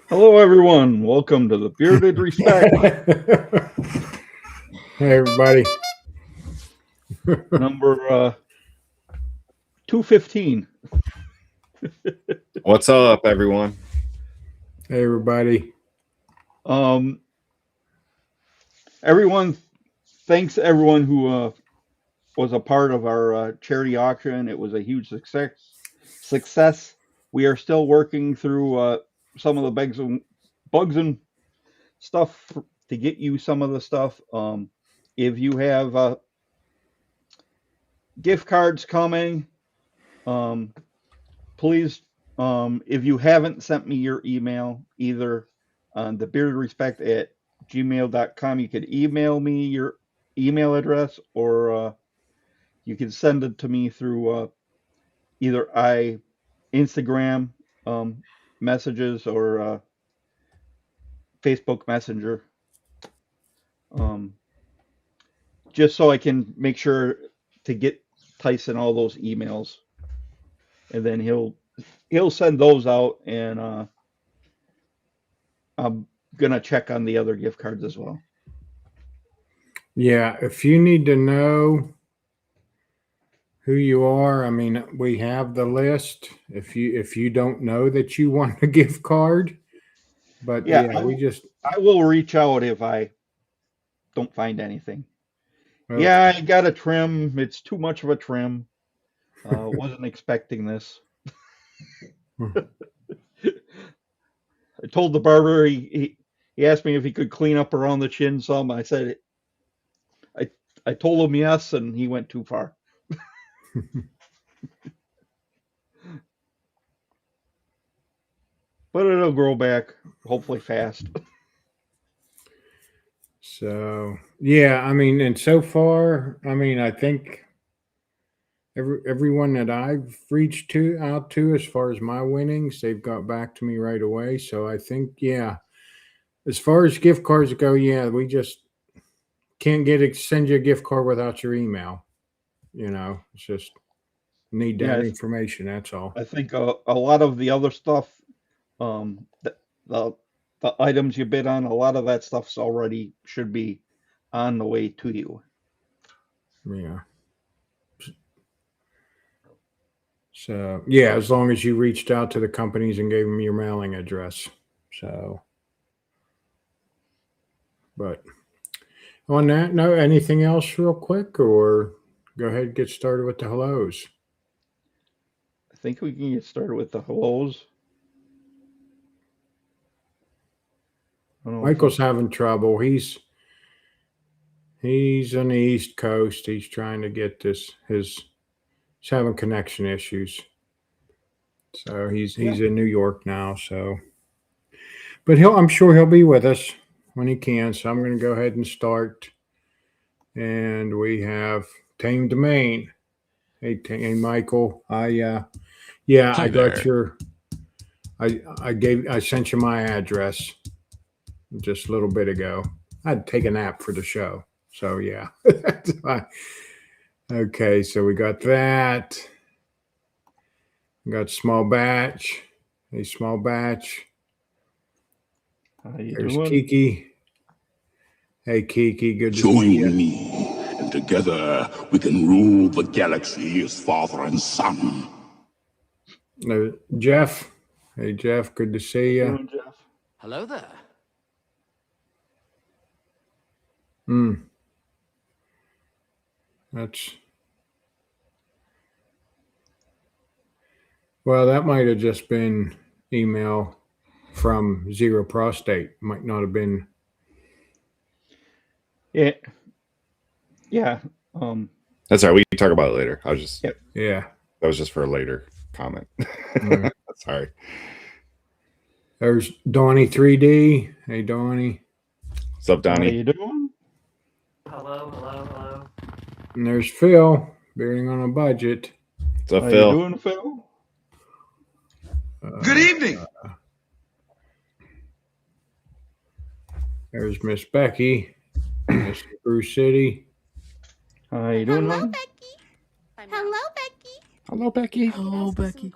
Hello, everyone. Welcome to the Bearded Respect, Hey, everybody. number 215. What's up, everyone? Hey, everybody. Everyone, thanks everyone who was a part of our charity auction. It was a huge success. We are still working through some of the bugs and stuff to get you some of the stuff. If you have gift cards coming, please, if you haven't sent me your email, either on thebeardedrespect@gmail.com, you could email me your email address, or you can send it to me through either Instagram messages or Facebook Messenger, just so I can make sure to get Tyson all those emails, and then he'll send those out, and I'm gonna check on the other gift cards as well. Yeah, if you need to know who you are, I mean, we have the list. If you don't know that you want a gift card, but Yeah, I will reach out if I don't find anything. Okay. Yeah, I got a trim. It's too much of a trim. Wasn't expecting this. I told the barber, he asked me if he could clean up around the chin some. I said I told him yes, and he went too far. But it'll grow back, hopefully fast. So yeah, I mean, and so far, I mean, I think everyone that I've reached out to as far as my winnings, they've got back to me right away. So I think, yeah, as far as gift cards go, yeah, we just can't send you a gift card without your email. It's just need that information. That's all. I think a lot of the other stuff, the items you bid on, a lot of that stuff's already should be on the way to you. Yeah. So yeah, as long as you reached out to the companies and gave them your mailing address. So, but on that note, anything else real quick, or go ahead and get started with the hellos? I think we can get started with the hellos. Michael's having trouble. He's on the East Coast. He's trying to get he's having connection issues. So he's in New York now. So, but I'm sure he'll be with us when he can. So I'm going to go ahead and start. And we have Tame Domain. Hey, Michael. I got your. I sent you my address just a little bit ago. I'd take a nap for the show. So yeah. Okay, so we got that. We got Small Batch. Hey, Small Batch. There's doing? Kiki. Hey, Kiki, good to see you. Join me, and together we can rule the galaxy as father and son. Jeff. Hey, Jeff, good to see you. Doing, Jeff? Hello there. Well, that might have just been email from Zero Prostate. Might not have been. Yeah. That's all right. We can talk about it later. I was just yeah. That was just for a later comment. Sorry. There's Donnie 3D. Hey, Donnie. What's up, Donnie? How you doing? Hello. And there's Phil, bearing on a budget. What's up, How Phil? you doing, Phil? Good evening. There's Miss Becky, Mr. Bruce City. How you doing, Hello, honey? Becky. Hello, Becky. Hello, Becky. Hello, Becky.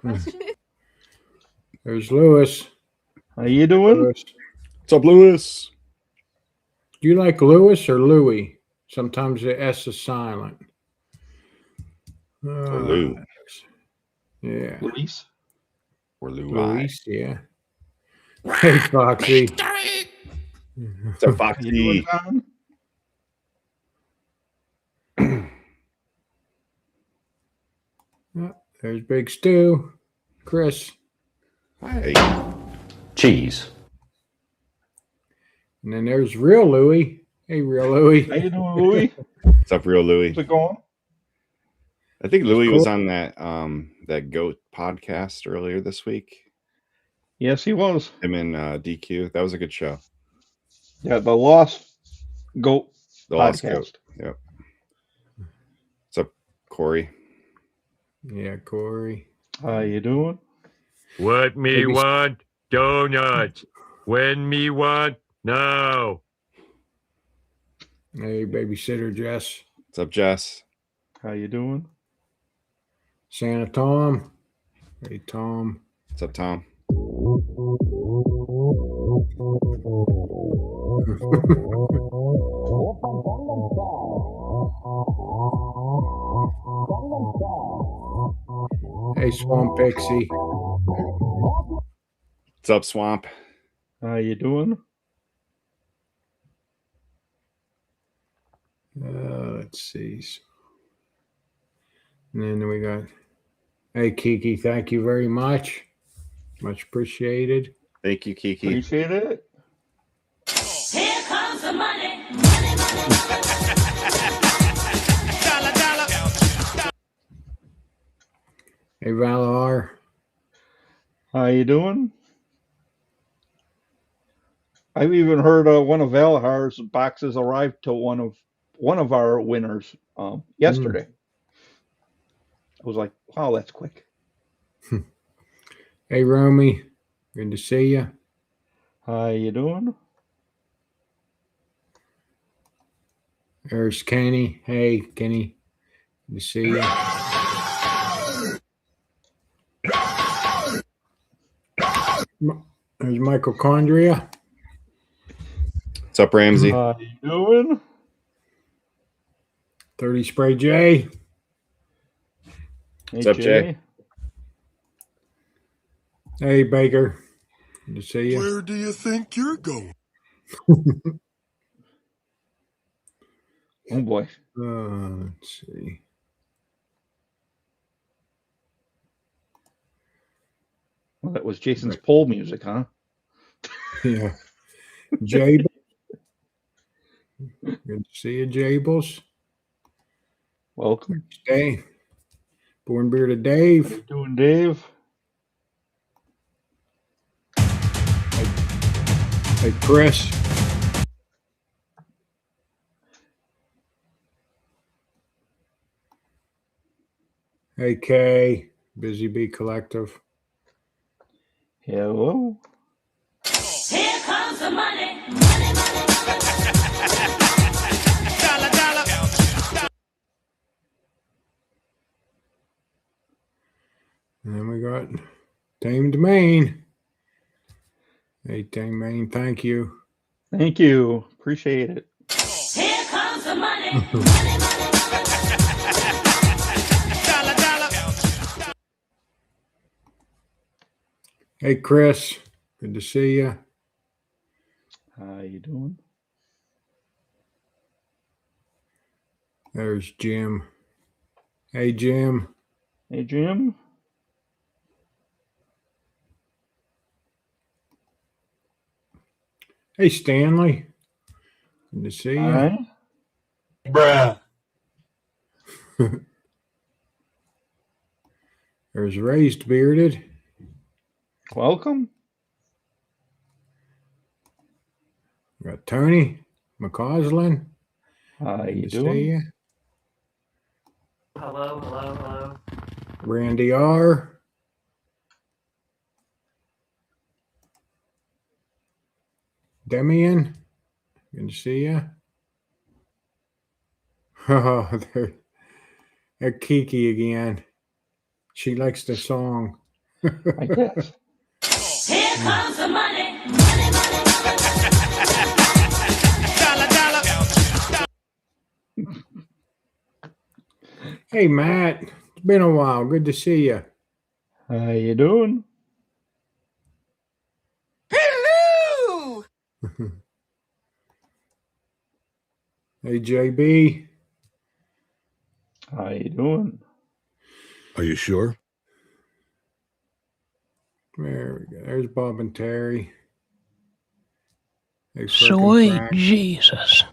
There's Lewis. How you doing? Lewis. What's up, Lewis? Do you like Lewis or Louis? Sometimes the S is silent. Or Lou. Yeah. Luis? Or Lou. Luis, yeah. Hey, Foxy. What's up, How you doing, Foxy? John? Oh, there's Big Stu. Chris. Hey. Cheese. And then there's Real Louie. Hey, Real Louie. How you doing, Louis? What's up, real Louis? How's it going? I think Louis cool. was on that goat podcast earlier this week. Yes, he was. Him and DQ. That was a good show. Yeah, the Lost Goat The Lost podcast. Goat. Yep. What's up, Corey? Yeah, Corey. How you doing? What me Maybe- want? Donuts. When me want? No. Hey, babysitter Jess. What's up, Jess? How you doing? Santa Tom. Hey, Tom. What's up, Tom? Hey, Swamp Pixie. What's up, Swamp? How you doing? Let's see. And then we got, hey, Kiki, thank you very much. Much appreciated. Thank you, Kiki. Appreciate it. Here comes the money. Hey, Valar. How you doing? I've even heard one of Valhar's boxes arrived to one of our winners yesterday. I was like, wow, that's quick. Hey, Romy. Good to see you. How you doing? There's Kenny. Hey, Kenny. Good to see you. There's Mitochondria. What's up, Ramsey? How you doing? 30 Spray J. Hey, What's up, Jay? Hey, Baker. Good to see you. Where do you think you're going? Oh boy. Let's see. Well, that was Jason's pole music, huh? Yeah. Jables. Good to see you, Jables. Welcome. Hey. Born Bearded How Dave. you doing, Dave? Hey, Chris. Hey, Kay. Busy Bee Collective. Hello. Here comes the money. And then we got Tamed Maine. Hey, Tamed Maine, thank you. Thank you. Appreciate it. Here comes the money. Hey, Chris. Good to see you. How you doing? There's Jim. Hey, Jim. Hey, Jim. Hey, Stanley. Good to see you. Hi. Bruh. There's Raised Bearded. Welcome. We got Tony McCausland. How Good you to see doing? you. Hello. Randy R. Demian. Good to see you. Oh, there's Kiki again. She likes the song. I guess. Here comes the money. Hey, Matt. It's been a while. Good to see you. How you doing? Hello! Hey, JB. How you doing? Are you sure? There we go. There's Bob and Terry. Hey, frickin' Sweet Frank. Jesus.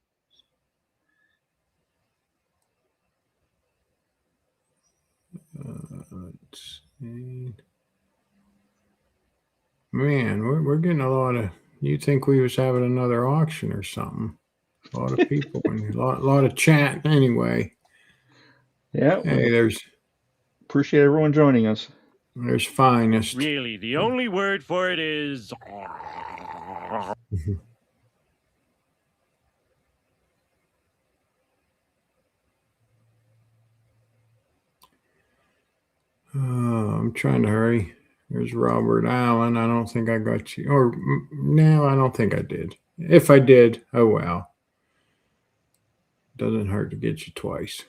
Let's see. Man, we're getting a lot of. You'd think we was having another auction or something. A lot of people and a lot of chat anyway. Yeah, Hey, appreciate everyone joining us. there's Finest. Really, the only word for it is. I'm trying to hurry. There's Robert Allen. I don't think I got you. Or no, I don't think I did. If I did, oh well. Doesn't hurt to get you twice.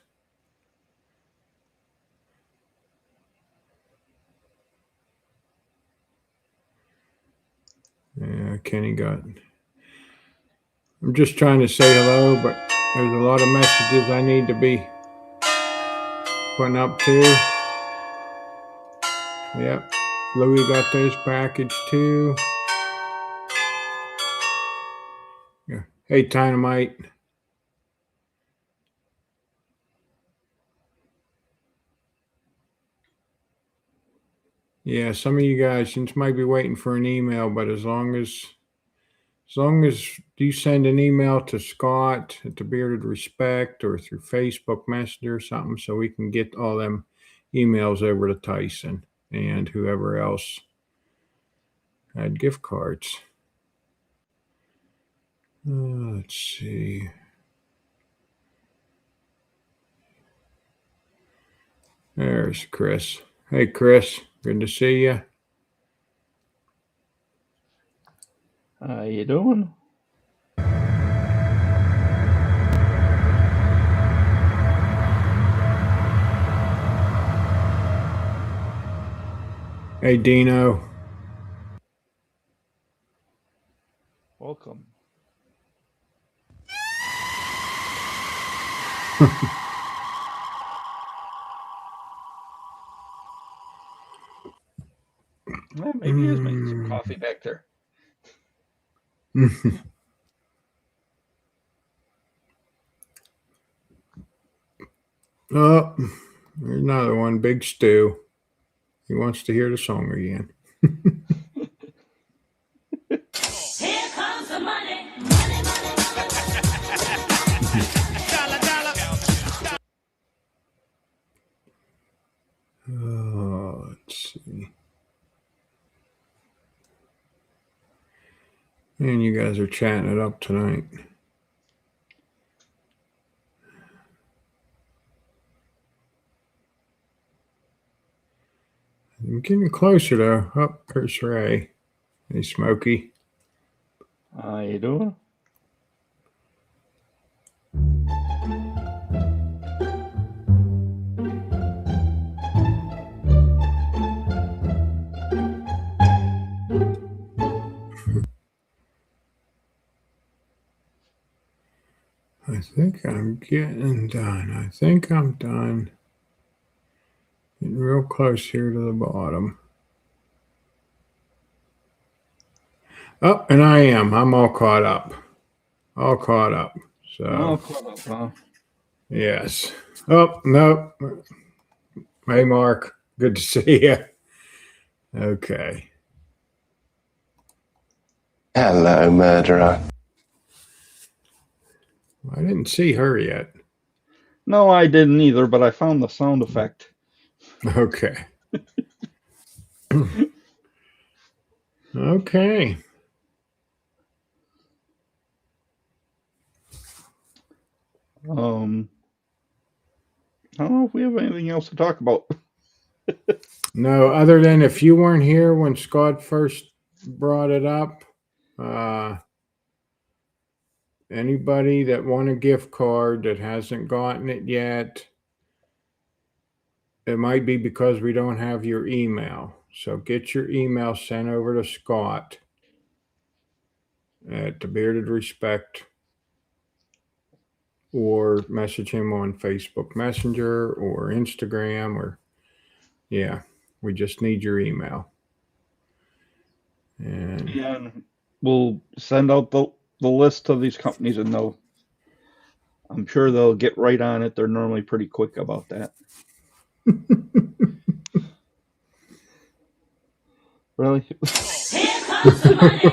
Yeah, Kenny got. I'm just trying to say hello, but there's a lot of messages I need to be putting up too. Yep. Louis got this package too. Yeah. Hey, Dynamite. Yeah, some of you guys you might be waiting for an email, but as long as you send an email to Scott at the Bearded Respect or through Facebook Messenger or something, so we can get all them emails over to Tyson and whoever else had gift cards. Let's see. There's Chris. Hey, Chris. Good to see you. How you doing? Hey, Dino. Welcome. Well, maybe he is making some coffee back there. Oh, there's another one. Big Stu. He wants to hear the song again. Here comes the money. Money, money, Oh, let's see. Man, you guys are chatting it up tonight. I'm getting closer though. Oh, there's Ray. Hey, Smokey. How you doing? I think I'm getting done. I think I'm done. Getting real close here to the bottom. Oh, and I am. I'm all caught up. All caught up. So, Oh, caught up, huh? yes. Oh, no. Hey, Mark. Good to see you. Okay. Hello, murderer. I didn't see her yet. No, I didn't either, but I found the sound effect. Okay. Okay. I don't know if we have anything else to talk about. No, other than if you weren't here when Scott first brought it up, anybody that won a gift card that hasn't gotten it yet, it might be because we don't have your email. So get your email sent over to Scott at the Bearded Respect, or message him on Facebook Messenger or Instagram, or yeah, we just need your email. And we'll send out the list to these companies, and I'm sure they'll get right on it. They're normally pretty quick about that. Really? Here comes the money.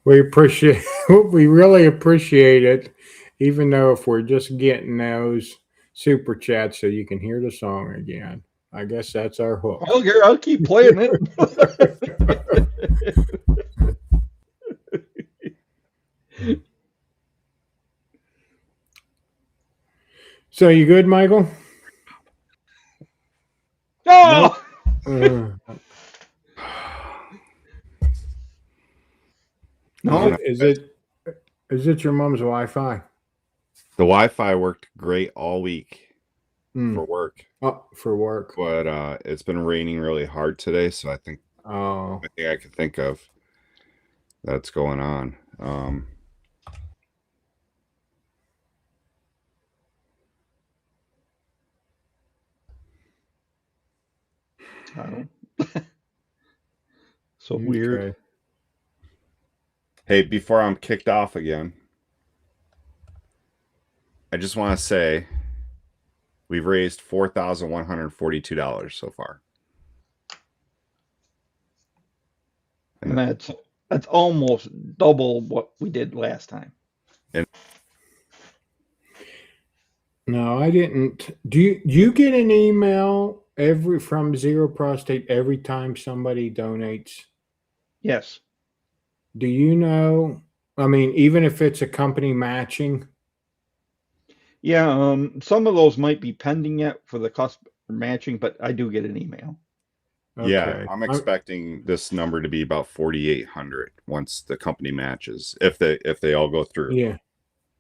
We appreciate, we really appreciate it, even though if we're just getting those super chats so you can hear the song again. I guess that's our hook. I'll keep playing it. So you good, Michael? No. No. Is it your mom's Wi-Fi? The Wi-Fi worked great all week for work. Oh, for work. But it's been raining really hard today, so I think I could think of that's going on. So weird. Hey, before I'm kicked off again, I just want to say we've raised $4,142 so far. And that's almost double what we did last time. No, I didn't. Do you get an email from Zero Prostate every time somebody donates? Yes. Do you know? I mean, even if it's a company matching. Yeah, some of those might be pending yet for the customer matching, but I do get an email. Okay. Yeah, I'm expecting this number to be about 4,800 once the company matches, if they all go through. Yeah.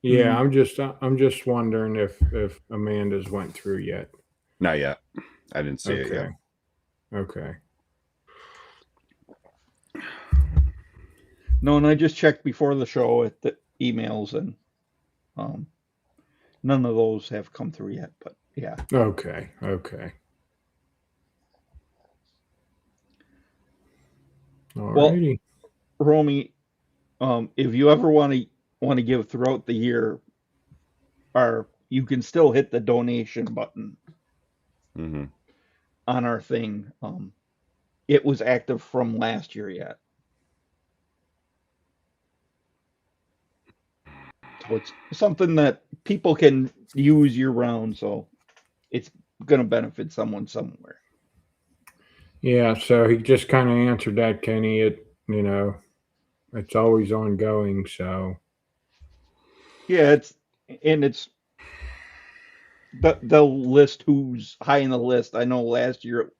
Yeah, I'm just wondering if Amanda's went through yet. Not yet. I didn't see it yet. Okay. No, and I just checked before the show at the emails, and none of those have come through yet. But yeah. Okay. Alrighty. Well, Romy, if you ever want to give throughout the year, you can still hit the donation button on our thing. It was active from last year yet. So it's something that people can use year round, so it's going to benefit someone somewhere. Yeah, so he just kind of answered that, Kenny. It's always ongoing, so. Yeah, it's the list who's high in the list. I know last year,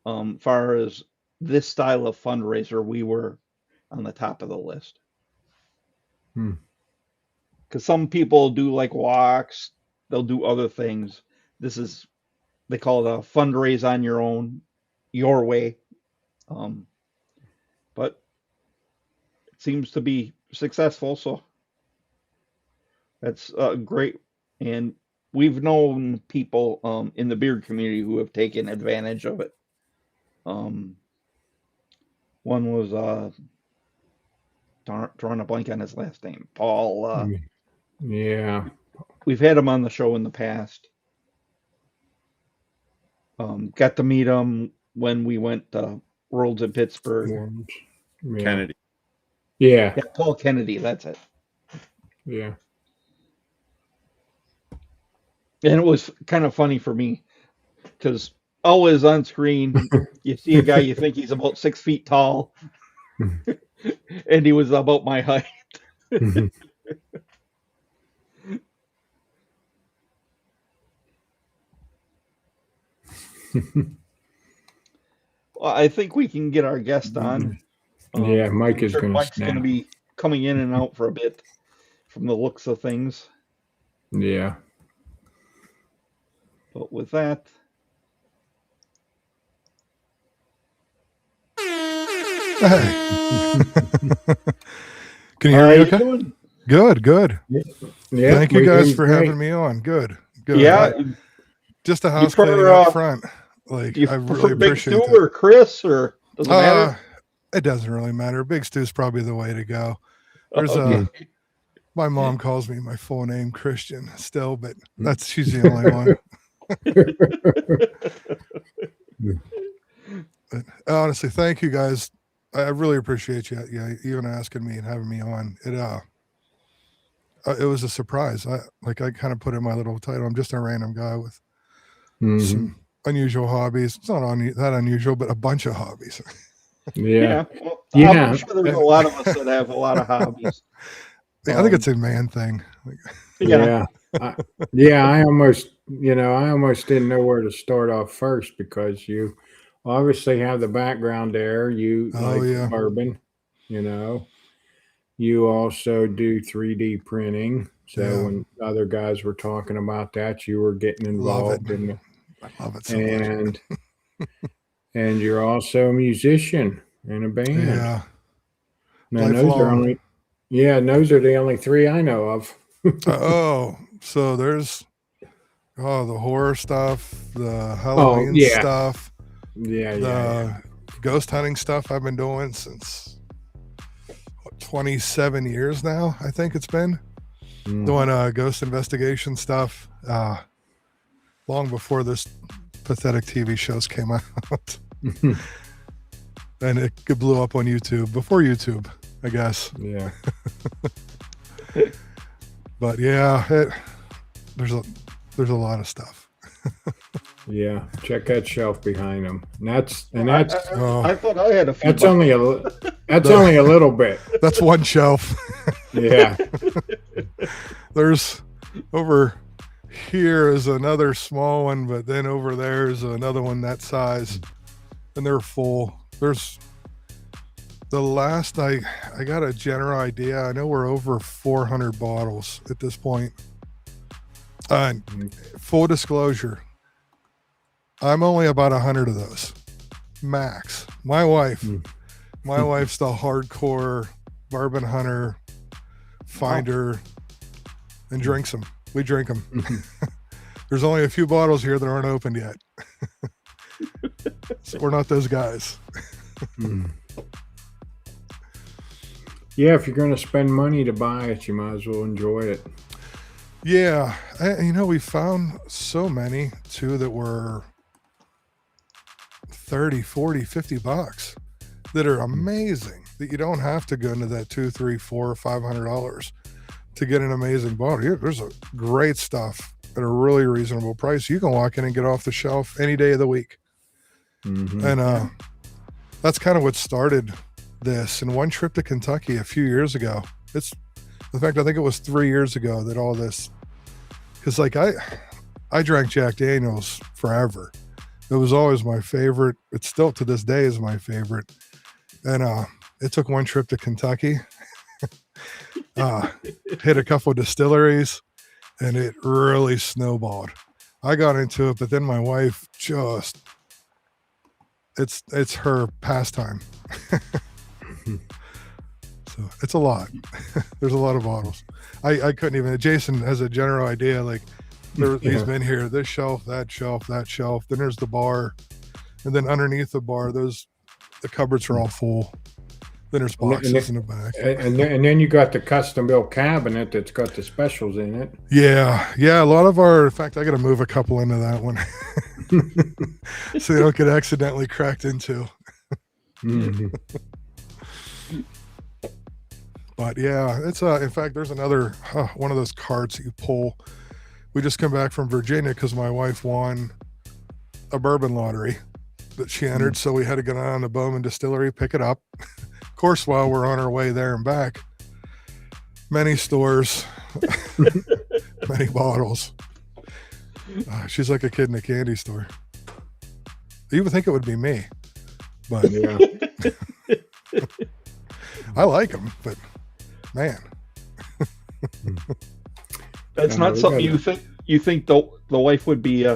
far as this style of fundraiser, we were on the top of the list. Because some people do like walks, they'll do other things. They call it a fundraise on your own, your way. But it seems to be successful, so that's great. And we've known people in the beard community who have taken advantage of it. One was drawing a blank on his last name, Paul. Yeah, we've had him on the show in the past. Got to meet him when we went to Worlds in Pittsburgh. Yeah. Kennedy. Yeah, Paul Kennedy, that's it. Yeah. And it was kind of funny for me because always on screen, you see a guy you think he's about 6 feet tall, and he was about my height. Well, I think we can get our guest on. Yeah, Mike I'm is sure going to Mike's going to snap. be coming in and out for a bit from the looks of things. Yeah. But with that, Hey. Can you how hear me you okay? doing? Good, good. Yeah. Thank you we guys do for great. having me on. Good, good. Yeah, Just a you house cleaning prefer up front. Like, do you I really prefer Big Stu appreciate that. or Chris, or does it matter? It doesn't really matter. Big Stew's probably the way to go. There's Okay. my mom calls me my full name Christian still, but she's the only one. But honestly, thank you guys. I really appreciate you. Yeah, even asking me and having me on. It was a surprise. I kind of put in my little title. I'm just a random guy with some unusual hobbies. It's not that unusual, but a bunch of hobbies. Yeah. Well, Yeah. I'm sure there's a lot of us that have a lot of hobbies. I think it's a man thing. Yeah. I almost didn't know where to start off first because you obviously have the background there. You like bourbon, you also do 3D printing. So when other guys were talking about that, you were getting involved in it. I love it so much. And you're also a musician in a band. Yeah. Now, those are the only three I know of. So there's the horror stuff, the Halloween stuff, the ghost hunting stuff I've been doing since 27 years now. I think it's been doing ghost investigation stuff long before this pathetic TV shows came out. And it blew up on YouTube before YouTube, I guess. Yeah. But yeah, there's a lot of stuff. Yeah, check that shelf behind them. I thought I had a few. That's only a little bit. That's one shelf. Yeah. There's over here is another small one, but then over there is another one that size, and they're full. There's the last I got a general idea. I know we're over 400 bottles at this point. Full disclosure, I'm only about 100 of those max. My wife's the hardcore bourbon hunter, finder, and drinks them. We drink them. There's only a few bottles here that aren't opened yet. So we're not those guys. Yeah, if you're going to spend money to buy it, you might as well enjoy it. Yeah. We found so many too that were 30, 40, $50 that are amazing, that you don't have to go into that $200, $300, $400, $500 to get an amazing bottle. Yeah, there's a great stuff at a really reasonable price. You can walk in and get off the shelf any day of the week. And that's kind of what started this. And one trip to Kentucky a few years ago, in fact, I think it was 3 years ago that all this, because I drank Jack Daniels forever. It was always my favorite. It still to this day is my favorite. And it took one trip to Kentucky, hit a couple of distilleries, and it really snowballed. I got into it, but then my wife it's her pastime. So it's a lot. There's a lot of bottles. I couldn't even. Jason has a general idea. Like he's been here. This shelf, that shelf, that shelf. Then there's the bar, and then underneath the bar, the cupboards are all full. Then there's boxes in the back. And then you got the custom built cabinet that's got the specials in it. Yeah. A lot of in fact, I got to move a couple into that one so they don't get accidentally cracked into. But yeah, it's in fact, there's another one of those carts that you pull. We just come back from Virginia because my wife won a bourbon lottery that she entered, so we had to go down to Bowman Distillery, pick it up. Of course, while we're on our way there and back, many stores, many bottles. She's like a kid in a candy store. You would think it would be me, but yeah. I like them, but man, That's not something you think the wife would be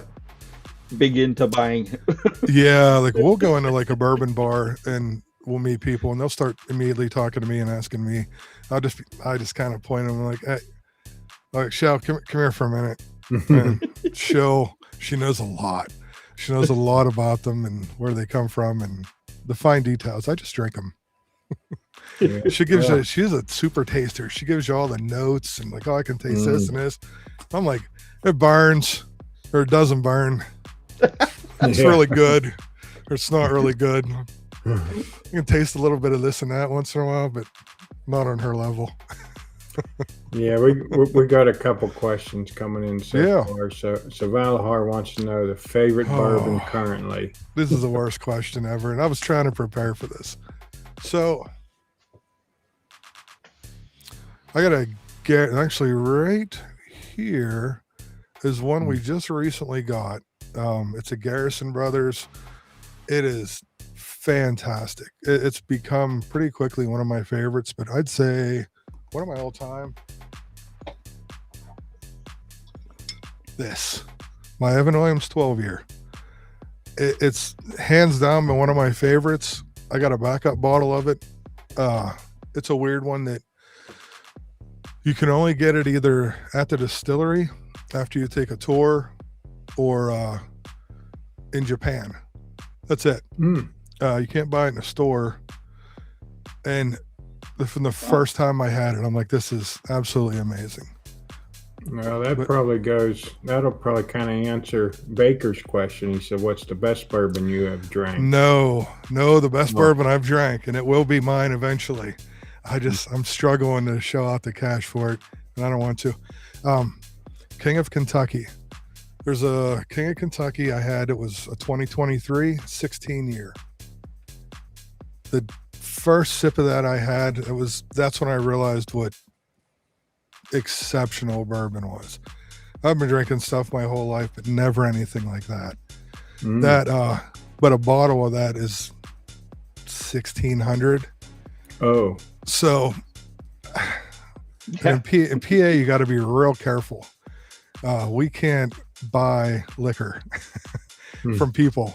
big into buying. yeah, like we'll go into like a bourbon bar and we'll meet people and they'll start immediately talking to me and asking me. I just kind of point them like, hey, like Shell, come here for a minute. And she knows a lot. She knows a lot about them and where they come from and the fine details. I just drink them. Yeah. She's a super taster. She gives you all the notes and like, oh, I can taste this and this. I'm like, it burns or it doesn't burn. It's really good or it's not really good. You can taste a little bit of this and that once in a while, but not on her level. Yeah, we got a couple questions coming in so far. So Valahar wants to know the favorite bourbon currently. This is the worst question ever, and I was trying to prepare for this. So I gotta get actually right here is one we just recently got. It's a Garrison Brothers. It is fantastic. It's become pretty quickly one of my favorites, but I'd say one of my all-time. This, my Evan Williams 12-year. It's hands down been one of my favorites. I got a backup bottle of it. It's a weird one that you can only get it either at the distillery after you take a tour or in Japan. That's it. You can't buy it in a store. And from the first time I had it, I'm like, this is absolutely amazing. Well, that'll probably kind of answer Baker's question. He said, what's the best bourbon you have drank? No, the best bourbon I've drank, and it will be mine eventually. I'm struggling to shell out the cash for it, and I don't want to. King of Kentucky. There's a King of Kentucky I had. It was a 2023 16-year. The first sip of that I had, that's when I realized what exceptional bourbon was. I've been drinking stuff my whole life, but never anything like that. But a bottle of that is $1,600. Oh, so in PA you got to be real careful. We can't buy liquor from people,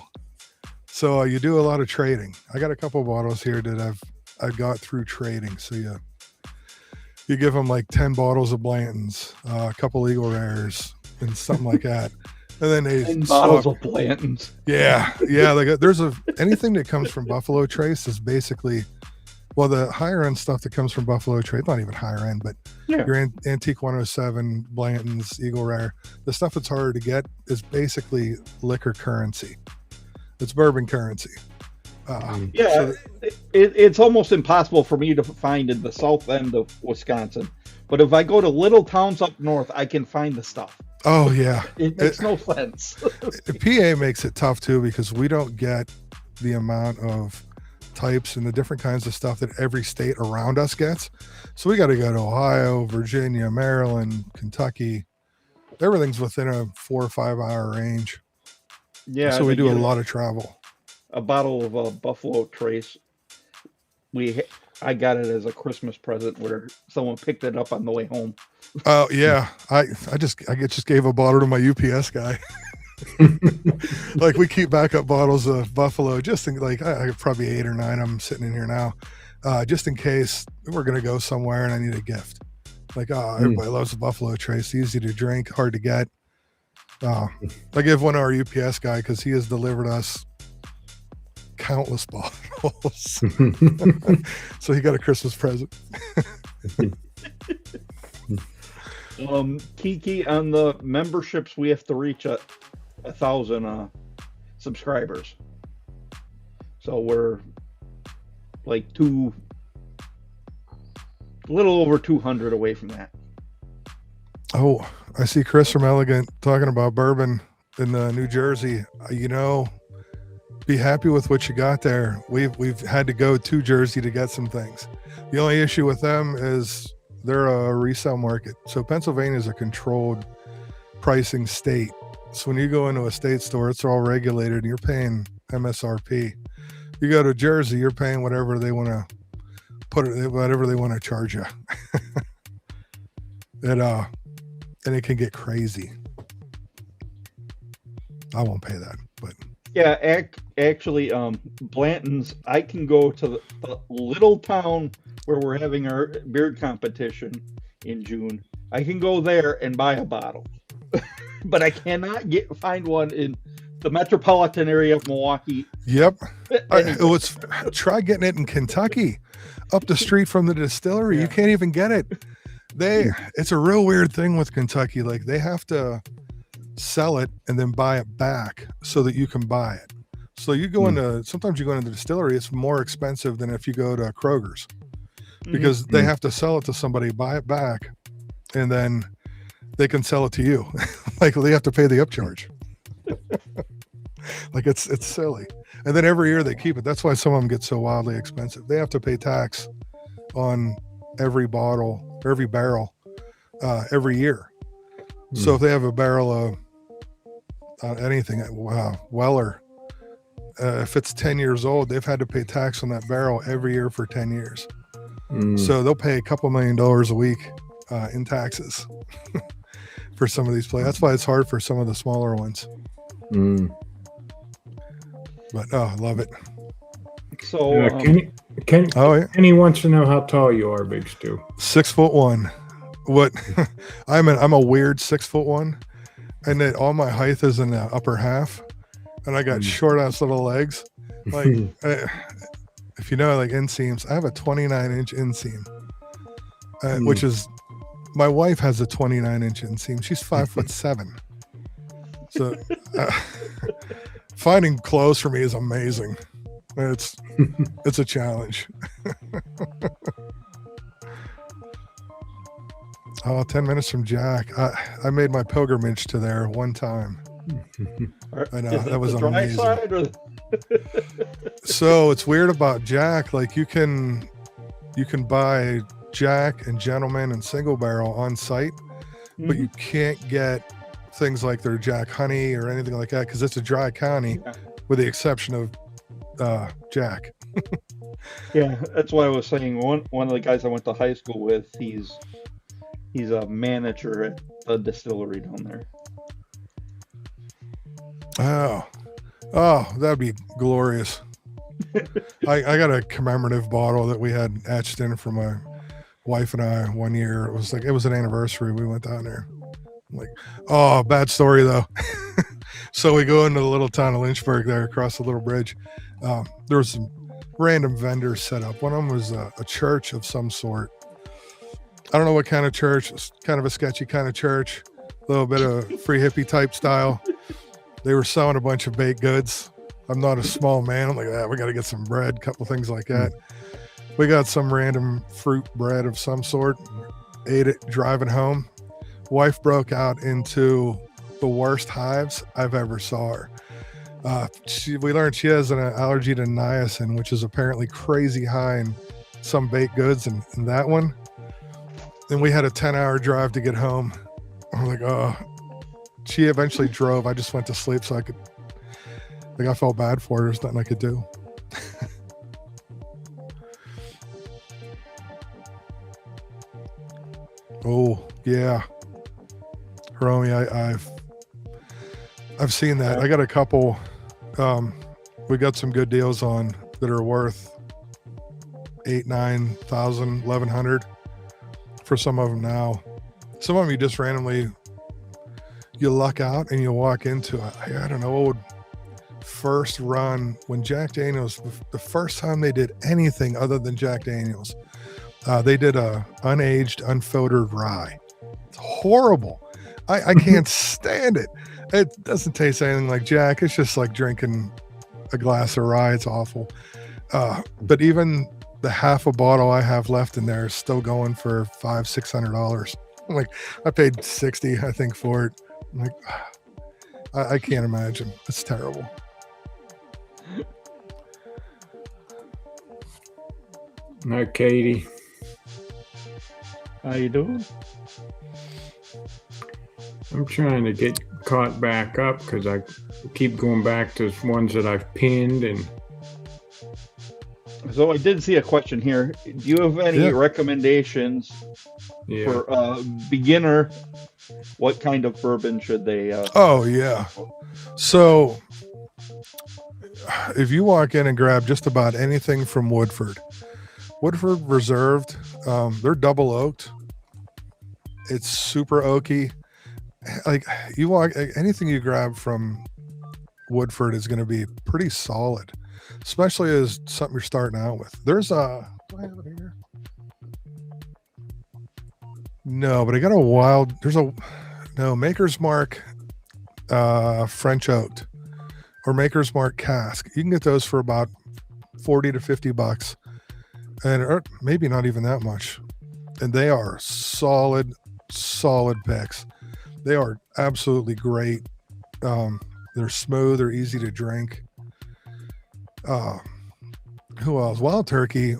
so you do a lot of trading. I got a couple bottles here that I've got through trading. So you give them like 10 bottles of Blanton's, a couple Eagle Rares, and something like that. And then they 10 bottles of Blanton's. Yeah. Like there's anything that comes from Buffalo Trace is basically, well, the higher end stuff that comes from Buffalo Trace, not even higher end, but your Antique 107, Blanton's, Eagle Rare, the stuff that's harder to get is basically liquor currency. It's bourbon currency. It's almost impossible for me to find in the south end of Wisconsin. But if I go to little towns up north, I can find the stuff. Oh, yeah. It makes no sense. PA makes it tough, too, because we don't get the amount of types and the different kinds of stuff that every state around us gets. So we got to go to Ohio, Virginia, Maryland, Kentucky. Everything's within a 4 or 5 hour range. Yeah. So we do a lot of travel. A bottle of Buffalo Trace. I got it as a Christmas present where someone picked it up on the way home. Oh yeah, I just gave a bottle to my UPS guy. Like we keep backup bottles of Buffalo, just in like I have probably 8 or 9 of them sitting in here now, just in case we're gonna go somewhere and I need a gift. Like everybody loves the Buffalo Trace, easy to drink, hard to get. I give one to our UPS guy because he has delivered us countless bottles. So he got a Christmas present. Kiki, on the memberships, we have to reach 1,000 subscribers. So we're like a little over 200 away from that. Oh, I see Chris from Elegant talking about bourbon in New Jersey. Be happy with what you got there. We've had to go to Jersey to get some things. The only issue with them is they're a resale market. So Pennsylvania is a controlled pricing state. So when you go into a state store, it's all regulated and you're paying MSRP. You go to Jersey, you're paying whatever they want to put it whatever they want to charge you. And it can get crazy. I won't pay that, but Yeah, actually, Blanton's, I can go to the little town where we're having our beard competition in June. I can go there and buy a bottle, but I cannot find one in the metropolitan area of Milwaukee. yep. Try getting it in Kentucky, up the street from the distillery. Yeah. You can't even get it. It's a real weird thing with Kentucky. Like they have to sell it and then buy it back so that you can buy it. So you go sometimes you go into the distillery, it's more expensive than if you go to Kroger's because they have to sell it to somebody, buy it back, and then they can sell it to you. Like they have to pay the upcharge. Like it's silly. And then every year they keep it. That's why some of them get so wildly expensive. They have to pay tax on every bottle, every barrel, every year. So if they have a barrel of anything, Weller, if it's 10 years old, they've had to pay tax on that barrel every year for 10 years. So they'll pay a couple $1 million a week in taxes for some of these places. That's why it's hard for some of the smaller ones. But I love it. So Kenny wants to know how tall you are, Big Stu. 6'1". What I'm a weird 6'1", and then all my height is in the upper half, and I got short ass little legs. Like if you know, like inseams, I have a 29-inch inseam, which is my wife has a 29-inch inseam. She's 5'7". So finding clothes for me is amazing. It's a challenge. 10 minutes from Jack. I made my pilgrimage to there one time. I know that was amazing. So it's weird about Jack. Like you can buy Jack and Gentleman and Single Barrel on site, but you can't get things like their Jack Honey or anything like that because it's a dry county, with the exception of Jack. Yeah, that's what I was saying. One of the guys I went to high school with, he's a manager at a distillery down there. Oh, that'd be glorious. I got a commemorative bottle that we had etched in for my wife and I one year. It was an anniversary. We went down there. I'm like, oh, bad story though. So we go into the little town of Lynchburg there across the little bridge. There was some random vendors set up. One of them was a church of some sort. I don't know what kind of church. It's kind of a sketchy kind of church. A little bit of free hippie type style. They were selling a bunch of baked goods. I'm not a small man. I'm like, we got to get some bread, a couple things like that. We got some random fruit bread of some sort. Ate it driving home. Wife broke out into the worst hives I've ever saw her. We learned she has an allergy to niacin, which is apparently crazy high in some baked goods, and that one. And we had a 10-hour drive to get home. I'm like, oh. She eventually drove. I just went to sleep so I felt bad for her. There's nothing I could do. Oh, yeah. Romy, I've seen that. I got a couple. We got some good deals on that are worth $8,000, $9,000, $1,100 for some of them now. Some of them you just randomly you luck out and you walk into I don't know, old first run when Jack Daniels, the first time they did anything other than Jack Daniels, they did a unaged, unfiltered rye. It's horrible. I can't stand it. It doesn't taste anything like Jack. It's just like drinking a glass of rye. It's awful. But even the half a bottle I have left in there is still going for $500-$600. I'm like, I paid $60, I think, for it. I'm like, I can't imagine. It's terrible. Hi, Katie. How you doing? I'm trying to get caught back up because I keep going back to ones that I've pinned and So I did see a question here. Do you have any recommendations for a beginner? What kind of bourbon should they? Oh yeah. So if you walk in and grab just about anything from Woodford Reserved, they're double oaked. It's super oaky. Like you walk, anything you grab from Woodford is going to be pretty solid, especially as something you're starting out with. There's a, do I have it here? No, but I got a wild, Maker's Mark French oaked or Maker's Mark cask. You can get those for about 40 to 50 bucks and or maybe not even that much. And they are solid picks. They are absolutely great. They're smooth, they're easy to drink. Who else? Wild Turkey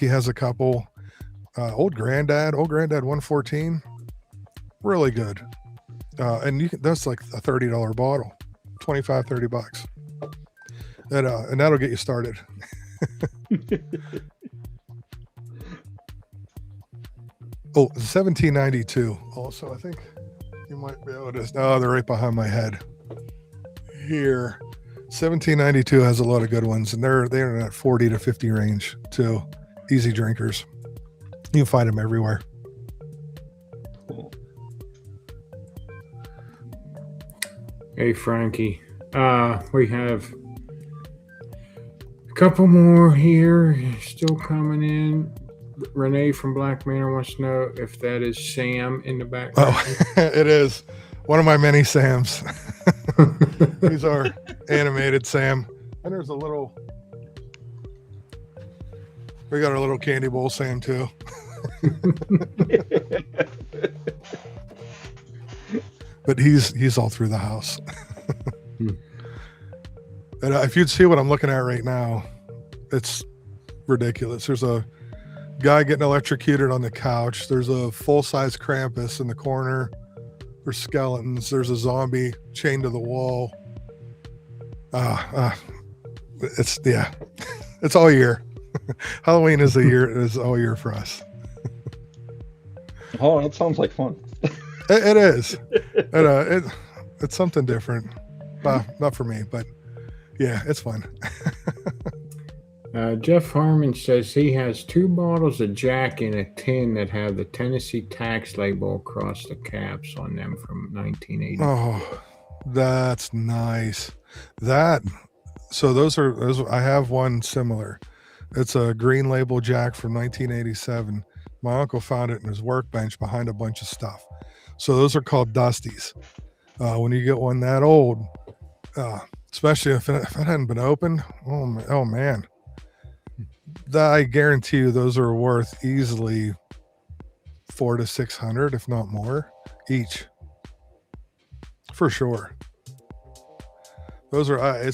has a couple. Old Granddad 114, really good. And that's like a $30 bottle, 25, 30 bucks. And that'll get you started. Oh, 1792. Also, I think you might be able to. Oh, they're right behind my head. Here, 1792 has a lot of good ones, and they're in that 40 to 50 range too. Easy drinkers. You can find them everywhere. Cool. Hey, Frankie. We have a couple more here still coming in. Renee from Black Manor wants to know if that is Sam in the background. Oh, it is one of my many Sams. He's our animated Sam. And there's we got our little candy bowl Sam too. But he's all through the house. And if you'd see what I'm looking at right now, it's ridiculous. There's a guy getting electrocuted on the couch. There's a full-size Krampus in the corner. There's skeletons. There's a zombie chained to the wall. It's all year. Halloween is all year for us. Oh, that sounds like fun. It is. It's something different. Not for me, but yeah, it's fun. Jeff Harmon says he has 2 bottles of Jack in a tin that have the Tennessee tax label across the caps on them from 1980. Oh, that's nice. So those I have one similar. It's a green label Jack from 1987. My uncle found it in his workbench behind a bunch of stuff. So those are called Dusties. When you get one that old, especially if it hadn't been opened, oh man. I guarantee you those are worth easily $400 to $600, if not more, each. For sure. Those are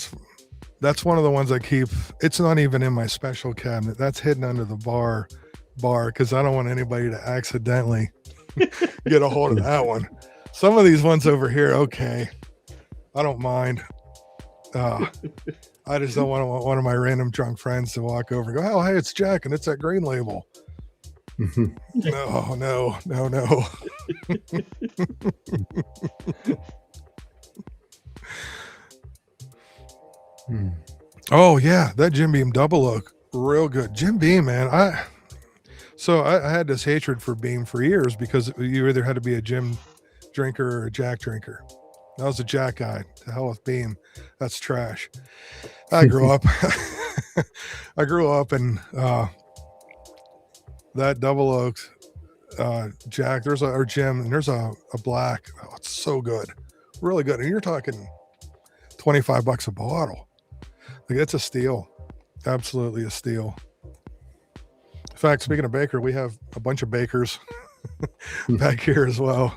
that's one of the ones I keep. It's not even in my special cabinet. That's hidden under the bar because I don't want anybody to accidentally get a hold of that one. Some of these ones over here, okay, I don't mind. I just don't want one of my random drunk friends to walk over and go, oh, hey, it's Jack, and it's that green label. No. Oh, yeah, that Jim Beam Double Oak, real good. Jim Beam, man, I had this hatred for Beam for years because you either had to be a Jim drinker or a Jack drinker. I was a Jack guy. To hell with Beam. That's trash. I grew up in that Double Oaked Jack. Or Jim, and there's a black. Oh, it's so good. Really good. And you're talking $25 a bottle. Like, it's a steal. Absolutely a steal. In fact, speaking of Baker, we have a bunch of Bakers back here as well.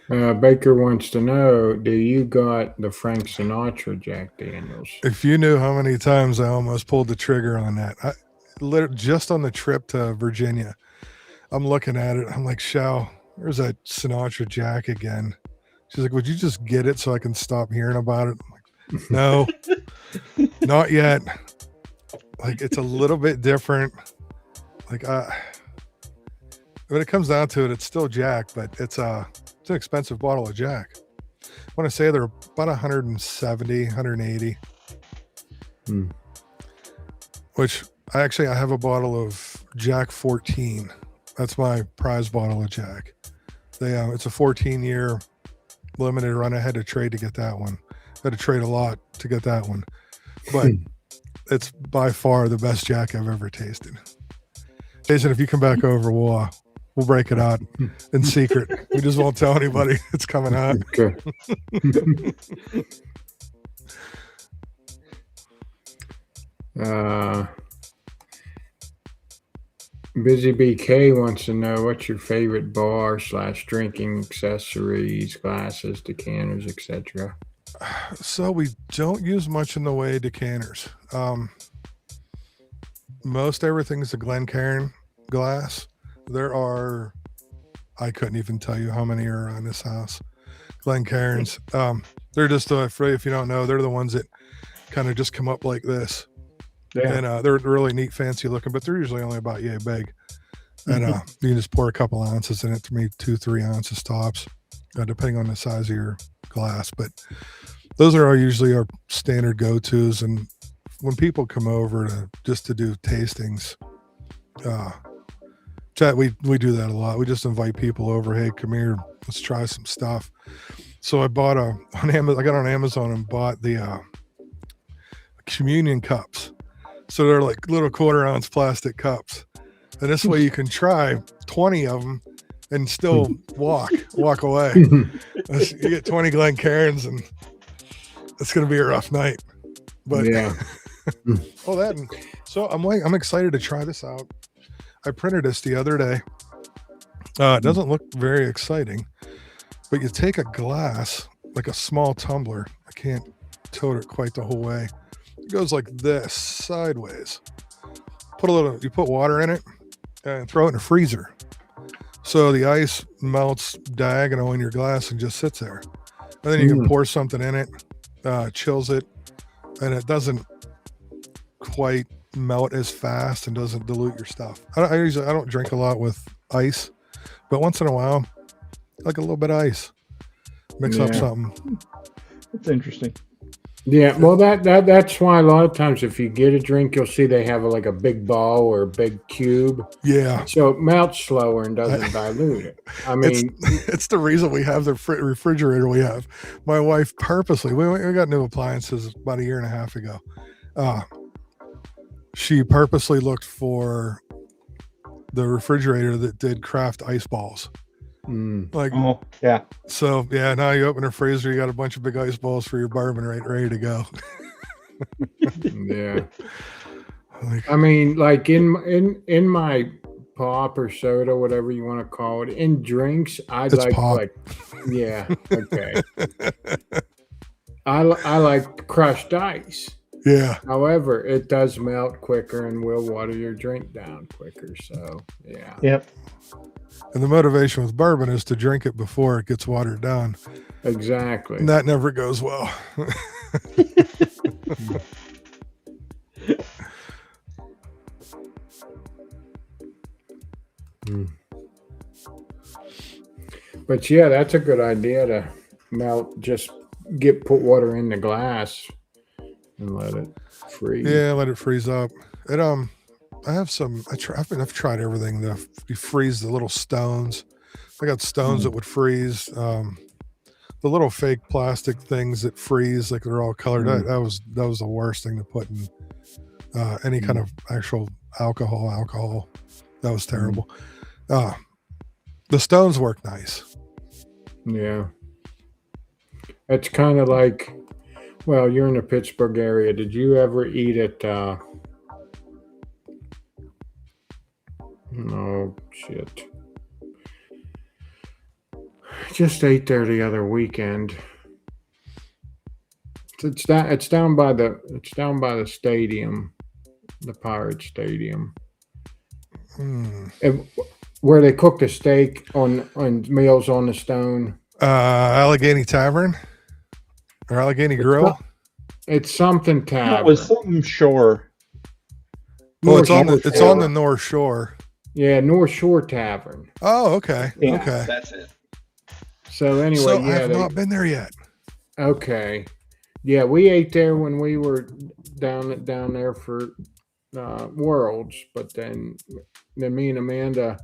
Baker wants to know, do you got the Frank Sinatra Jack Daniels? If you knew how many times I almost pulled the trigger on that. Just on the trip to Virginia, I'm looking at it. I'm like, Shao, there's that Sinatra Jack again. She's like, would you just get it so I can stop hearing about it? I'm like, no. Not yet. Like, it's a little bit different. Like, when it comes down to it, it's still Jack, but it's an expensive bottle of Jack. I want to say they're about 170, 180. Which I have a bottle of Jack 14. That's my prize bottle of Jack. It's a 14-year limited run. I had to trade to get that one. I had to trade a lot to get that one. But it's by far the best Jack I've ever tasted. Jason, if you come back over, we'll break it out in secret. We just won't tell anybody it's coming out. Okay. Busy BK wants to know what's your favorite bar / drinking accessories, glasses, decanters, etc. So we don't use much in the way of decanters. Most everything's a Glencairn glass. I couldn't even tell you how many are around this house. Glencairns. They're just, if you don't know, they're the ones that kind of just come up like this. Yeah. And they're really neat, fancy looking, but they're usually only about yay big. And you can just pour a couple ounces in it, to me 2-3 ounces tops, depending on the size of your glass. But those are usually our standard go-tos. And when people come over to do tastings, we do that a lot. We just invite people over. Hey, come here, let's try some stuff. So I bought on Amazon. I got on Amazon and bought the communion cups. So they're like little 1/4-ounce plastic cups, and this way you can try 20 of them and still walk away. You get 20 Glencairns, and it's going to be a rough night. But yeah. So I'm excited to try this out. I printed this the other day. It doesn't look very exciting, but you take a glass, like a small tumbler. I can't tote it quite the whole way. It goes like this, sideways. You put water in it and throw it in a freezer. So the ice melts diagonal in your glass and just sits there. And then you can pour something in it, chills it, and it doesn't quite melt as fast and doesn't dilute your stuff. I don't drink a lot with ice, but once in a while, like a little bit of ice. Mix up something. That's interesting. Yeah, well, that's why a lot of times if you get a drink, you'll see they have like a big ball or a big cube. Yeah. So it melts slower and doesn't dilute it. I mean, it's the reason we have the refrigerator we have. My wife purposely, we got new appliances about 1.5 years ago. She purposely looked for the refrigerator that did craft ice balls. So now you open a freezer, you got a bunch of big ice balls for your bourbon ready to go. Yeah. I mean, like in my pop or soda, whatever you want to call it, in drinks, yeah, okay. I like crushed ice. Yeah. However, it does melt quicker and will water your drink down quicker. So yeah. Yep. And the motivation with bourbon is to drink it before it gets watered down. Exactly. And that never goes well. But yeah, that's a good idea to melt. Just put water in the glass and let it freeze. Yeah, let it freeze up. I have some. I've tried everything. You freeze the little stones. I got stones that would freeze. The little fake plastic things that freeze, like they're all colored. That was the worst thing to put in any kind of actual alcohol. That was terrible. The stones work nice. Yeah, it's kind of like. Well, you're in the Pittsburgh area. Did you ever eat at? Oh shit! Just ate there the other weekend. It's down by the stadium, the Pirate Stadium, where they cook the steak on meals on the stone. Allegheny Tavern or Allegheny Grill. It's something It tavern. was something shore. Oh, it's on Shore. the North Shore. Yeah, North Shore Tavern. Oh, okay. Yeah, Okay. that's it. So anyway, So yeah, I have not been there yet. Okay. Yeah, we ate there when we were down there for Worlds, but then me and Amanda,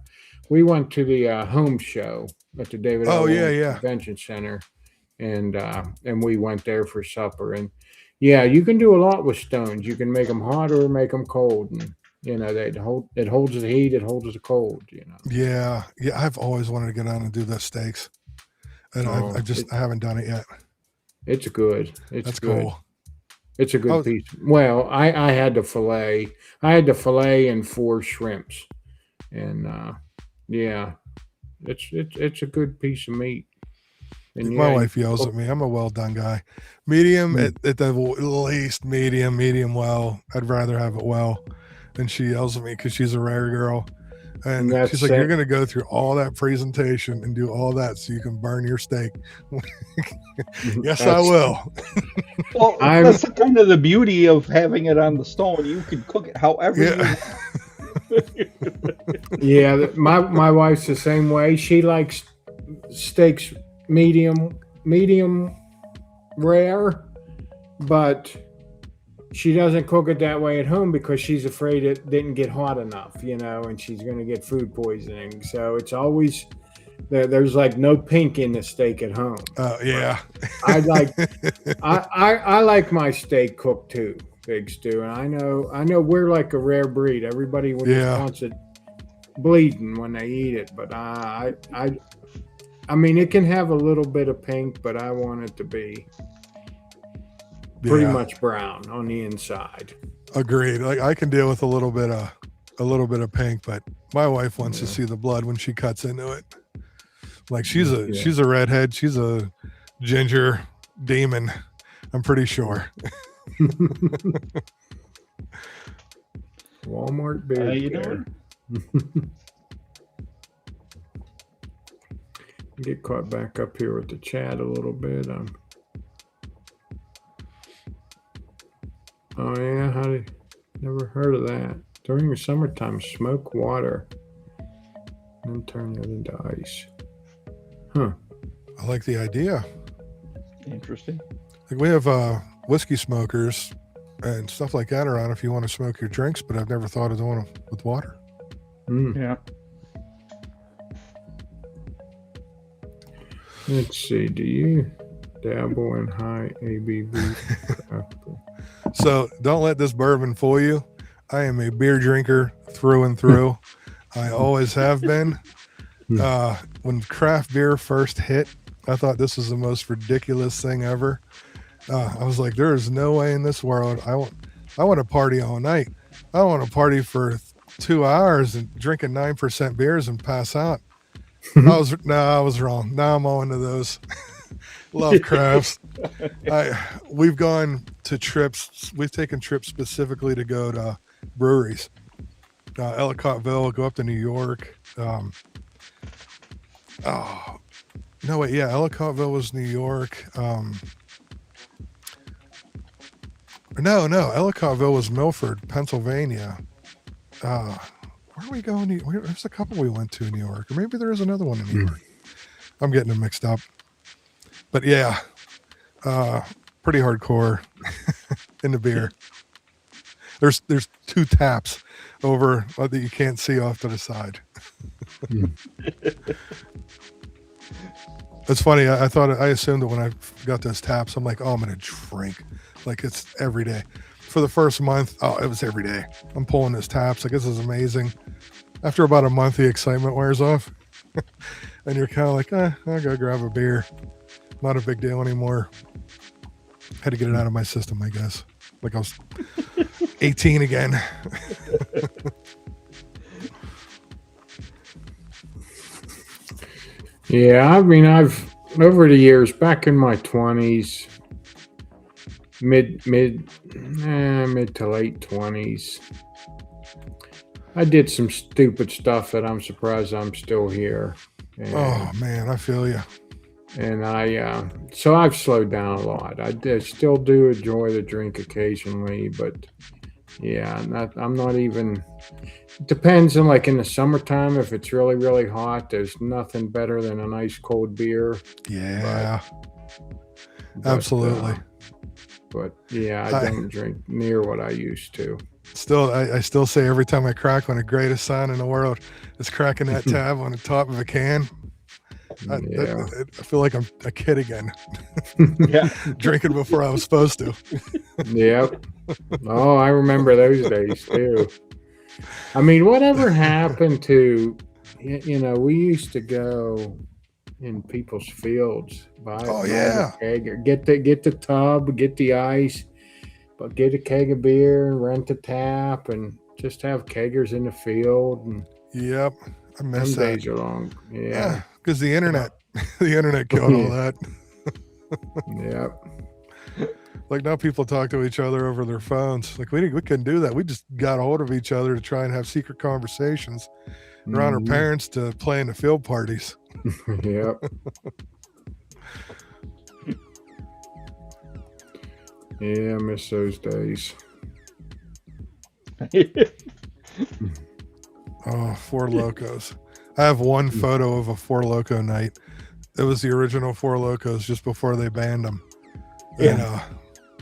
we went to the home show at the David L. Oh, yeah, Williams yeah. Convention Center, and we went there for supper. And yeah, you can do a lot with stones. You can make them hot or make them cold, and it holds the heat, it holds the cold. Yeah. Yeah. I've always wanted to get on and do the steaks, and I haven't done it yet. It's good. That's good. cool. It's a good piece. Well, I had the fillet. I had the fillet and 4 shrimps, and yeah, it's a good piece of meat. And my wife yells at me. I'm a well done guy. Medium at the least medium well. I'd rather have it well. And she yells at me because she's a rare girl. And she's like, you're going to go through all that presentation and do all that so you can burn your steak. Yes, I will. Well, that's kind of the beauty of having it on the stone. You can cook it however you want. Yeah, my wife's the same way. She likes steaks medium rare, but she doesn't cook it that way at home because she's afraid it didn't get hot enough, and she's going to get food poisoning. So it's always there's like no pink in the steak at home. Oh yeah. I like my steak cooked too, Big Stu. And I know we're like a rare breed. Everybody wants it bleeding when they eat it, but I mean, it can have a little bit of pink, but I want it to be pretty much brown on the inside. Agreed. Like I can deal with a little bit of pink, but my wife wants to see the blood when she cuts into it. Like she's a redhead. She's a ginger demon. I'm pretty sure. Walmart beard. How you doing? Get caught back up here with the chat a little bit. Oh yeah, never heard of that. During the summertime, smoke water and turn it into ice. Huh. I like the idea. Interesting. Like we have whiskey smokers and stuff like that around if you want to smoke your drinks, but I've never thought of doing them with water. Yeah. Let's see. Do you dabble in high ABV? So don't let this bourbon fool you. I am a beer drinker through and through. I always have been. When craft beer first hit, I thought this was the most ridiculous thing ever. I was like, there is no way in this world. I want to party all night. I don't want to party for 2 hours and drinking 9% beers and pass out. I was wrong. Now I'm all into those. Love crafts. We've gone to trips. We've taken trips specifically to go to breweries. Ellicottville, go up to New York. Ellicottville was New York. Ellicottville was Milford, Pennsylvania. Where are we going? There's a couple we went to in New York, or maybe there is another one in New York. I'm getting them mixed up. But yeah, pretty hardcore in the beer. There's 2 taps over that you can't see off to the side. It's funny. I assumed that when I got those taps, I'm like, oh, I'm going to drink like it's every day. For the first month, it was every day. I'm pulling those taps. I guess it's amazing. After about a month, the excitement wears off. And you're kind of like, I'll go grab a beer. Not a big deal anymore. Had to get it out of my system, I guess. Like I was 18 again. Yeah, I mean, I've over the years, back in my 20s, mid to late 20s, I did some stupid stuff that I'm surprised I'm still here. And oh man, I feel you. And so I've slowed down a lot. I still do enjoy the drink occasionally, but yeah, I'm not even. It depends on, like, in the summertime, if it's really, really hot, there's nothing better than a nice cold beer. Yeah. Absolutely. But yeah, I don't drink near what I used to. Still, I still say every time I crack one, the greatest sound in the world is cracking that tab on the top of a can. I feel like I'm a kid again. Yeah. Drinking before I was supposed to. Yep. Oh, I remember those days too. I mean, whatever happened to, we used to go in people's fields, buy a keg, get the tub, get the ice, but get a keg of beer, rent a tap, and just have keggers in the field. And yep, I miss some that. days are long. Yeah, because the internet killed all that. Yep. Like, now people talk to each other over their phones. Like, we couldn't do that. We just got a hold of each other to try and have secret conversations around our parents to play in the field parties. Yep. Yeah, I miss those days. Oh, Four Locos. I have one photo of a Four Loco night. It was the original Four Locos just before they banned them. Yeah. And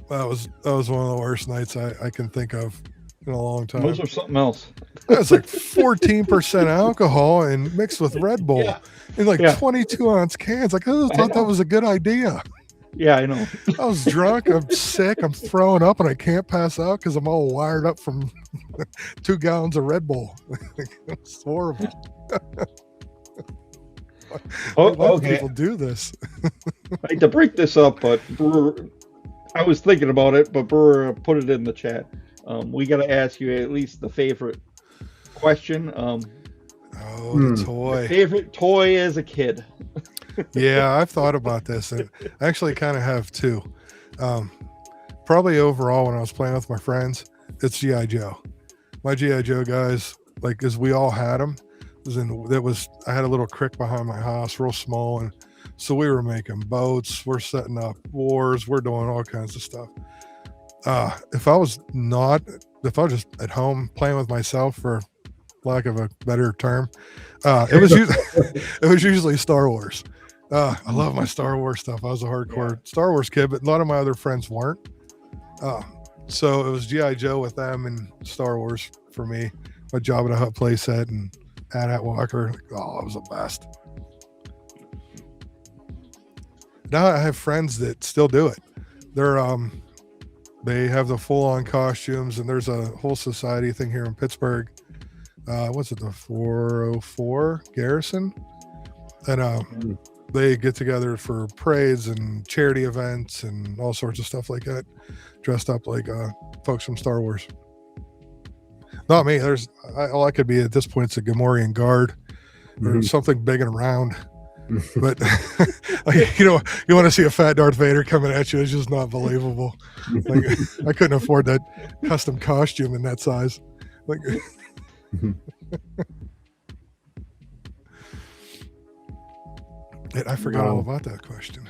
that was one of the worst nights I can think of in a long time. Those are something else. It was like 14% alcohol and mixed with Red Bull in like 22-ounce cans. Like, I thought that was a good idea. Yeah, I know. I was drunk. I'm sick. I'm throwing up, and I can't pass out because I'm all wired up from 2 gallons of Red Bull. It's horrible. Why do people do this? I hate to break this up, but Brewer, I was thinking about it, but Brewer put it in the chat. We got to ask you at least the favorite question. The toy. Favorite toy as a kid. Yeah, I've thought about this. I actually kind of have two. Probably overall, when I was playing with my friends, it's G.I. Joe. My G.I. Joe guys, like, as we all had them, I had a little creek behind my house, real small, and so we were making boats, we're setting up wars, we're doing all kinds of stuff. If I was just at home playing with myself, for lack of a better term, it was usually Star Wars. I love my Star Wars stuff. I was a hardcore Star Wars kid, but a lot of my other friends weren't. So it was G.I. Joe with them and Star Wars for me. My Jabba the Hutt playset and Hat Walker. It was the best. Now I have friends that still do it. They have the full-on costumes, and there's a whole society thing here in Pittsburgh. What's it, the 404 Garrison? And they get together for parades and charity events and all sorts of stuff like that, dressed up like folks from Star Wars. Not me. All I could be at this point is a Gamorrean guard or something big and round. But you want to see a fat Darth Vader coming at you, it's just not believable. Like, I couldn't afford that custom costume in that size. Like, I forgot all about that question.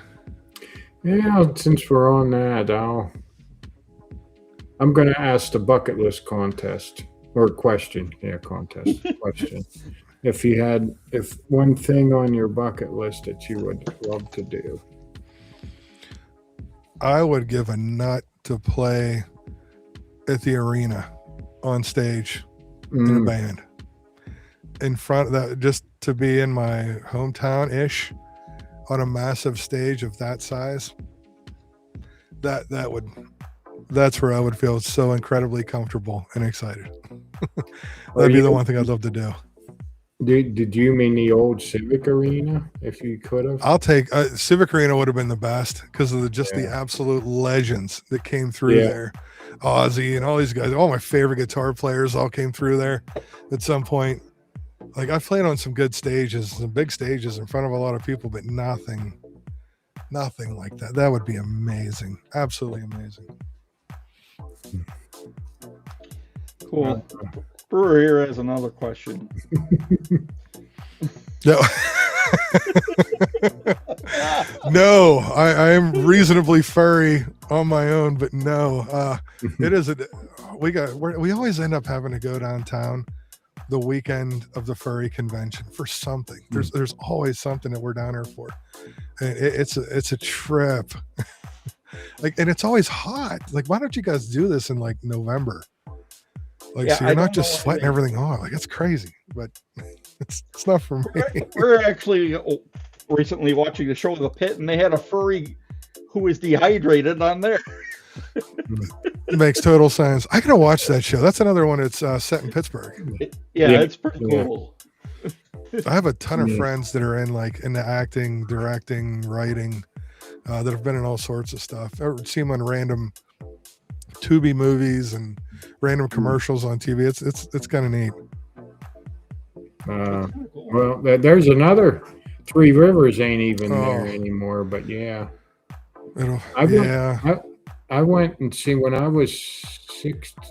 Yeah, since we're on that, I'm going to ask the bucket list contest or question. Yeah, contest question. If one thing on your bucket list that you would love to do. I would give a nut to play at the arena on stage in a band. In front of that, just to be in my hometown-ish on a massive stage of that size. That's where I would feel so incredibly comfortable and excited. That'd be the one thing I'd love to do. Did you mean the old Civic Arena? If you could have, I'll take Civic Arena. Would have been the best because of the absolute legends that came through there. Ozzy and all these guys, all my favorite guitar players all came through there at some point. Like, I've played on some good stages, some big stages in front of a lot of people, but nothing like that. That would be amazing. Absolutely amazing. Cool. Brewer here has another question. No. No, I am reasonably furry on my own, but no, it is we always end up having to go downtown the weekend of the furry convention for something. There's always something that we're down here for, and it's a trip. Like, and it's always hot. Like, why don't you guys do this in like November? Like, Yeah, so I you're don't not just know sweating anything. everything off. Like, it's crazy, but it's not for me. We're actually recently watching the show The Pit, and they had a furry who was dehydrated on there. It makes total sense. I gotta watch that show. That's another one that's set in Pittsburgh. Yeah, it's pretty cool. I have a ton of friends that are in the acting, directing, writing, that have been in all sorts of stuff. I've seen them on random Tubi movies and random commercials on TV. It's kind of neat. Well, there's another Three Rivers ain't even there anymore, but yeah. I went and see when I was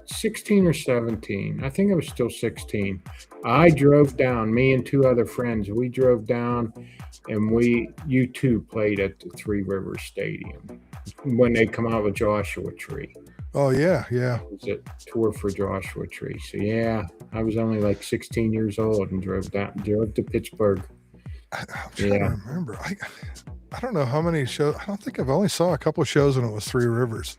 16 or 17. I think I was still 16. I drove down, me and two other friends, we drove down and U2 played at the Three Rivers Stadium when they come out with Joshua Tree. Oh, yeah. It was a tour for Joshua Tree. So, yeah, I was only like 16 years old and drove to Pittsburgh. I'm trying to remember. I don't know how many shows. I don't think I've only saw a couple of shows when it was Three Rivers.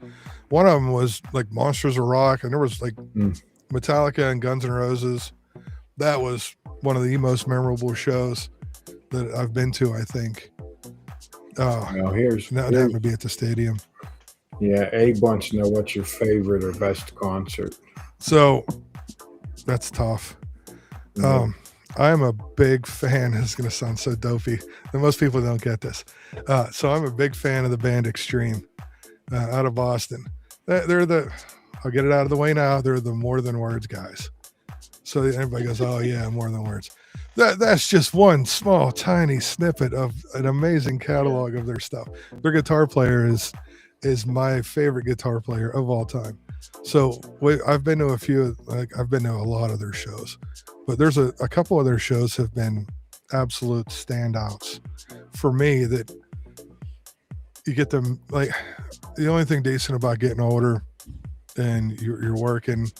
One of them was like Monsters of Rock, and there was like Metallica and Guns N' Roses. That was one of the most memorable shows that I've been to, I think. Now here's having to be at the stadium. Yeah, Abe wants to know what's your favorite or best concert. So that's tough. I am a big fan. It's going to sound so dopey, and most people don't get this. So I'm a big fan of the band Extreme out of Boston. I'll get it out of the way now. They're the More Than Words guys. So everybody goes, oh yeah, More Than Words. That's just one small, tiny snippet of an amazing catalog of their stuff. Their guitar player is my favorite guitar player of all time. So I've been to I've been to a lot of their shows, but there's a couple of their shows have been absolute standouts for me that you get them. Like, the only thing decent about getting older and you're working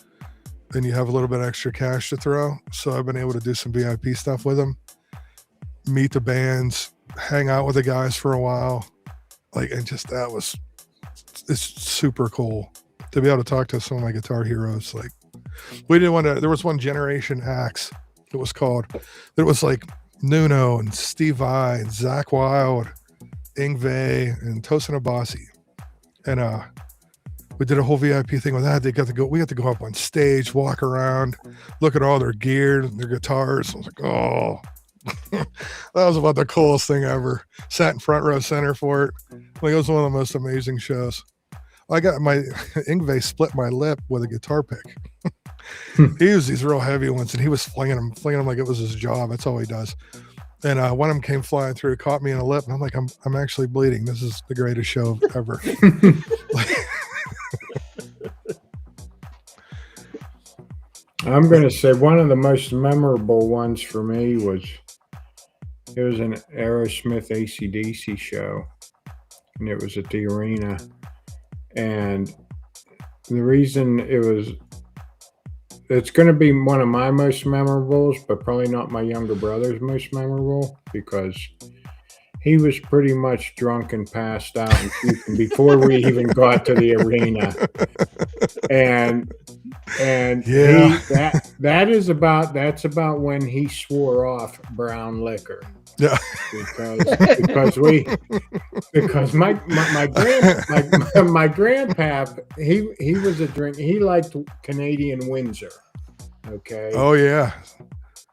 and you have a little bit extra cash to throw. So I've been able to do some VIP stuff with them, meet the bands, hang out with the guys for a while. It's super cool to be able to talk to some of my guitar heroes. Like, there was one Generation Axe it was called, that was like Nuno and Steve Vai and Zach Wilde, Yngwie and Tosin Abasi. And we did a whole VIP thing with that. We got to go up on stage, walk around, look at all their gear and their guitars. I was like, oh, that was about the coolest thing ever. Sat in front row center for it. Like, it was one of the most amazing shows. I got my Yngwie split my lip with a guitar pick. He used these real heavy ones, and he was flinging them like it was his job. That's all he does. And one of them came flying through, caught me in the lip, and I'm like, I'm actually bleeding. This is the greatest show ever. I'm going to say one of the most memorable ones for me was an Aerosmith AC/DC show, and it was at the arena. And the reason it's going to be one of my most memorables, but probably not my younger brother's most memorable, because he was pretty much drunk and passed out and puking before we even got to the arena. And yeah, that's about when he swore off brown liquor. Yeah, because my grandpap, he was a drink. He liked Canadian Windsor. Okay. Oh yeah.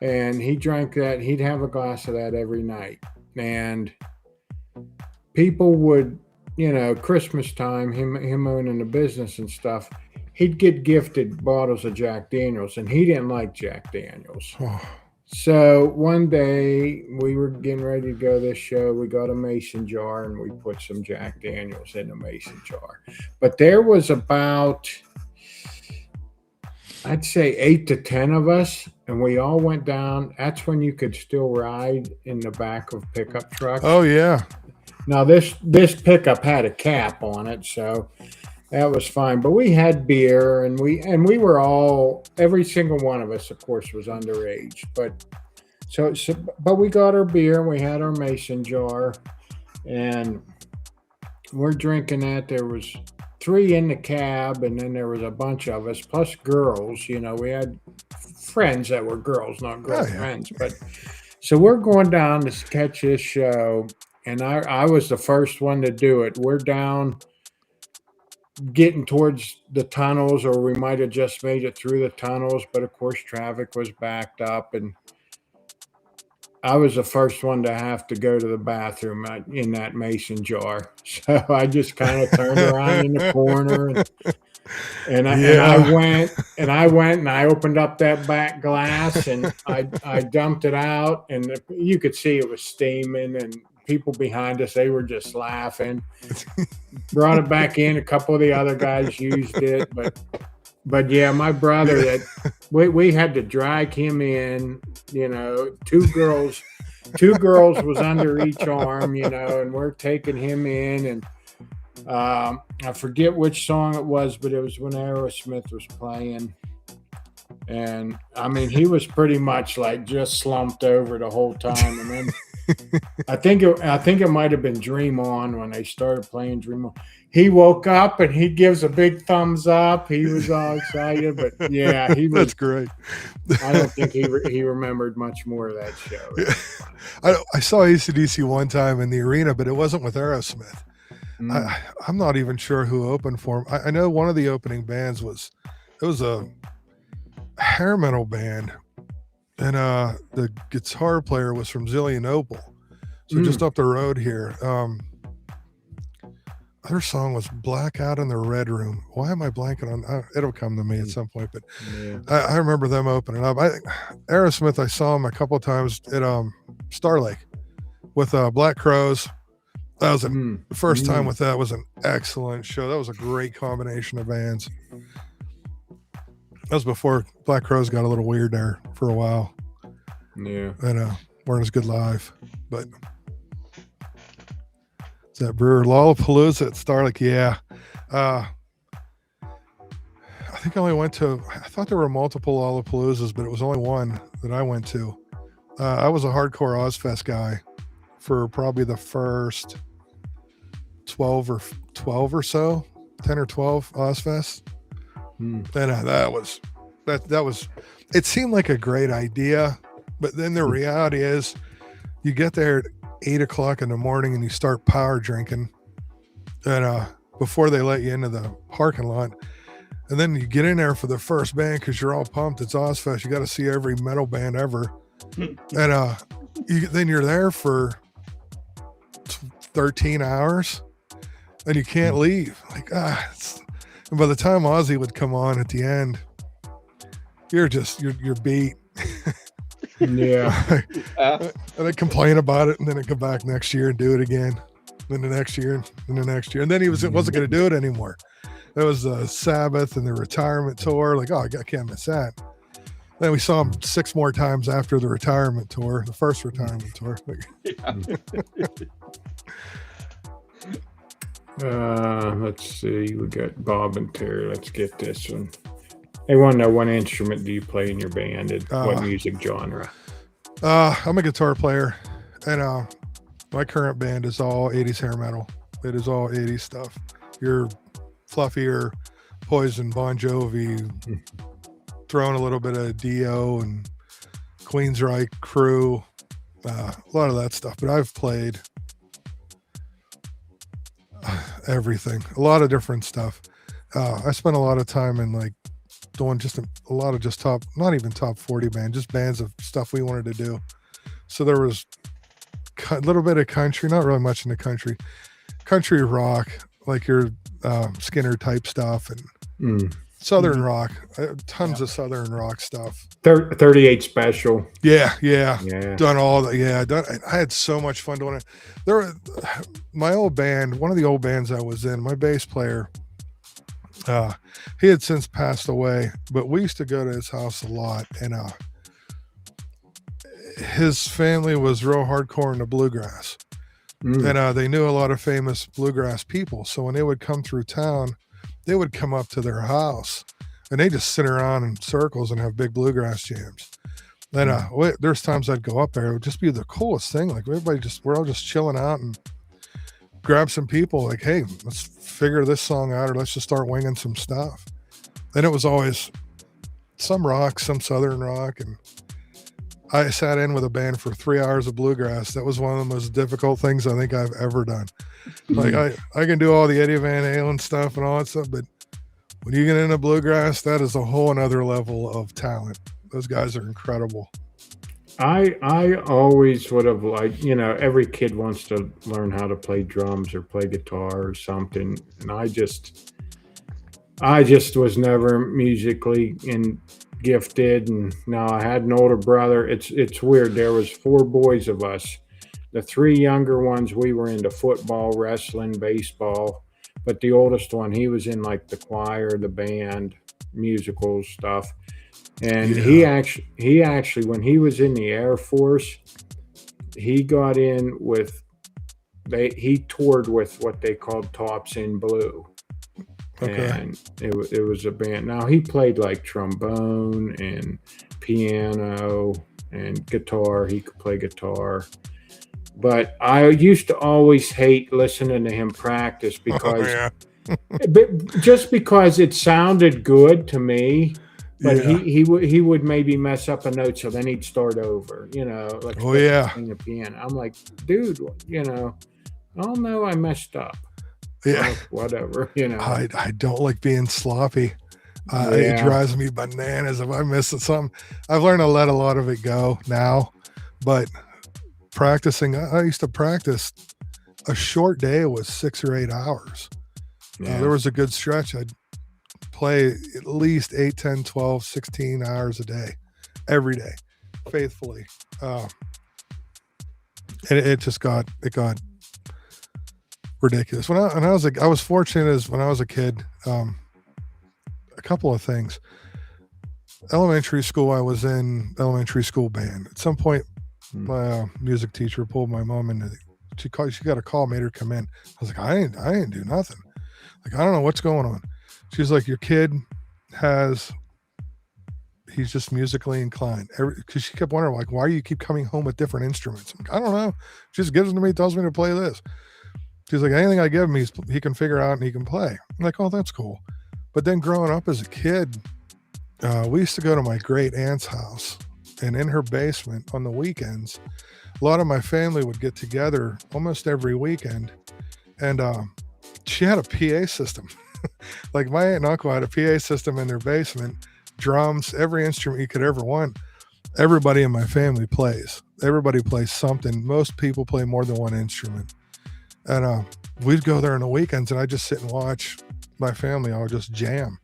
And he drank that. He'd have a glass of that every night. And people would, Christmas time, him owning a business and stuff, he'd get gifted bottles of Jack Daniels, and he didn't like Jack Daniels. So one day we were getting ready to go to this show. We got a mason jar and we put some Jack Daniels in the mason jar. But there was about, I'd say 8 to 10 of us, and we all went down. That's when you could still ride in the back of pickup trucks. Oh yeah. Now this pickup had a cap on it, so that was fine. But we had beer, and we were all, every single one of us, of course, was underage. But but we got our beer, and we had our mason jar, and we're drinking that. There was 3 in the cab, and then there was a bunch of us plus girls. You know, we had friends that were girls, not girlfriends. But so we're going down to catch this show, and I was the first one to do it. We're down getting towards the tunnels, or we might have just made it through the tunnels, but of course traffic was backed up, and I was the first one to have to go to the bathroom in that mason jar. So I just kind of turned around in the corner, and I went and I opened up that back glass, and I dumped it out, and you could see it was steaming, and people behind us, they were just laughing. Brought it back in. A couple of the other guys used it, but yeah, my brother, that we had to drag him in. You know, two girls was under each arm. You know, and we're taking him in, and I forget which song it was, but it was when Aerosmith was playing. And I mean, he was pretty much like just slumped over the whole time. And then I think it might have been Dream On when they started playing Dream On. He woke up and he gives a big thumbs up. He was all excited, but yeah, he was. That's great. I don't think he remembered much more of that show. I saw AC/DC one time in the arena, but it wasn't with Aerosmith. I'm not even sure who opened for him. I know one of the opening bands was a hair metal band, and the guitar player was from Zillionople, so just up the road here. Their song was Blackout in the Red Room. Why am I blanking on? It'll come to me at some point, but I remember them opening up. Aerosmith, I saw them a couple of times at Star Lake with Black Crowes. That was the first time with that. Was an excellent show. That was a great combination of bands. That was before Black Crowes got a little weird there for a while. Yeah. And weren't as good live. But is that Brewer Lollapalooza at Star Lake? Yeah. I think I only went to, I thought there were multiple Lollapaloozas, but it was only one that I went to. I was a hardcore Ozfest guy for probably the first 12 or so, 10 or 12 Ozfest. And that was, it seemed like a great idea, but then the reality is you get there at 8 o'clock in the morning and you start power drinking, and before they let you into the parking lot, and then you get in there for the first band because you're all pumped. It's Ozfest. You got to see every metal band ever. And then you're there for 13 hours and you can't leave. Like, and by the time Ozzy would come on at the end, you're beat. Yeah. And I complain about it, and then I come back next year and do it again. Then the next year, and the next year. And then he wasn't going to do it anymore. That was Sabbath and the retirement tour. Like, I can't miss that. Then we saw him 6 more times after the retirement tour, the first retirement tour. Let's see. We got Bob and Terry. Let's get this one. They want to know, what instrument do you play in your band, and what music genre? I'm a guitar player, and my current band is all 80s hair metal. It is all 80s stuff. Your fluffier Poison, Bon Jovi, throwing a little bit of Dio and Queensryche Crew, a lot of that stuff. But I've played everything, a lot of different stuff. I spent a lot of time in like doing just a lot of just top, not even top 40 band, just bands of stuff we wanted to do. So there was a little bit of country, not really much in the country rock, like your Skinner type stuff, and Southern rock, tons of Southern rock stuff. 38 Special. Yeah. Done all that. I had so much fun doing it. My old band, one of the old bands I was in, my bass player, He had since passed away, but we used to go to his house a lot, and his family was real hardcore into bluegrass. And they knew a lot of famous bluegrass people. So when they would come through town, they would come up to their house and they just sit around in circles and have big bluegrass jams. And there's times I'd go up there. It would just be the coolest thing. Like we're all just chilling out and grab some people like, hey, let's figure this song out, or let's just start winging some stuff. And it was always some rock, some Southern rock. And I sat in with a band for 3 hours of bluegrass. That was one of the most difficult things I think I've ever done. Like I can do all the Eddie Van Halen stuff and all that stuff, but when you get into bluegrass, that is a whole another level of talent. Those guys are incredible. I always would have liked, every kid wants to learn how to play drums or play guitar or something. And I just was never musically gifted. And now I had an older brother. It's weird. There was 4 boys of us. The 3 younger ones, we were into football, wrestling, baseball. But the oldest one, he was in like the choir, the band, musical stuff. And he actually, when he was in the Air Force, he got in with, he toured with what they called Tops in Blue. Okay. And it was a band. Now he played like trombone and piano and guitar. He could play guitar. But I used to always hate listening to him practice because just because it sounded good to me. But he would maybe mess up a note, so then he'd start over, like playing the piano. I'm like, dude, oh no, I messed up. Yeah, whatever, I don't like being sloppy. It drives me bananas if I miss something. I've learned to let a lot of it go now, but practicing, I used to practice a short day was 6 or 8 hours. There was a good stretch. I'd play at least 8, 10, 12, 16 hours a day, every day, faithfully. And it got ridiculous. When I was fortunate as when I was a kid, a couple of things. Elementary school, I was in elementary school band. At some point, my music teacher pulled my mom into. She got a call, made her come in. I was like, I didn't do nothing. Like, I don't know what's going on. She's like, your kid he's just musically inclined. Because she kept wondering, like, why do you keep coming home with different instruments? I'm like, I don't know. She just gives them to me, tells me to play this. She's like, anything I give him, he can figure out and he can play. I'm like, oh, that's cool. But then growing up as a kid, we used to go to my great aunt's house, and in her basement on the weekends, a lot of my family would get together almost every weekend, and she had a PA system. Like my aunt and uncle had a PA system in their basement, drums, every instrument you could ever want. Everybody in my family plays. Everybody plays something. Most people play more than one instrument. And we'd go there on the weekends, and I'd just sit and watch my family. I would just jam,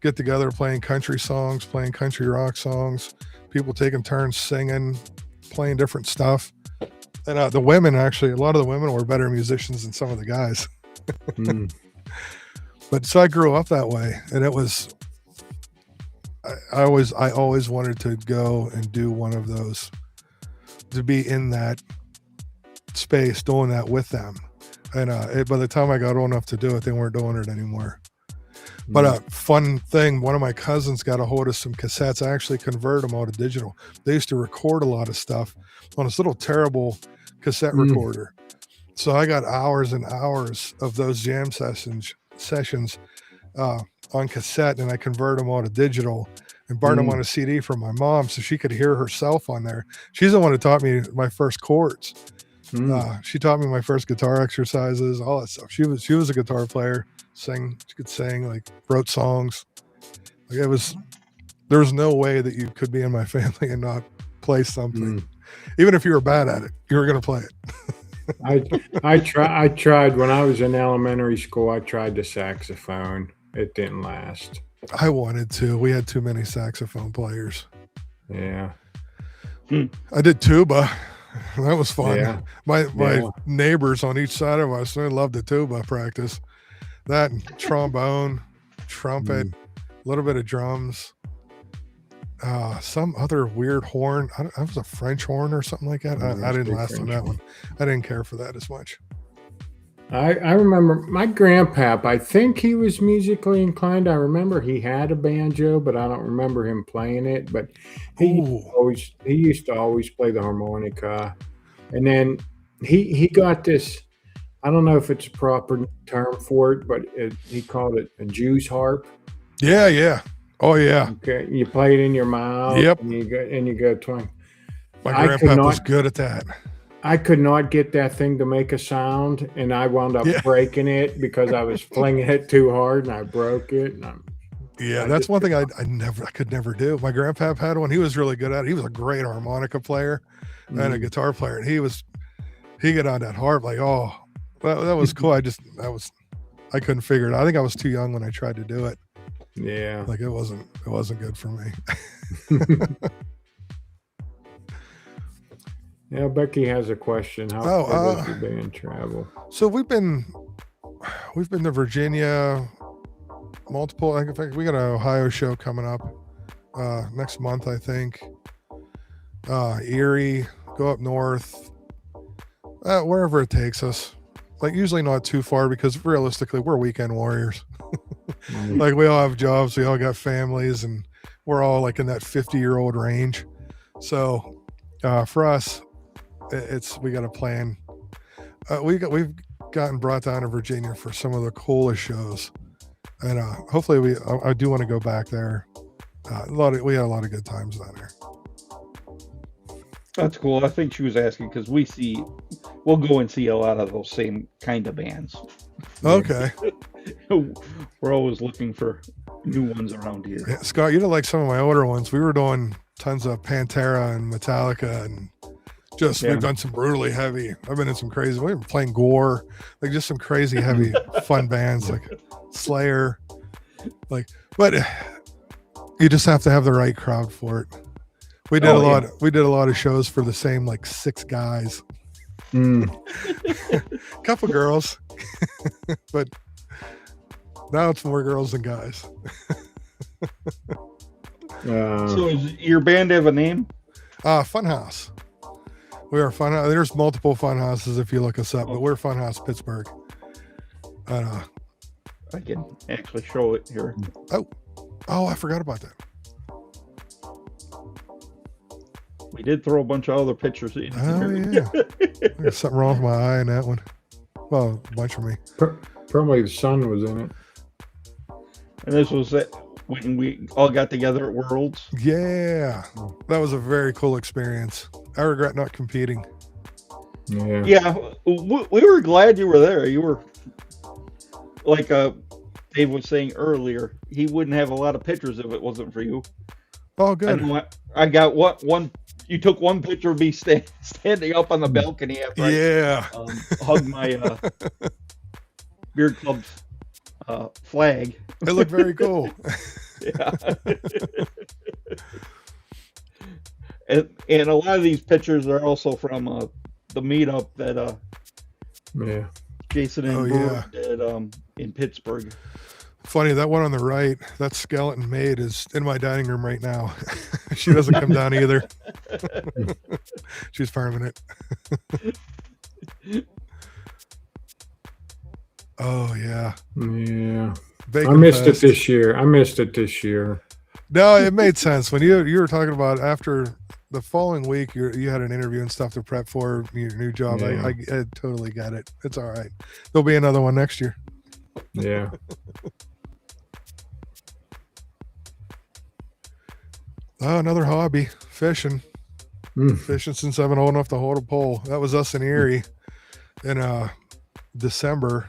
get together playing country songs, playing country rock songs, people taking turns singing, playing different stuff. And the women, actually, a lot of the women were better musicians than some of the guys. But so I grew up that way, and it was, I always wanted to go and do one of those, to be in that space, doing that with them. And by the time I got old enough to do it, they weren't doing it anymore. But a fun thing, one of my cousins got a hold of some cassettes. I actually converted them all to digital. They used to record a lot of stuff on this little terrible cassette recorder. So I got hours and hours of those jam sessions on cassette, and I converted them all to digital and burned them on a CD from my mom so she could hear herself on there. She's the one who taught me my first chords. She taught me my first guitar exercises, all that stuff. She was a guitar player, she could sing, like wrote songs. Like there was no way that you could be in my family and not play something. Even if you were bad at it, you were going to play it. I tried when I was in elementary school. I tried the saxophone. It didn't last. I wanted to. We had too many saxophone players. Yeah. I did tuba. That was fun. Yeah. My neighbors on each side of us, they loved the tuba practice. That and trombone. trumpet, a little bit of drums, some other weird horn. I was a French horn or something like that. I didn't last on that one. I didn't care for that as much. I remember my grandpap, I think he was musically inclined. I remember he had a banjo, but I don't remember him playing it. But he used to always play the harmonica. And then he got this, I don't know if it's a proper term for it, but he called it a Jew's harp. Yeah. Oh yeah. Okay. You play it in your mouth. Yep. And you go twang. My grandpa was good at that. I could not get that thing to make a sound, and I wound up breaking it because I was flinging it too hard, and I broke it. And that's one thing I could never do. My grandpa had one. He was really good at it. He was a great harmonica player and a guitar player, and he got on that harp like, oh, that was cool. I couldn't figure it out. I think I was too young when I tried to do it. Yeah, like it wasn't good for me. Yeah, Becky has a question. How far has your band travel? So we've been to Virginia, multiple. In fact, we got an Ohio show coming up next month, I think. Erie, go up north, wherever it takes us. Like usually not too far because realistically we're weekend warriors. Like we all have jobs, we all got families, and we're all like in that 50-year-old range. So for us, we got a plan. We've gotten brought down to Virginia for some of the coolest shows, and hopefully I do want to go back there. We had a lot of good times down there. That's cool. I think she was asking because we'll go and see a lot of those same kind of bands. Okay. We're always looking for new ones around here. Yeah, Scott, you know, like some of my older ones, we were doing tons of Pantera and Metallica, and we've done some brutally heavy. I've been in some crazy. We've been playing Gore, like just some crazy heavy fun bands like Slayer. But you just have to have the right crowd for it. We did a lot of shows for the same like 6 guys. Couple girls. But now it's more girls than guys. So does your band have a name? Funhouse. We are Funhouse. There's multiple Funhouses if you look us up, but we're Funhouse Pittsburgh. I can actually show it here. Oh, I forgot about that. We did throw a bunch of other pictures in. Oh yeah. There's something wrong with my eye in that one. Well, a bunch of me. Probably the sun was in it. And this was when we all got together at Worlds. Yeah, that was a very cool experience. I regret not competing. Yeah, we were glad you were there. You were, like Dave was saying earlier, he wouldn't have a lot of pictures if it wasn't for you. Oh, good. I got one. You took one picture of me standing up on the balcony after I hugged my beer club's flag. It looked very cool. Yeah. and a lot of these pictures are also from the meetup that Jason and Bird did in Pittsburgh. Funny, that one on the right, that skeleton maid is in my dining room right now. She doesn't come down either. She's permanent. Oh yeah. Yeah. Bacon I missed Fest. it this year. No, it made sense when you were talking about after the following week you had an interview and stuff to prep for your new job. Yeah. I totally get it. It's all right. There'll be another one next year. Yeah. Oh, another hobby, fishing. Fishing since I've been old enough to hold a pole. That was us in Erie in December.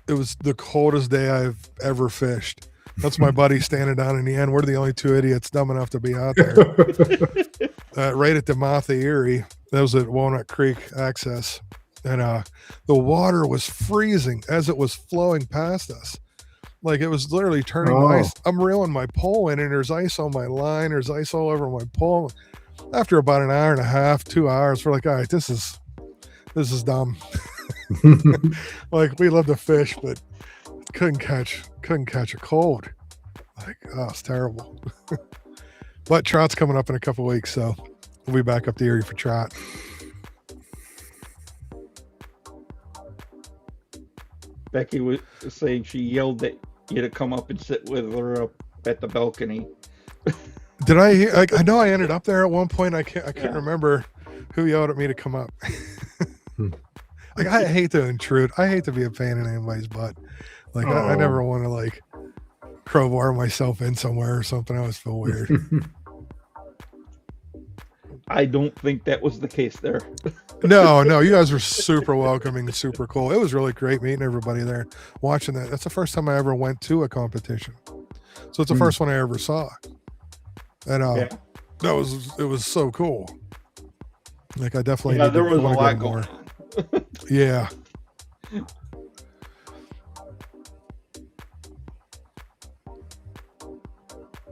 It was the coldest day I've ever fished. That's my buddy standing down in the end. We're the only 2 idiots dumb enough to be out there. Right at the mouth of Erie. That was at Walnut Creek access. And the water was freezing as it was flowing past us. Like it was literally turning ice. I'm reeling my pole in and there's ice on my line. There's ice all over my pole. After about an hour and a half, 2 hours, we're like, all right, this is dumb. Like we love to fish, but couldn't catch a cold. Like, oh, it's terrible. But trout's coming up in a couple weeks, so we'll be back up the area for trout. Becky was saying she yelled at you to come up and sit with her up at the balcony. Did I hear? Like, I know I ended up there at one point. I can't remember who yelled at me to come up. Like, I hate to intrude. I hate to be a pain in anybody's butt. Like, I never want to like crowbar myself in somewhere or something. I always feel weird. I don't think that was the case there. No, you guys were super welcoming, super cool. It was really great meeting everybody there, watching that. That's the first time I ever went to a competition, so it's the first one I ever saw, and it was so cool. Like, I definitely there was a lot going on. Yeah.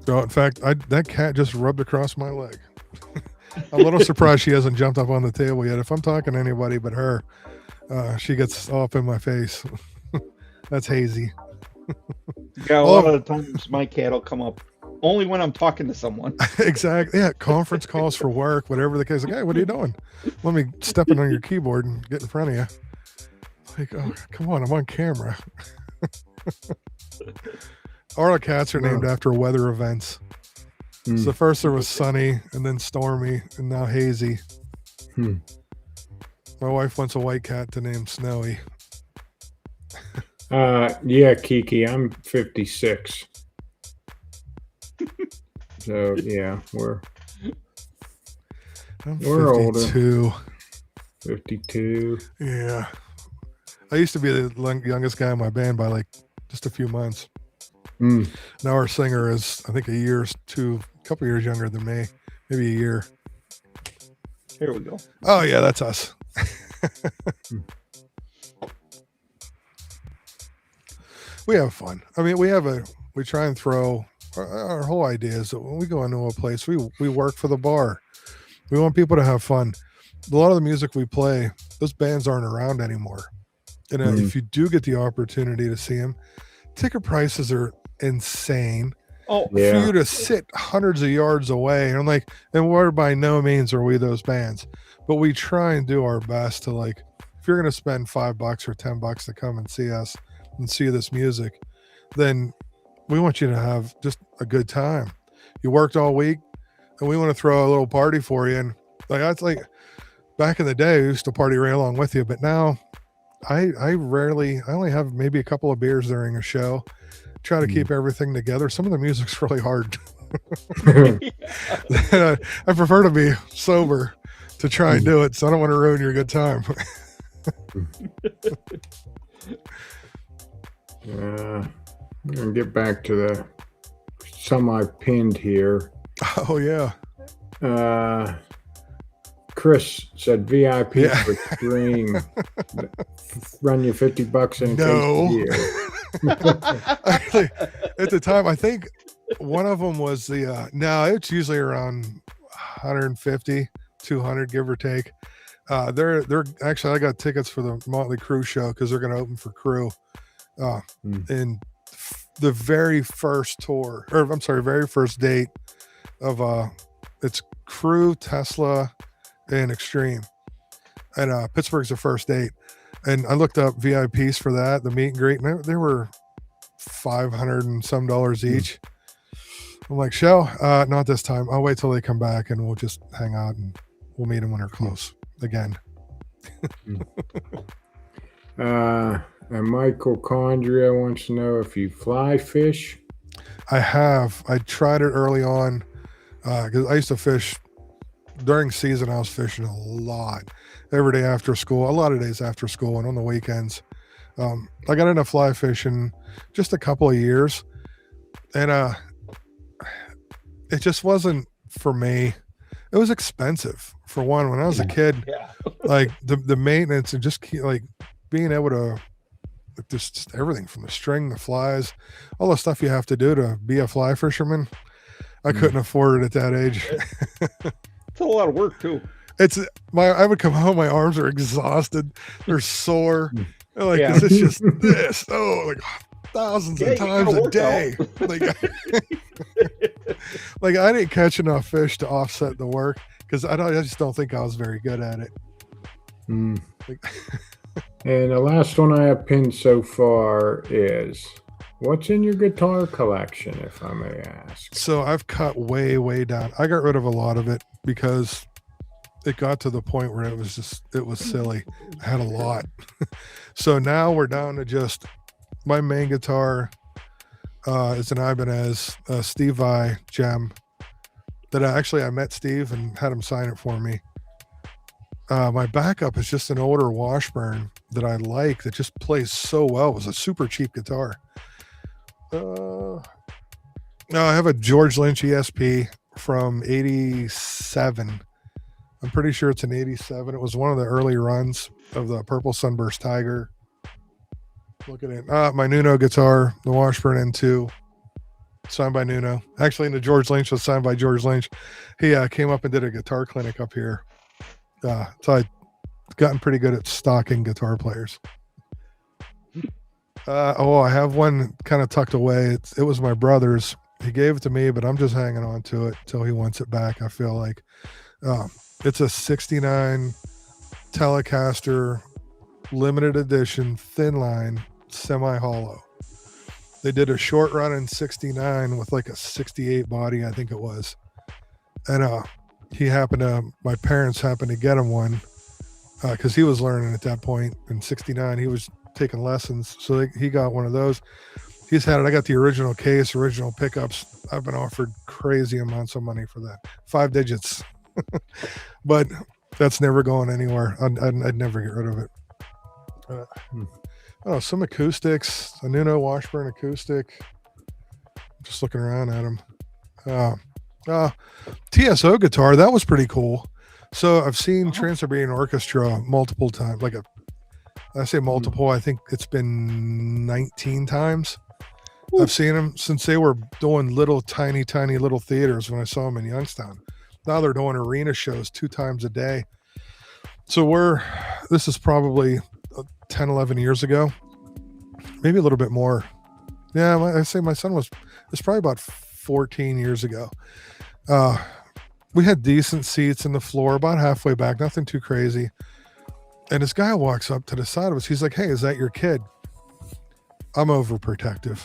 So, in fact, that cat just rubbed across my leg. I'm a little surprised she hasn't jumped up on the table yet. If I'm talking to anybody but her, she gets all up in my face. That's Hazy. Yeah, a lot of the times my cat will come up only when I'm talking to someone. Exactly. Yeah, conference calls for work, whatever the case. Like, hey, what are you doing? Let me step in on your keyboard and get in front of you. Like, oh, come on, I'm on camera. All our cats are named after weather events. So the first there was sunny, and then stormy, and now hazy. My wife wants a white cat to name Snowy. Yeah, Kiki, I'm 56. So yeah, we're 52. older. 52. Yeah. I used to be the youngest guy in my band by like just a few months. Now our singer is, I think, a couple years younger than me, maybe a year. Here we go. Oh yeah, that's us. We have fun. I mean, we try and throw our whole idea is that when we go into a place, we work for the bar. We want people to have fun. A lot of the music we play, those bands aren't around anymore. And if you do get the opportunity to see them, ticket prices are insane. Oh, for you to sit hundreds of yards away, and I'm like, and we're by no means are we those bands, but we try and do our best to, like, if you're going to spend $5 or $10 to come and see us and see this music, then we want you to have just a good time. You worked all week, and we want to throw a little party for you. And like, that's like back in the day, we used to party right along with you, but now I only have maybe a couple of beers during a show. Try to keep everything together. Some of the music's really hard. I prefer to be sober to try and do it, so I don't want to ruin your good time. I'm gonna get back to the some I pinned here. Oh yeah. Chris said VIP for stream. Run you $50 in No. a year. Actually, at the time, I think one of them was the no, it's usually around 150, 200, give or take. They're actually, I got tickets for the Motley Crue show because they're going to open for Crue in the very first tour, or I'm sorry, very first date of it's Crue, Tesla, and Extreme, and Pittsburgh's the first date. And I looked up VIPs for that, the meet and greet, and they were $500 and some each. I'm like, show? Not this time. I'll wait till they come back, and we'll just hang out, and we'll meet them when they're close again. And Michael Condria wants to know if you fly fish. I have. I tried it early on because I used to fish during season. I was fishing a lot. Every day after school, a lot of days after school, and on the weekends. I got into fly fishing just a couple of years, and it just wasn't for me. It was expensive for one. When I was a kid, like the maintenance and just like being able to just everything from the string, the flies, all the stuff you have to do to be a fly fisherman. I couldn't afford it at that age. It's a lot of work too. I would come home, my arms are exhausted, they're sore. Like, it's just this. Oh, like thousands Yeah, of you times gotta a work day. out. Like I didn't catch enough fish to offset the work because I just don't think I was very good at it. Like, And the last one I have pinned so far is, what's in your guitar collection, if I may ask? so I've cut way down. I got rid of a lot of it because it got to the point where it was silly. I had a lot. So now we're down to just my main guitar is an Ibanez Steve Vai gem that I met Steve and had him sign it for me. My backup is just an older Washburn that I like that just plays so well. It was a super cheap guitar. No, I have a George Lynch ESP from 87. I'm pretty sure it's an 87. It was one of the early runs of the Purple Sunburst Tiger. Look at it. My Nuno guitar, the Washburn N2, signed by Nuno. Actually, the George Lynch was signed by George Lynch. He came up and did a guitar clinic up here. So I've gotten pretty good at stalking guitar players. I have one kind of tucked away. It was my brother's. He gave it to me, but I'm just hanging on to it till he wants it back. I feel like it's a 69 Telecaster limited edition thin line semi-hollow. They did a short run in 69 with like a 68 body, I think it was. And my parents happened to get him one because he was learning at that point in 69. He was taking lessons. So he got one of those. He's had it. I got the original case, original pickups. I've been offered crazy amounts of money for that. 5 digits. But that's never going anywhere. I'd never get rid of it. Some acoustics. A Nuno Washburn acoustic. Just looking around at them. TSO guitar, that was pretty cool. So I've seen Trans-Siberian Orchestra multiple times. I say multiple, I think it's been 19 times. Ooh. I've seen them since they were doing little tiny little theaters when I saw them in Youngstown. Now they're doing arena shows 2 times a day. So this is probably 10, 11 years ago, maybe a little bit more. Yeah, I say my son it's probably about 14 years ago. We had decent seats in the floor, about halfway back, nothing too crazy. And this guy walks up to the side of us. He's like, "Hey, is that your kid?" I'm overprotective.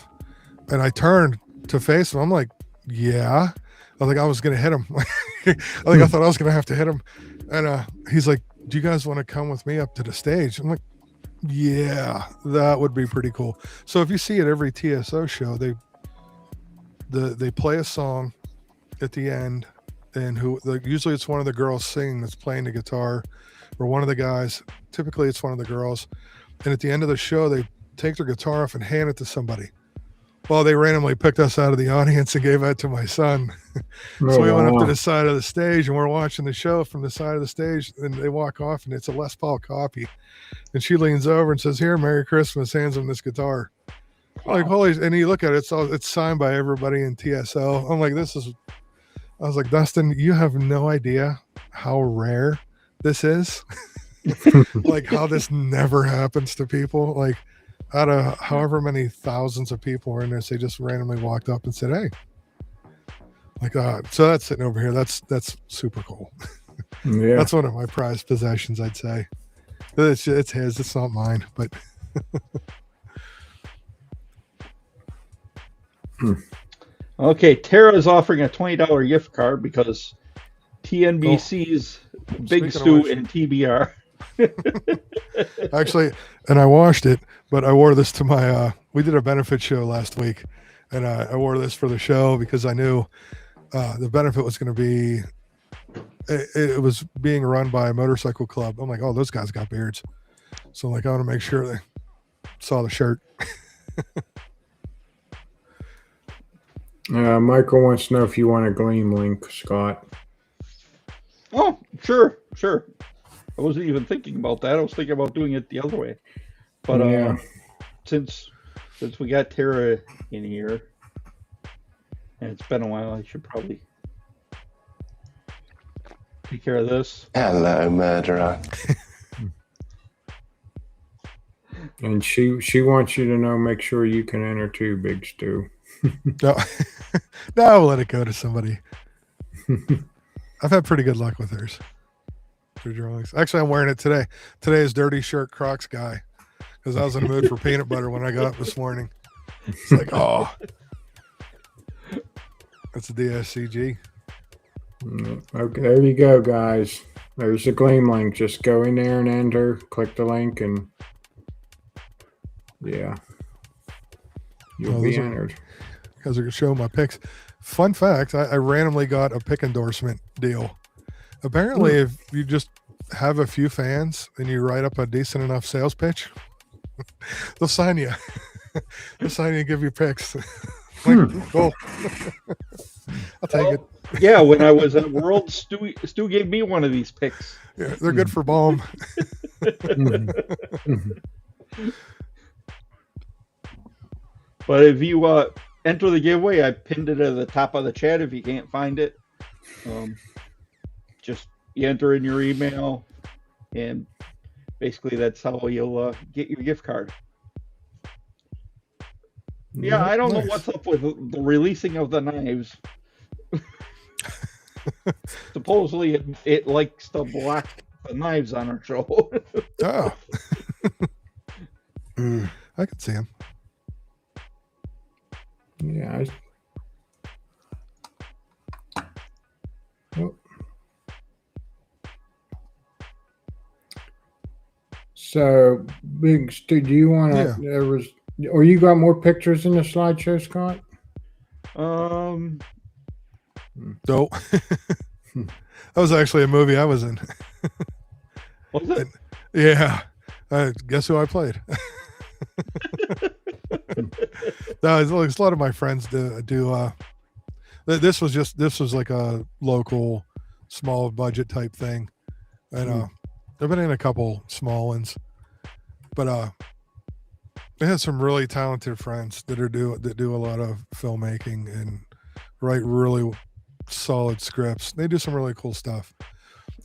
And I turned to face him. I'm like, "Yeah." I was like, I was going to hit him. I thought I was going to have to hit him. And he's like, "Do you guys want to come with me up to the stage?" I'm like, "Yeah, that would be pretty cool." So if you see at every TSO show, they play a song at the end, and usually it's one of the girls singing that's playing the guitar, or one of the guys. Typically it's one of the girls. And at the end of the show, they take their guitar off and hand it to somebody. Well, they randomly picked us out of the audience and gave that to my son. So we went up to the side of the stage, and we're watching the show from the side of the stage, and they walk off, and it's a Les Paul copy. And she leans over and says, "Here, Merry Christmas," hands him this guitar. Wow. Like, holy, and you look at it, it's signed by everybody in TSO. I'm like, I was like, "Dustin, you have no idea how rare this is." Like how this never happens to people. Like out of however many thousands of people were in this, they just randomly walked up and said, "Hey." Like, so that's sitting over here. That's super cool. Yeah. That's one of my prized possessions, I'd say. It's his, it's not mine, but Okay, Tara's offering a $20 gift card because TNBC's Big Stu and TBR. Actually, and I washed it, but I wore this to my we did a benefit show last week, and I wore this for the show because I knew the benefit was going to be it was being run by a motorcycle club. I'm like, "Oh, those guys got beards." So I'm like, I want to make sure they saw the shirt. Michael wants to know if you want a Gleam link, Scott. Oh, sure. I wasn't even thinking about that. I was thinking about doing it the other way. But yeah. Since we got Tara in here, and it's been a while, I should probably take care of this. Hello, murderer. And she wants you to know, make sure you can enter too, Big Stu. No, no, I'll let it go to somebody. I've had pretty good luck with hers. Her drawings. Actually, I'm wearing it today. Today is Dirty Shirt Crocs guy because I was in the mood for peanut butter when I got up this morning. It's like, oh, that's a DSCG. Okay, there you go, guys. There's the Gleam link. Just go in there and enter. Click the link, and yeah, you'll be entered. You guys are going to show my picks. Fun fact, I randomly got a pick endorsement deal. Apparently, if you just have a few fans and you write up a decent enough sales pitch, they'll sign you. They'll sign you and give you picks. Like, cool. I'll take it. Yeah, when I was at World, Stu gave me one of these picks. Yeah, they're good for balm. But if you enter the giveaway, I pinned it at the top of the chat. If you can't find it, just you enter in your email, and basically that's how you'll get your gift card. Yeah, I don't know what's up with the releasing of the knives. Supposedly it likes to block the knives on our show. Oh. I can see him. Yeah. So, Big Stu, do you want to? Yeah. There was, or you got more pictures in the slideshow, Scott? No. That was actually a movie I was in. Was it? Yeah. Guess who I played? No, it's a lot of my friends do. This was like a local, small budget type thing, and I've been in a couple small ones, but I have some really talented friends that do a lot of filmmaking and write really solid scripts. They do some really cool stuff.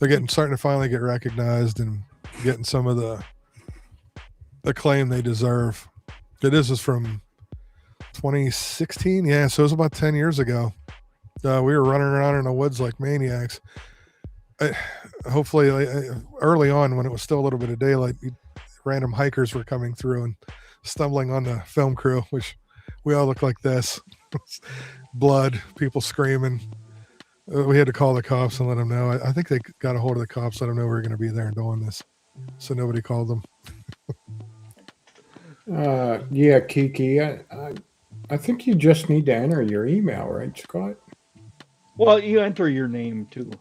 They're starting to finally get recognized and getting some of the acclaim they deserve. This is from 2016. Yeah, so it was about 10 years ago. We were running around in the woods like maniacs. Hopefully, early on when it was still a little bit of daylight, random hikers were coming through and stumbling on the film crew, which we all look like this. Blood, people screaming. We had to call the cops and let them know. I think they got a hold of the cops, let them know we were going to be there and doing this. So nobody called them. Yeah, Kiki, I think you just need to enter your email, right, Scott? Well, you enter your name too.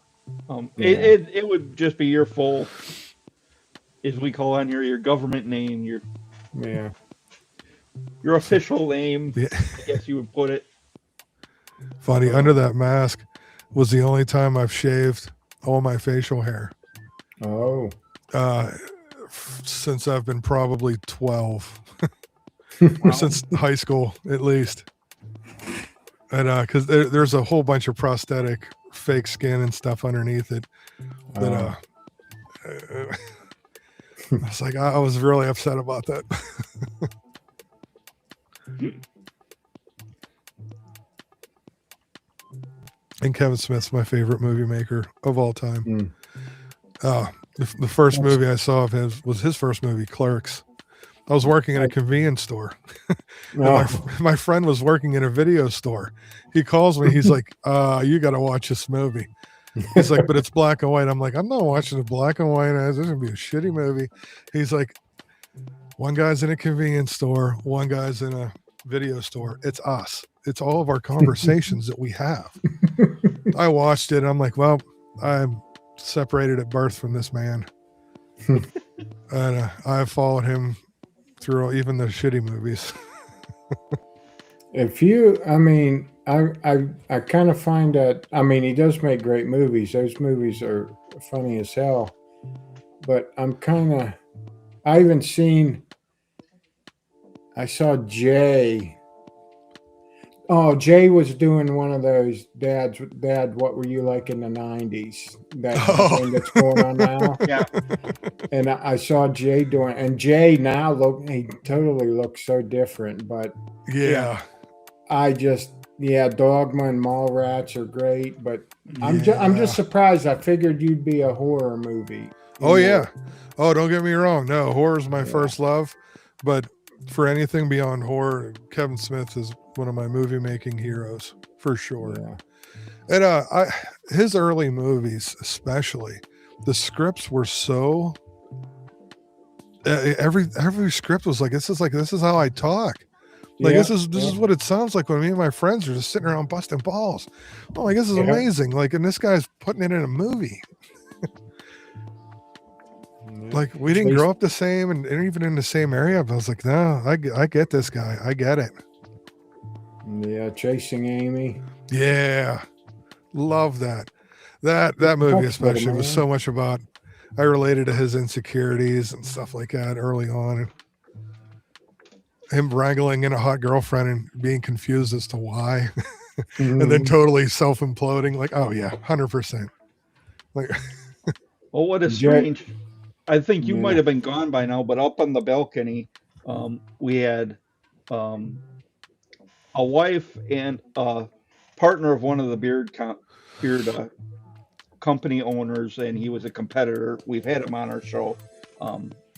It would just be your full, as we call on here, your government name, your official name. Yeah. I guess you would put it. Funny, under that mask was the only time I've shaved all my facial hair. Oh. Since I've been probably 12. Or since high school, at least. And because there's a whole bunch of prosthetic fake skin and stuff underneath it that I was like, I was really upset about that. And Kevin Smith's my favorite movie maker of all time. The first movie I saw of his was his first movie, Clerks. I was working in a convenience store. My friend was working in a video store. He calls me. He's like, you got to watch this movie. He's like, but it's black and white. I'm like, I'm not watching the black and white. This is going to be a shitty movie. He's like, one guy's in a convenience store. One guy's in a video store. It's us. It's all of our conversations that we have. I watched it. And I'm like, well, I'm separated at birth from this man. And I've followed him through even the shitty movies. I kind of find that, he does make great movies. Those movies are funny as hell. But I saw Jay Oh, Jay was doing one of those Dad, what were you like in the 90s? That thing that's going on now. Yeah. And I saw Jay doing, and Jay now he totally looks so different. But Yeah. Dogma and Mallrats are great, but I'm Yeah. just surprised. I figured you'd be a horror movie. Oh yeah. Oh, don't get me wrong. No, horror is my first love, but for anything beyond horror, Kevin Smith is one of my movie making heroes for sure. Yeah. And his early movies, especially, the scripts were so. Every script was like, this is how I talk. Like this is what it sounds like when me and my friends are just sitting around busting balls. Oh, like this is amazing. Like, and this guy's putting it in a movie. Like we didn't grow up the same and even in the same area, but I was like, no, I get this guy. I get it. Yeah, Chasing Amy. Yeah. Love that. That movie especially was so much about, I related to his insecurities and stuff like that early on. And him wrangling in a hot girlfriend and being confused as to why. And then totally self-imploding. Like, oh yeah, 100%. Like, well, what is strange, I think you might have been gone by now, but up on the balcony, we had a wife and a partner of one of the beard company owners, and he was a competitor. We've had him on our show.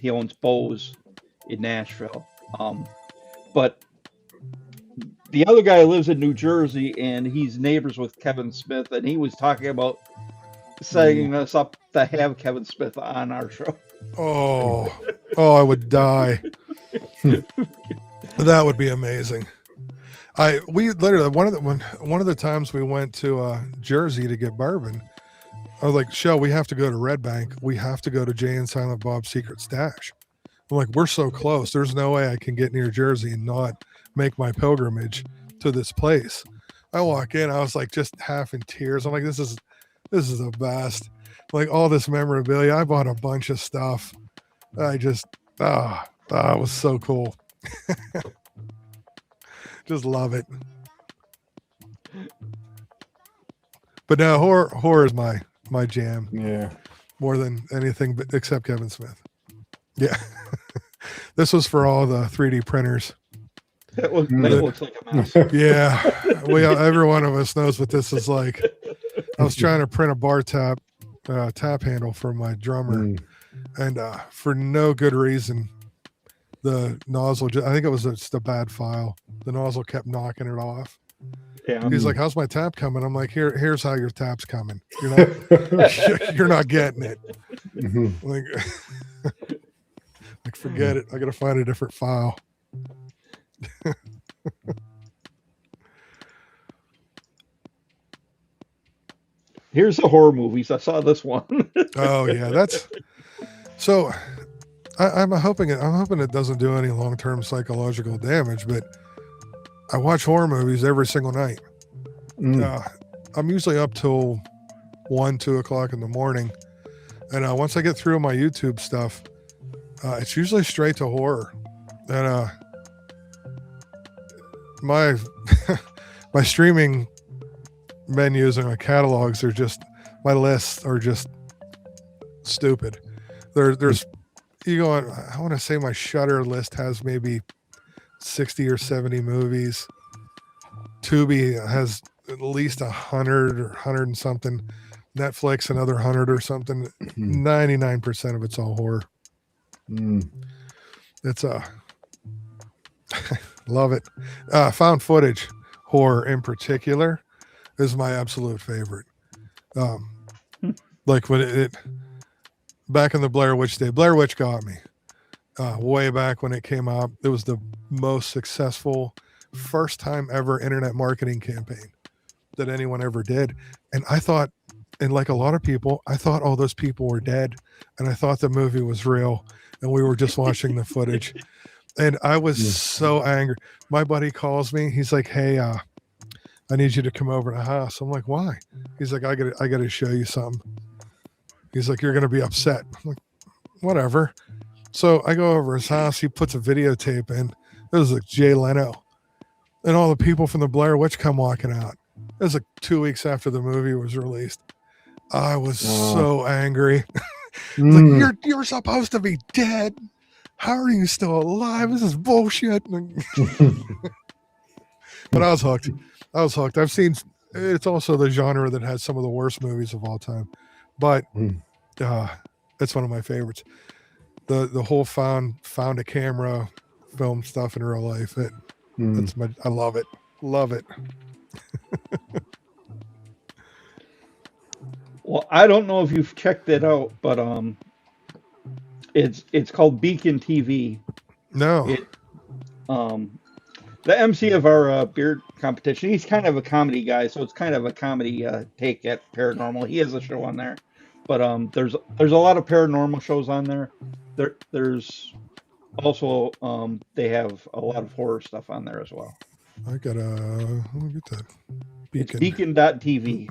He owns Bose in Nashville. But the other guy lives in New Jersey, and he's neighbors with Kevin Smith, and he was talking about setting us up to have Kevin Smith on our show. Oh, I would die. That would be amazing. We literally one of the times we went to Jersey to get bourbon, I was like, "Shell, we have to go to Red Bank. We have to go to Jay and Silent Bob's secret stash." I'm like, "We're so close. There's no way I can get near Jersey and not make my pilgrimage to this place." I walk in, I was like just half in tears. I'm like, "This is the best." Like all this memorabilia. I bought a bunch of stuff. I just it was so cool. Just love it. But no, horror is my jam. Yeah. More than anything but except Kevin Smith. Yeah. This was for all the 3D printers. That looks like a mess. Yeah. Every one of us knows what this is like. I was trying to print a bar tap handle for my drummer, and for no good reason, the nozzle, I think it was just a bad file. The nozzle kept knocking it off. Yeah. He's like, "How's my tap coming?" I'm like, here's how your tap's coming. You're not getting it. Like, forget it. I gotta find a different file. Here's the horror movies. I saw this one. Oh yeah, that's so. I'm hoping it doesn't do any long-term psychological damage, but I watch horror movies every single night. I'm usually up till 1-2 o'clock in the morning, and once I get through my YouTube stuff, it's usually straight to horror. And my my streaming menus and my catalogs are just, my lists are just stupid. There's you go on, I want to say my Shudder list has maybe 60 or 70 movies. Tubi has at least 100 or 100 and something. Netflix another 100 or something. 99% of it's all horror. It's love it. Found footage horror in particular is my absolute favorite. Like when it back in the Blair Witch day, Blair Witch got me way back when it came out. It was the most successful first time ever internet marketing campaign that anyone ever did. And I thought, and like a lot of people, I thought all those people were dead, and I thought the movie was real, and we were just watching the footage. And I was so angry. My buddy calls me. He's like, "Hey, I need you to come over to the house." I'm like, "Why?" He's like, I got to show you something." He's like, "You're going to be upset." I'm like, "Whatever." So I go over his house. He puts a videotape in. It was like Jay Leno. and all the people from the Blair Witch come walking out. It was like 2 weeks after the movie was released. I was so angry. Like, you're supposed to be dead. How are you still alive? This is bullshit. But I was hooked. I've seen, it's also the genre that has some of the worst movies of all time, but it's one of my favorites. The whole found a camera film stuff in real life. I love it. Love it. Well, I don't know if you've checked it out, but it's called Beacon TV. No. The MC of our beard competition, he's kind of a comedy guy, so it's kind of a comedy take at paranormal. He has a show on there, but there's a lot of paranormal shows on there. There's also they have a lot of horror stuff on there as well. I gotta let me get that. Beacon. It's beacon.tv.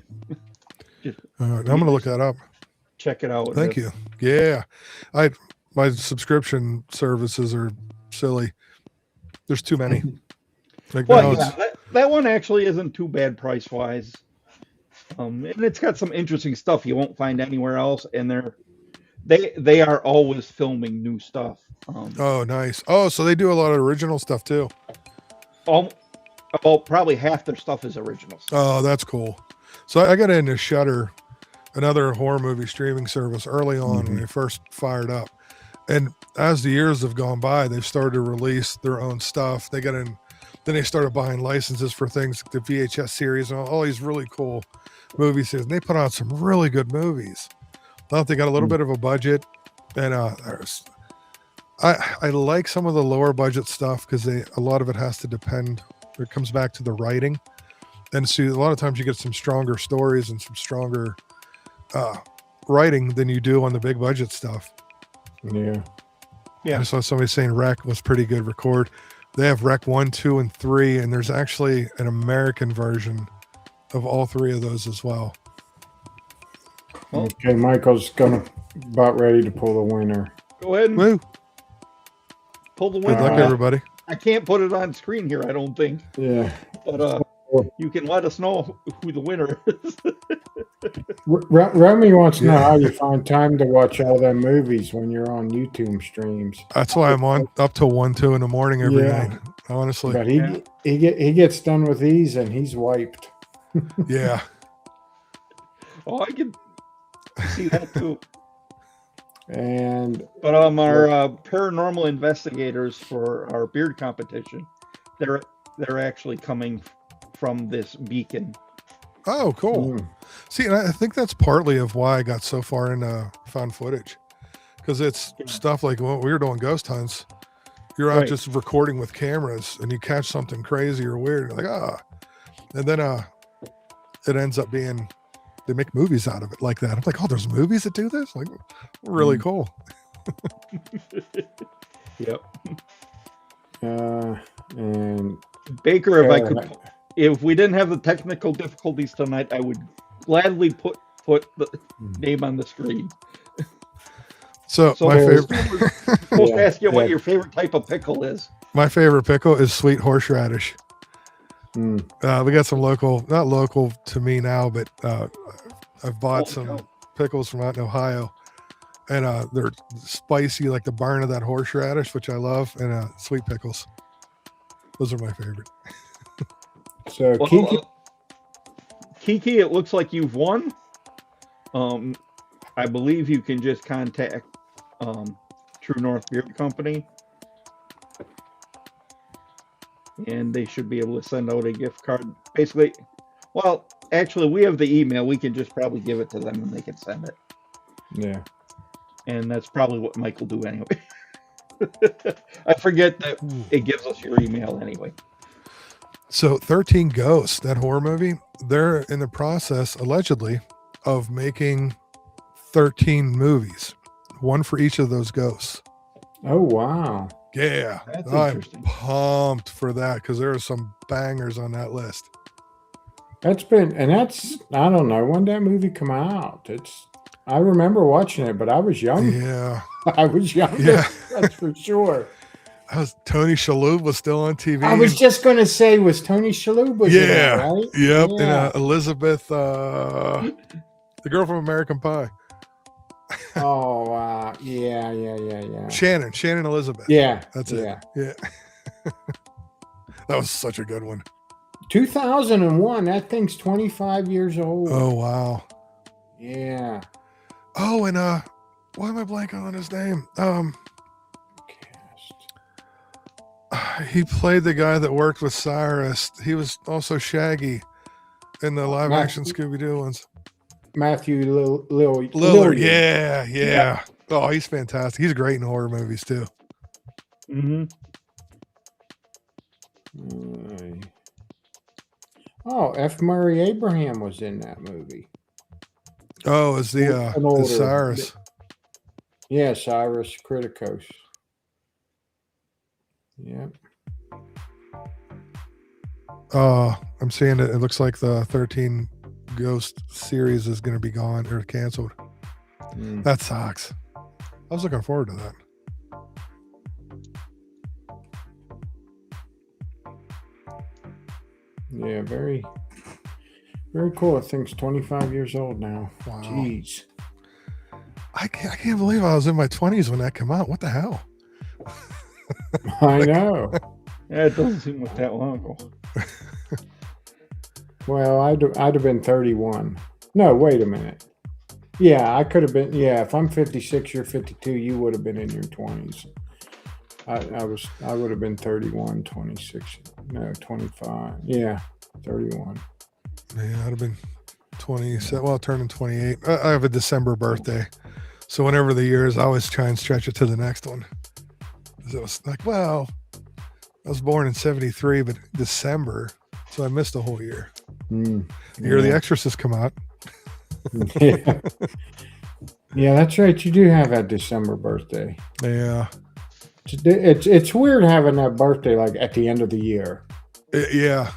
All right, I'm gonna look that up. Check it out. Thank you. Yeah, my subscription services are silly. There's too many. Like, well, yeah, that one actually isn't too bad price wise, and it's got some interesting stuff you won't find anywhere else. And they are always filming new stuff. Oh, nice. Oh, so they do a lot of original stuff too. About probably half their stuff is original stuff. Oh, that's cool. So I got into Shudder, another horror movie streaming service, early on when they first fired up. And as the years have gone by, they've started to release their own stuff. They got in, then they started buying licenses for things, the VHS series, and all these really cool movie series. And they put out some really good movies. I thought they got a little bit of a budget, and I like some of the lower budget stuff because a lot of it has to depend. It comes back to the writing, and see, a lot of times you get some stronger stories and some stronger writing than you do on the big budget stuff. Yeah. I saw somebody saying Rec was pretty good record. They have Rec 1, 2, and 3, and there's actually an American version of all three of those as well. Okay, Michael's about ready to pull the winner. Go ahead and Woo. Pull the winner. Good luck, everybody. I can't put it on screen here, I don't think. Yeah. But you can let us know who the winner is. Remy wants to know how you find time to watch all them movies when you're on YouTube streams. That's why I'm on up till 1, 2 in the morning every night. Honestly. But he gets done with these and he's wiped. Yeah. Oh, I can see that too. But our paranormal investigators for our beard competition, they're actually coming from this Beacon. Oh, cool. See, and I think that's partly of why I got so far into found footage, because it's stuff like when we were doing ghost hunts, you're out just recording with cameras and you catch something crazy or weird. You're like, and then it ends up being, they make movies out of it like that. I'm like, oh, there's movies that do this? Like, really cool. Yep. And Baker, if we didn't have the technical difficulties tonight, I would gladly put the name on the screen. So my favorite. Supposed to ask you what your favorite type of pickle is. My favorite pickle is sweet horseradish. We got some not local to me now, but I've bought some pickles from out in Ohio, and they're spicy like the burn of that horseradish, which I love, and sweet pickles. Those are my favorite. So Kiki, it looks like you've won. I believe you can just contact True North Beard Company, and they should be able to send out a gift card. Basically, well, actually, we have the email. We can just probably give it to them, and they can send it. Yeah. And that's probably what Mike will do anyway. I forget that it gives us your email anyway. So 13 Ghosts, that horror movie, they're in the process, allegedly, of making 13 movies, one for each of those ghosts. Oh, wow. Yeah. That's I'm interesting. pumped for that because there are some bangers on that list. I don't know, when did that movie come out? I remember watching it, but I was young. Yeah. I was young. Yeah. That's for sure. Tony Shalhoub was still on TV. I was just going to say, was Tony Shalhoub was in that, right? Yep. Yeah. And Elizabeth, the girl from American Pie. Oh, wow. Yeah. Shannon Elizabeth. Yeah. That's it. Yeah. That was such a good one. 2001. That thing's 25 years old. Oh, wow. Yeah. Oh, and why am I blanking on his name? He played the guy that worked with Cyrus. He was also Shaggy in the live action Scooby-Doo ones. Matthew Lillard. Lillard. Yeah. Oh, he's fantastic. He's great in horror movies too. Mm-hmm. Oh, F. Murray Abraham was in that movie. Oh, is Cyrus? Yeah, Cyrus Criticos. Yeah. I'm seeing it. It looks like the 13 Ghost series is going to be gone or canceled. That sucks. I was looking forward to that. Yeah, very, very cool. I think it's 25 years old now. Wow. Jeez. I can't believe I was in my 20s when that came out. What the hell? I know. Yeah, it doesn't seem like that long ago. Well, I'd have been 31. No, wait a minute. Yeah, I could have been. Yeah, if I'm 56, you're 52. You would have been in your 20s. I would have been 31, 26. No, 25. Yeah, 31. Yeah, I'd have been 27. Well, turning 28. I have a December birthday, so whenever the year is, I always try and stretch it to the next one. It was like, well, I was born in 73, but December, so I missed a whole year. The year The Exorcist come out. Yeah. Yeah, that's right. You do have that December birthday. Yeah. It's weird having that birthday like at the end of the year. Yeah.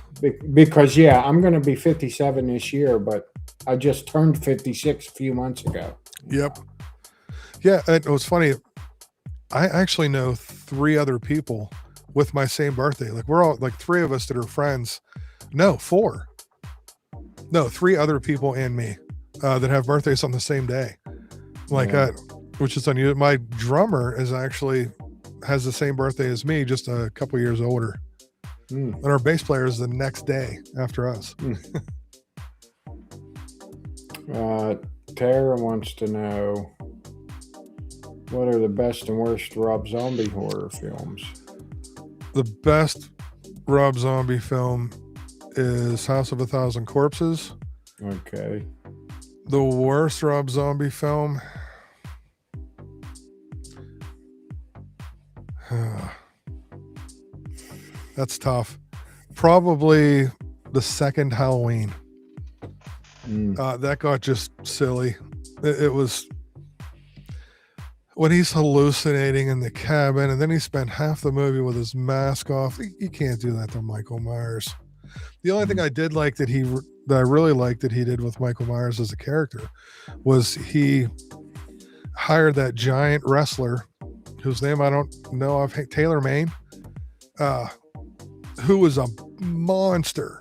Because I'm going to be 57 this year, but I just turned 56 a few months ago. Yep. Yeah, and it was funny. I actually know 3 other people with my same birthday. Like we're all like 3 of us that are friends. No, 4. No, 3 other people and me that have birthdays on the same day. Like, which is unusual. My drummer has the same birthday as me, just a couple years older. And our bass player is the next day after us. Tara wants to know, what are the best and worst Rob Zombie horror films? The best Rob Zombie film is House of a Thousand Corpses. Okay. The worst Rob Zombie film. That's tough. Probably the second Halloween. That got just silly. It was when he's hallucinating in the cabin, and then he spent half the movie with his mask off. You can't do that to Michael Myers. The only thing I did like that I really liked that he did with Michael Myers as a character was he hired that giant wrestler whose name I don't know of, Taylor Maine, who was a monster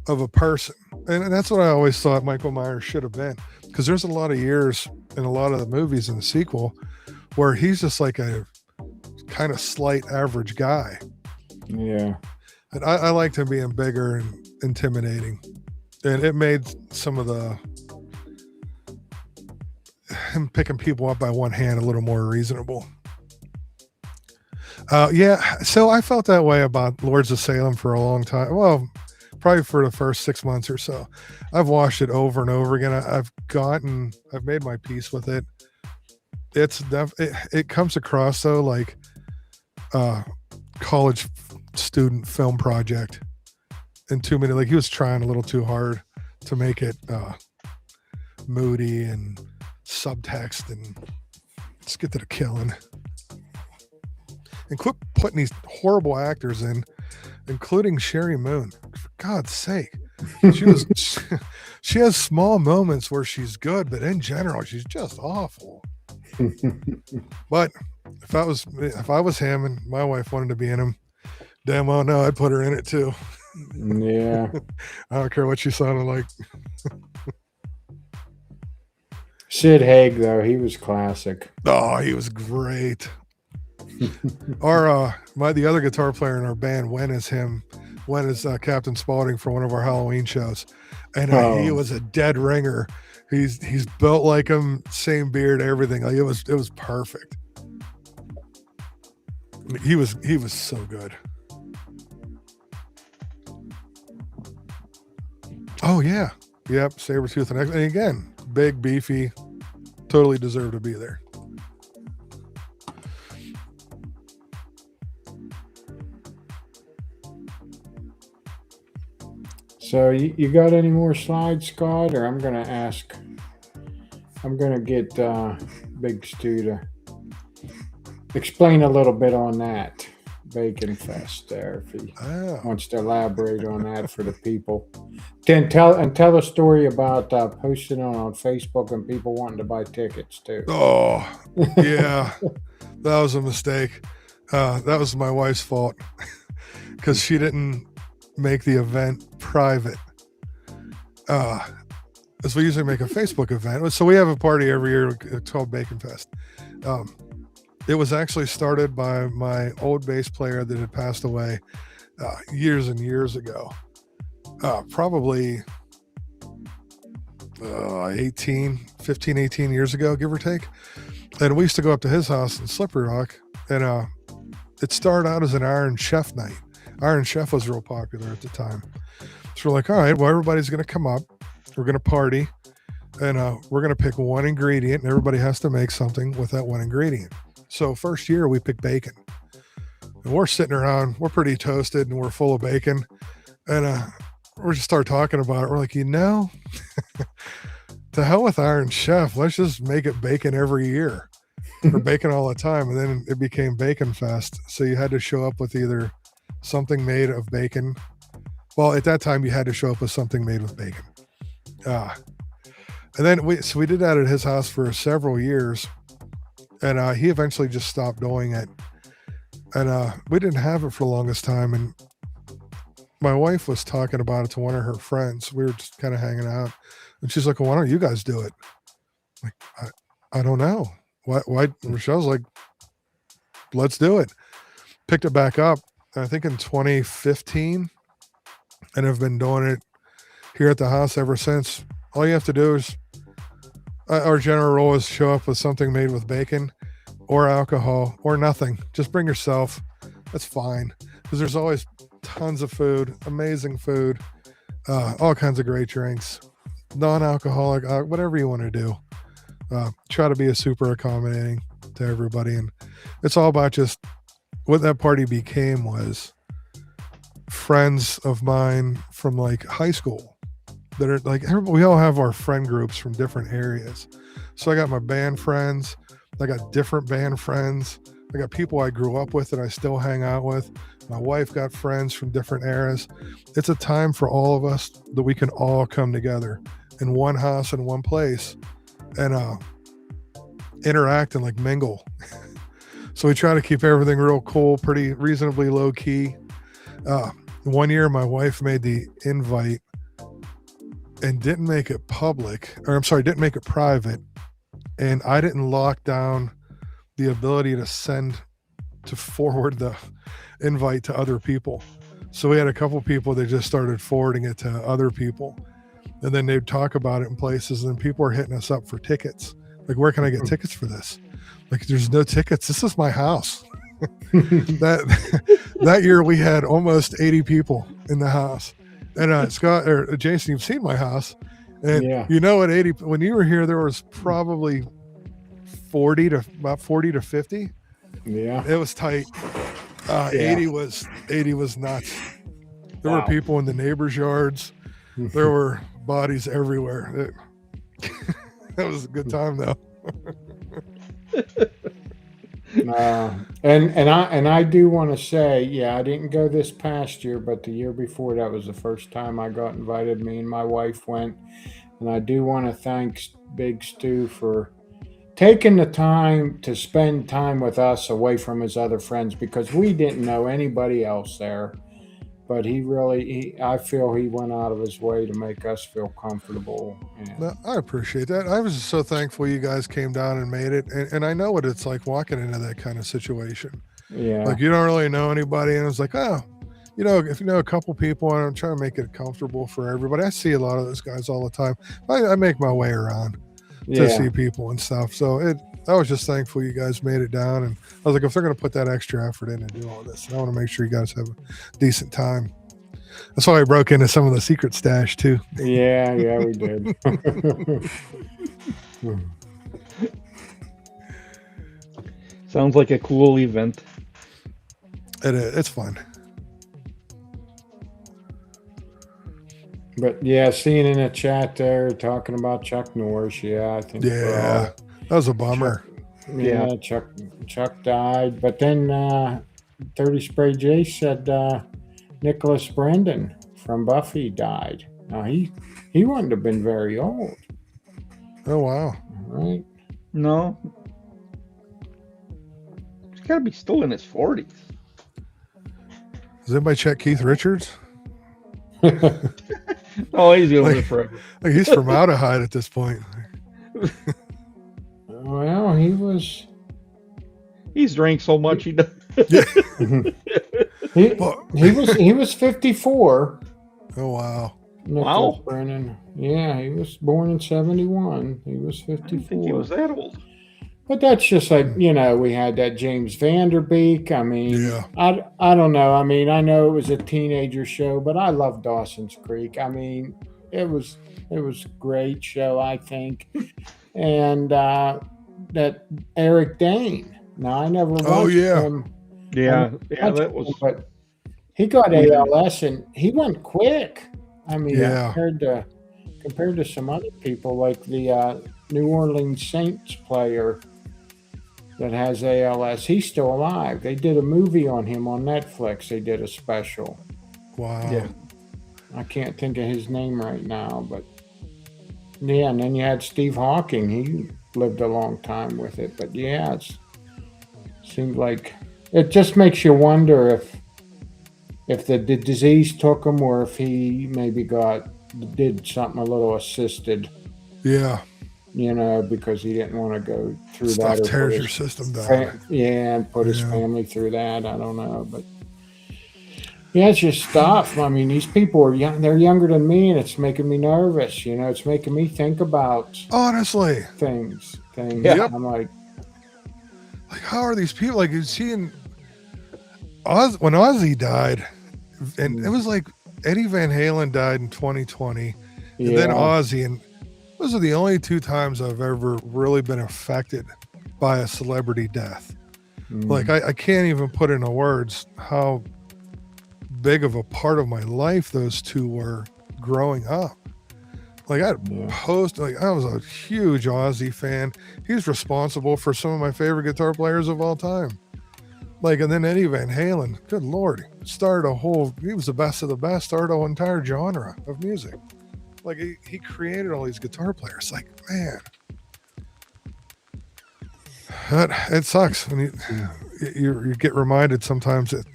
of a person. And that's what I always thought Michael Myers should have been, because there's a lot of years in a lot of the movies in the sequel where he's just like a kind of slight average guy. Yeah. And I liked him being bigger and intimidating. And it made some of him picking people up by one hand a little more reasonable. So I felt that way about Lords of Salem for a long time. Well, probably for the first 6 months or so. I've watched it over and over again. I've made my peace with it. It comes across though like college student film project, and too many, like he was trying a little too hard to make it moody and subtext, and let's get to the killing and quit putting these horrible actors in, including Sherry Moon. For God's sake, she has small moments where she's good, but in general she's just awful. But if I was him and my wife wanted to be in him, damn well no, I'd put her in it too. Yeah. I don't care what she sounded like. Sid Haig, though, he was classic. Oh, he was great. The other guitar player in our band, Wen is Captain Spaulding for one of our Halloween shows, and he was a dead ringer. He's built like him, same beard, everything. Like it was perfect. He was so good. Oh yeah, yep. Sabretooth and again, big, beefy, totally deserved to be there. So you got any more slides, Scott? Or I'm going to get Big Stu to explain a little bit on that Bacon Fest there, if he wants to elaborate on that for the people. Then tell a story about posting on Facebook and people wanting to buy tickets too. Oh, yeah, that was a mistake. That was my wife's fault because she didn't make the event private. As we usually make a Facebook event. So we have a party every year. It's called Bacon Fest. It was actually started by my old bass player that had passed away years and years ago. Probably 15, 18 years ago, give or take. And we used to go up to his house in Slippery Rock, and it started out as an Iron Chef night. Iron Chef was real popular at the time. So we're like, all right, well, everybody's going to come up. We're going to party, and we're going to pick one ingredient, and everybody has to make something with that one ingredient. So first year, we picked bacon. And we're sitting around, we're pretty toasted, and we're full of bacon. And we just start talking about it. We're like, to hell with Iron Chef. Let's just make it bacon every year. Or bacon all the time. And then it became Bacon Fest. So you had to show up with either something made of bacon. Well, at that time, you had to show up with something made with bacon. And then we did that at his house for several years. And he eventually just stopped doing it. And we didn't have it for the longest time. And my wife was talking about it to one of her friends. We were just kind of hanging out. And she's like, well, why don't you guys do it? Like, I don't know. Why? Rochelle's like, let's do it. Picked it back up, I think in 2015. And have been doing it here at the house ever since. All you have to do is, our general rule is show up with something made with bacon or alcohol or nothing. Just bring yourself. That's fine. Because there's always tons of food, amazing food, all kinds of great drinks, non-alcoholic, whatever you want to do. Try to be a super accommodating to everybody. And it's all about just what that party became was friends of mine from like high school that are like, we all have our friend groups from different areas. So I got my band friends, I got different band friends, I got people I grew up with that I still hang out with. My wife got friends from different eras. It's a time for all of us that we can all come together in one house in one place and interact and like mingle. So we try to keep everything real cool, pretty reasonably low key. One year my wife made the invite and didn't make it didn't make it private. And I didn't lock down the ability to forward the invite to other people. So we had a couple people that just started forwarding it to other people. And then they'd talk about it in places, and people are hitting us up for tickets. Like, where can I get tickets for this? Like, there's no tickets. This is my house. That year we had almost 80 people in the house. And Scott or Jason, you've seen my house. And at 80, when you were here, there was probably 40 to 50. Yeah. It was tight. 80 was nuts. There were people in the neighbors' yards. There were bodies everywhere. That was a good time though. And I do want to say, I didn't go this past year, but the year before that was the first time I got invited. Me and my wife went, and I do want to thank Big Stu for taking the time to spend time with us away from his other friends, because we didn't know anybody else there. But I feel he went out of his way to make us feel comfortable. And No, I appreciate that. I was just so thankful you guys came down and made it. And I know what it's like walking into that kind of situation. yeah, Like, you don't really know anybody. And it's like, oh, you know, if you know a couple people, and I'm trying to make it comfortable for everybody. I see a lot of those guys all the time. I make my way around to see people and stuff. So I was just thankful you guys made it down. And I was like, if they're going to put that extra effort in and do all this, I want to make sure you guys have a decent time. That's why I broke into some of the secret stash too. yeah, we did. Sounds like a cool event. It's fun. But yeah, seeing in the chat there talking about Chuck Norris, I think Yeah, that was a bummer. Chuck died, but then 30 Spray J said Nicholas Brendan from Buffy died. Now he wouldn't have been very old, Oh wow. right? No. He's got to be still in his 40s. Does anybody check Keith Richards? Oh, he's going to Like- live forever. Like, he's formaldehyde at this point. Well, He's drank so much he does. he was 54. Oh wow. Nicholas Wow. Brennan. Yeah, he was born in 71. He was 54. I didn't think he was that old. But that's just like, we had that James Vanderbeek. I mean, Yeah. I don't know. I mean, I know it was a teenager show, but I love Dawson's Creek. I mean, it was a great show, I think. And that Eric Dane. Now, I never watched him. Yeah, that was. But he got ALS and he went quick. I mean, Yeah. compared to some other people, like the New Orleans Saints player that has ALS, he's still alive. They did a movie on him on Netflix. They did a special. Wow. Yeah. I can't think of his name right now, but yeah. And then you had Steve Hawking. He lived a long time with it, but yeah, it seemed like it just makes you wonder if the disease took him, or if he maybe did something a little assisted, Yeah. because he didn't want to go through Stuff that. Or tears put your his system down. and put his Yeah. family through that. I don't know, but yeah, it's just stuff. I mean, these people are young. They're younger than me, and it's making me nervous. It's making me think about Honestly, things. Yeah. I'm like, how are these people? Like, you see when Ozzy died, and it was like Eddie Van Halen died in 2020, and then Ozzy, and those are the only two times I've ever really been affected by a celebrity death. Like, I can't even put into words how big of a part of my life those two were growing up. Like, I was a huge Ozzy fan. He's responsible for some of my favorite guitar players of all time. Like, and then Eddie Van Halen, good Lord, he was the best of the best, started a whole entire genre of music. Like, he created all these guitar players. Like, man, it sucks when you get reminded sometimes that,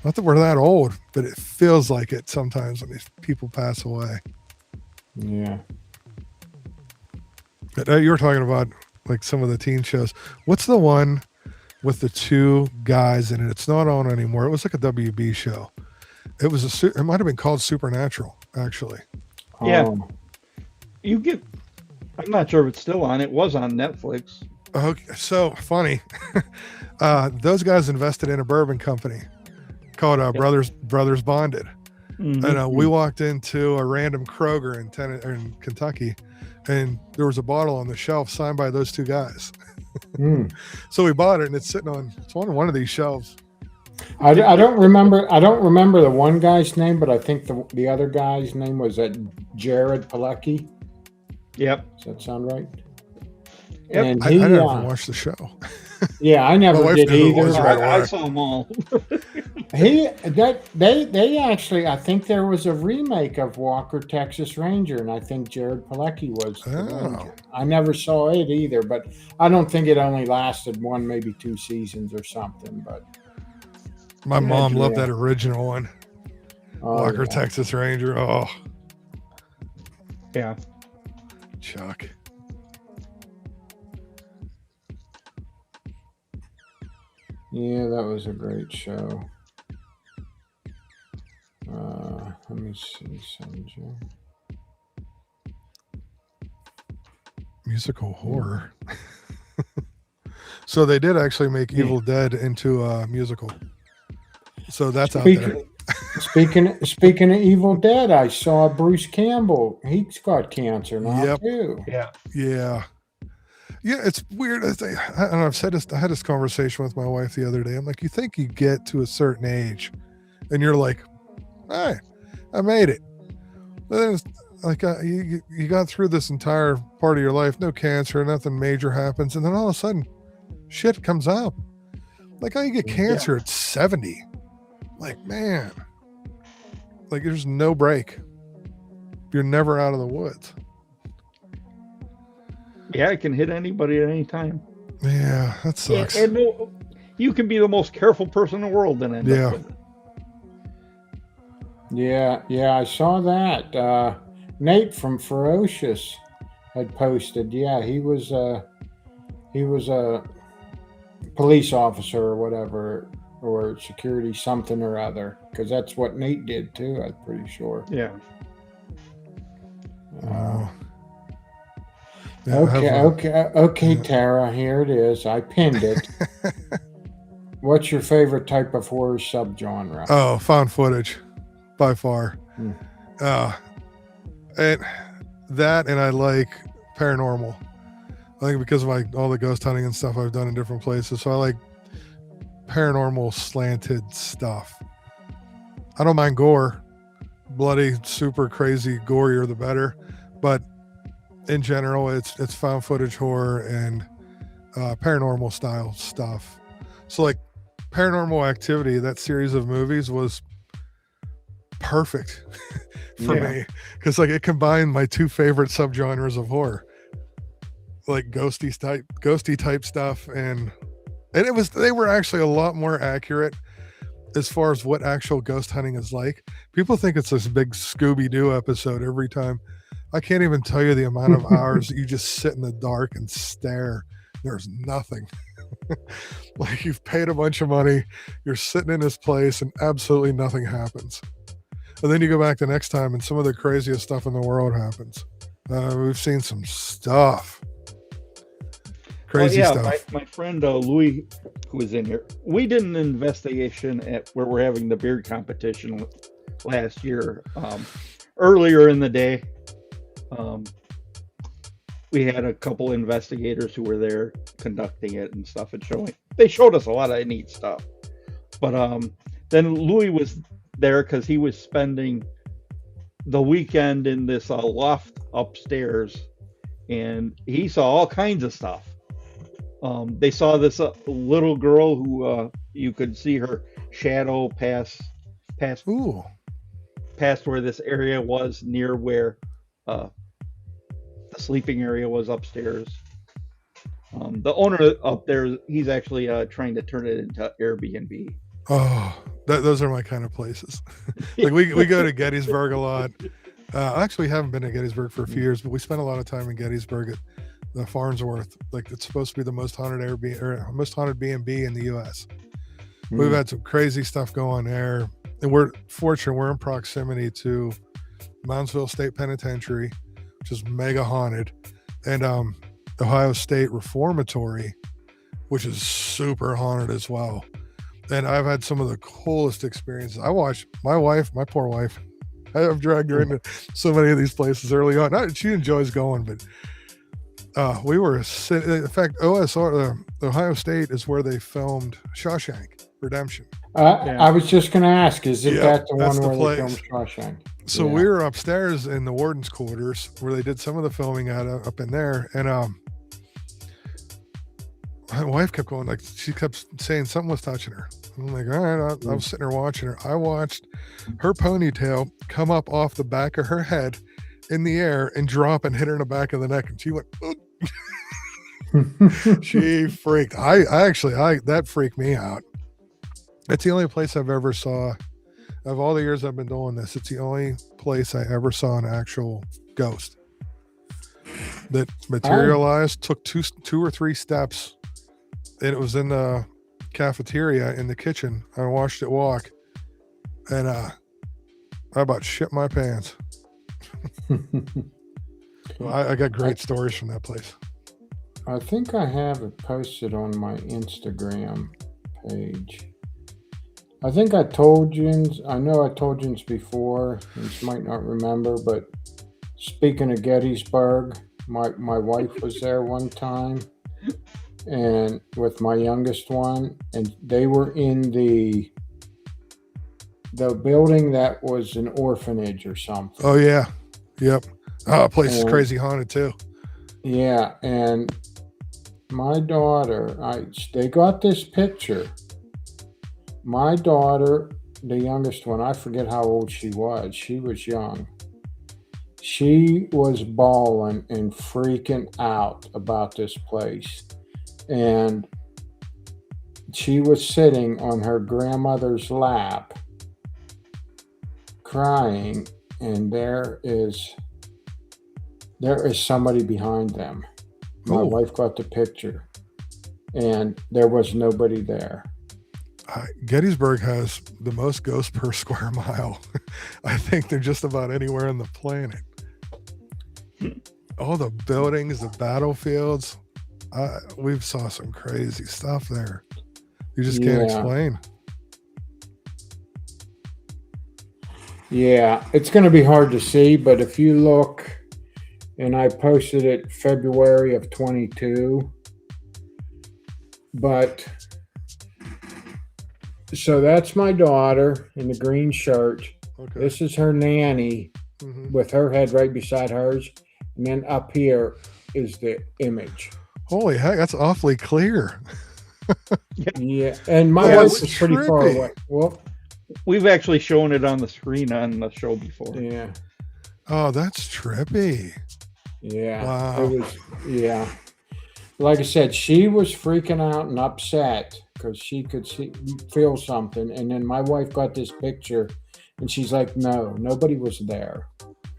not that we're that old, but it feels like it sometimes when these people pass away. yeah. But you were talking about like some of the teen shows. What's the one with the two guys in it? It's not on anymore. It was like a WB show. It was it might have been called Supernatural, actually. Yeah. I'm not sure if it's still on. It was on Netflix. Okay, so funny. Those guys invested in a bourbon company called Brothers Bonded. Mhm. And we walked into a random Kroger in Kentucky, and there was a bottle on the shelf signed by those two guys. So we bought it, and it's on one of these shelves. I don't remember the one guy's name, but I think the other guy's name was Jared Pilecki. Yep. Does that sound right? Yep. And I never watched the show. Yeah, I My never wife did knew who it either. was but right I away. saw them all. They actually, I think there was a remake of Walker Texas Ranger, and I think Jared Pilecki was the Ranger. I never saw it either, but I don't think it only lasted one, maybe 2 seasons or something. But My mom loved yeah. that original one. Oh, Walker, yeah. Texas Ranger. Oh, Yeah. Chuck. Yeah, that was a great show. Let me see, Sanjay. Musical horror. So they did actually make Evil Dead into a musical. So that's out there. Speaking of Evil Dead, I saw Bruce Campbell. He's got cancer now too. Yeah. Yeah. Yeah, it's weird. I don't know, I had this conversation with my wife the other day. I'm like, you think you get to a certain age and you're like, hey, I made it. But then it's like you got through this entire part of your life, no cancer, nothing major happens. And then all of a sudden, shit comes up. Like, how you get cancer at 70? Like, man, like there's no break. You're never out of the woods. Yeah, it can hit anybody at any time. Yeah, that sucks. And no, you can be the most careful person in the world and end up with it. Yeah, I saw that. Nate from Ferocious had posted. Yeah, he was a police officer or whatever, or security something or other, because that's what Nate did too. I'm pretty sure. Yeah. Okay, Tara. Here it is. I pinned it. What's your favorite type of horror subgenre? Oh, found footage, by far. And I like paranormal. I think because of all the ghost hunting and stuff I've done in different places, so I like paranormal slanted stuff. I don't mind gore, bloody, super crazy, gorier the better. But in general, it's found footage horror and paranormal style stuff. So like Paranormal Activity, that series of movies was perfect for me, because like it combined my two favorite subgenres of horror, like ghosty type stuff, and they were actually a lot more accurate as far as what actual ghost hunting is like. People think it's this big Scooby-Doo episode every time. I can't even tell you the amount of hours that you just sit in the dark and stare. There's nothing. Like, you've paid a bunch of money, you're sitting in this place, and absolutely nothing happens. And then you go back the next time, and some of the craziest stuff in the world happens. We've seen some stuff. Crazy stuff. My friend Louis, who was in here, we did an investigation at where we're having the beard competition last year. Earlier in the day, we had a couple investigators who were there conducting it and stuff, and they showed us a lot of neat stuff. But then Louis was there because he was spending the weekend in this loft upstairs, and he saw all kinds of stuff. They saw this little girl who you could see her shadow pass where this area was, near where the sleeping area was upstairs. The owner up there, he's actually trying to turn it into Airbnb. Oh, those are my kind of places. Like we go to Gettysburg a lot. Actually, we haven't been to Gettysburg for a few years, but we spent a lot of time in Gettysburg at the Farnsworth. Like, it's supposed to be the most haunted Airbnb or most haunted B&B in the U.S. We've had some crazy stuff go on there, and we're fortunate. We're in proximity to Moundsville State Penitentiary, which is mega haunted, and Ohio State Reformatory, which is super haunted as well. And I've had some of the coolest experiences. I watched my poor wife. I've dragged her into so many of these places early on. She enjoys going, but we were sitting. In fact, OSR, Ohio State, is where they filmed Shawshank Redemption. I was just going to ask, is it that the one where they filmed Shawshank? So we were upstairs in the warden's quarters where they did some of the filming up in there, and my wife kept going, like, she kept saying something was touching her. I'm like, all right, I was sitting there watching her. I watched her ponytail come up off the back of her head in the air and drop and hit her in the back of the neck. And she went, she freaked. I that freaked me out. It's the only place I've ever saw, of all the years I've been doing this, it's the only place I ever saw an actual ghost that materialized, took two or three steps, and it was in the cafeteria in the kitchen. I watched it walk, and I about shit my pants. I got great stories from that place. I think I have it posted on my Instagram page. I think I told Jens, I know I told Jens before, you might not remember, but speaking of Gettysburg, my wife was there one time, and with my youngest one, and they were in the building that was an orphanage or something. Oh yeah. Yep. Oh, the place is crazy haunted too. Yeah, and my daughter, they got this picture. My daughter, the youngest one, I forget how old she was. She was young. She was bawling and freaking out about this place. And she was sitting on her grandmother's lap crying, and there is somebody behind them. My wife got the picture, and there was nobody there. Gettysburg has the most ghosts per square mile. I think they're just about anywhere on the planet. All the buildings, the battlefields, we've saw some crazy stuff there. You just can't explain. Yeah, it's going to be hard to see, but if you look, and I posted it February of 22, but so that's my daughter in the green shirt. Okay. This is her nanny with her head right beside hers. And then up here is the image. Holy heck, that's awfully clear. Yeah, and my wife is pretty far away. Well, we've actually shown it on the screen on the show before. Yeah. Oh, that's trippy. Yeah. Wow. It was, like I said, she was freaking out and upset because she could feel something. And then my wife got this picture, and she's like, no, nobody was there.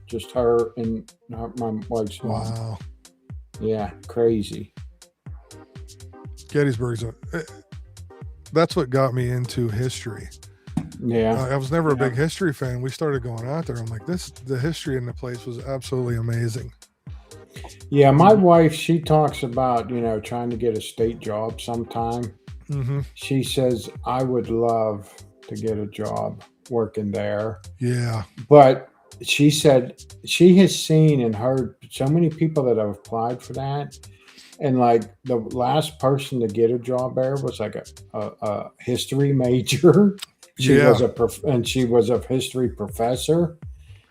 Just her and my wife's mom. Wow. Yeah, crazy. Gettysburg's that's what got me into history. Yeah. I was never a big history fan. We started going out there. I'm like, the history in the place was absolutely amazing. Yeah, my wife, she talks about, trying to get a state job sometime. Mm-hmm. She says, I would love to get a job working there. Yeah. But she said she has seen and heard so many people that have applied for that. And like the last person to get a job there was like a history major. She was a history professor.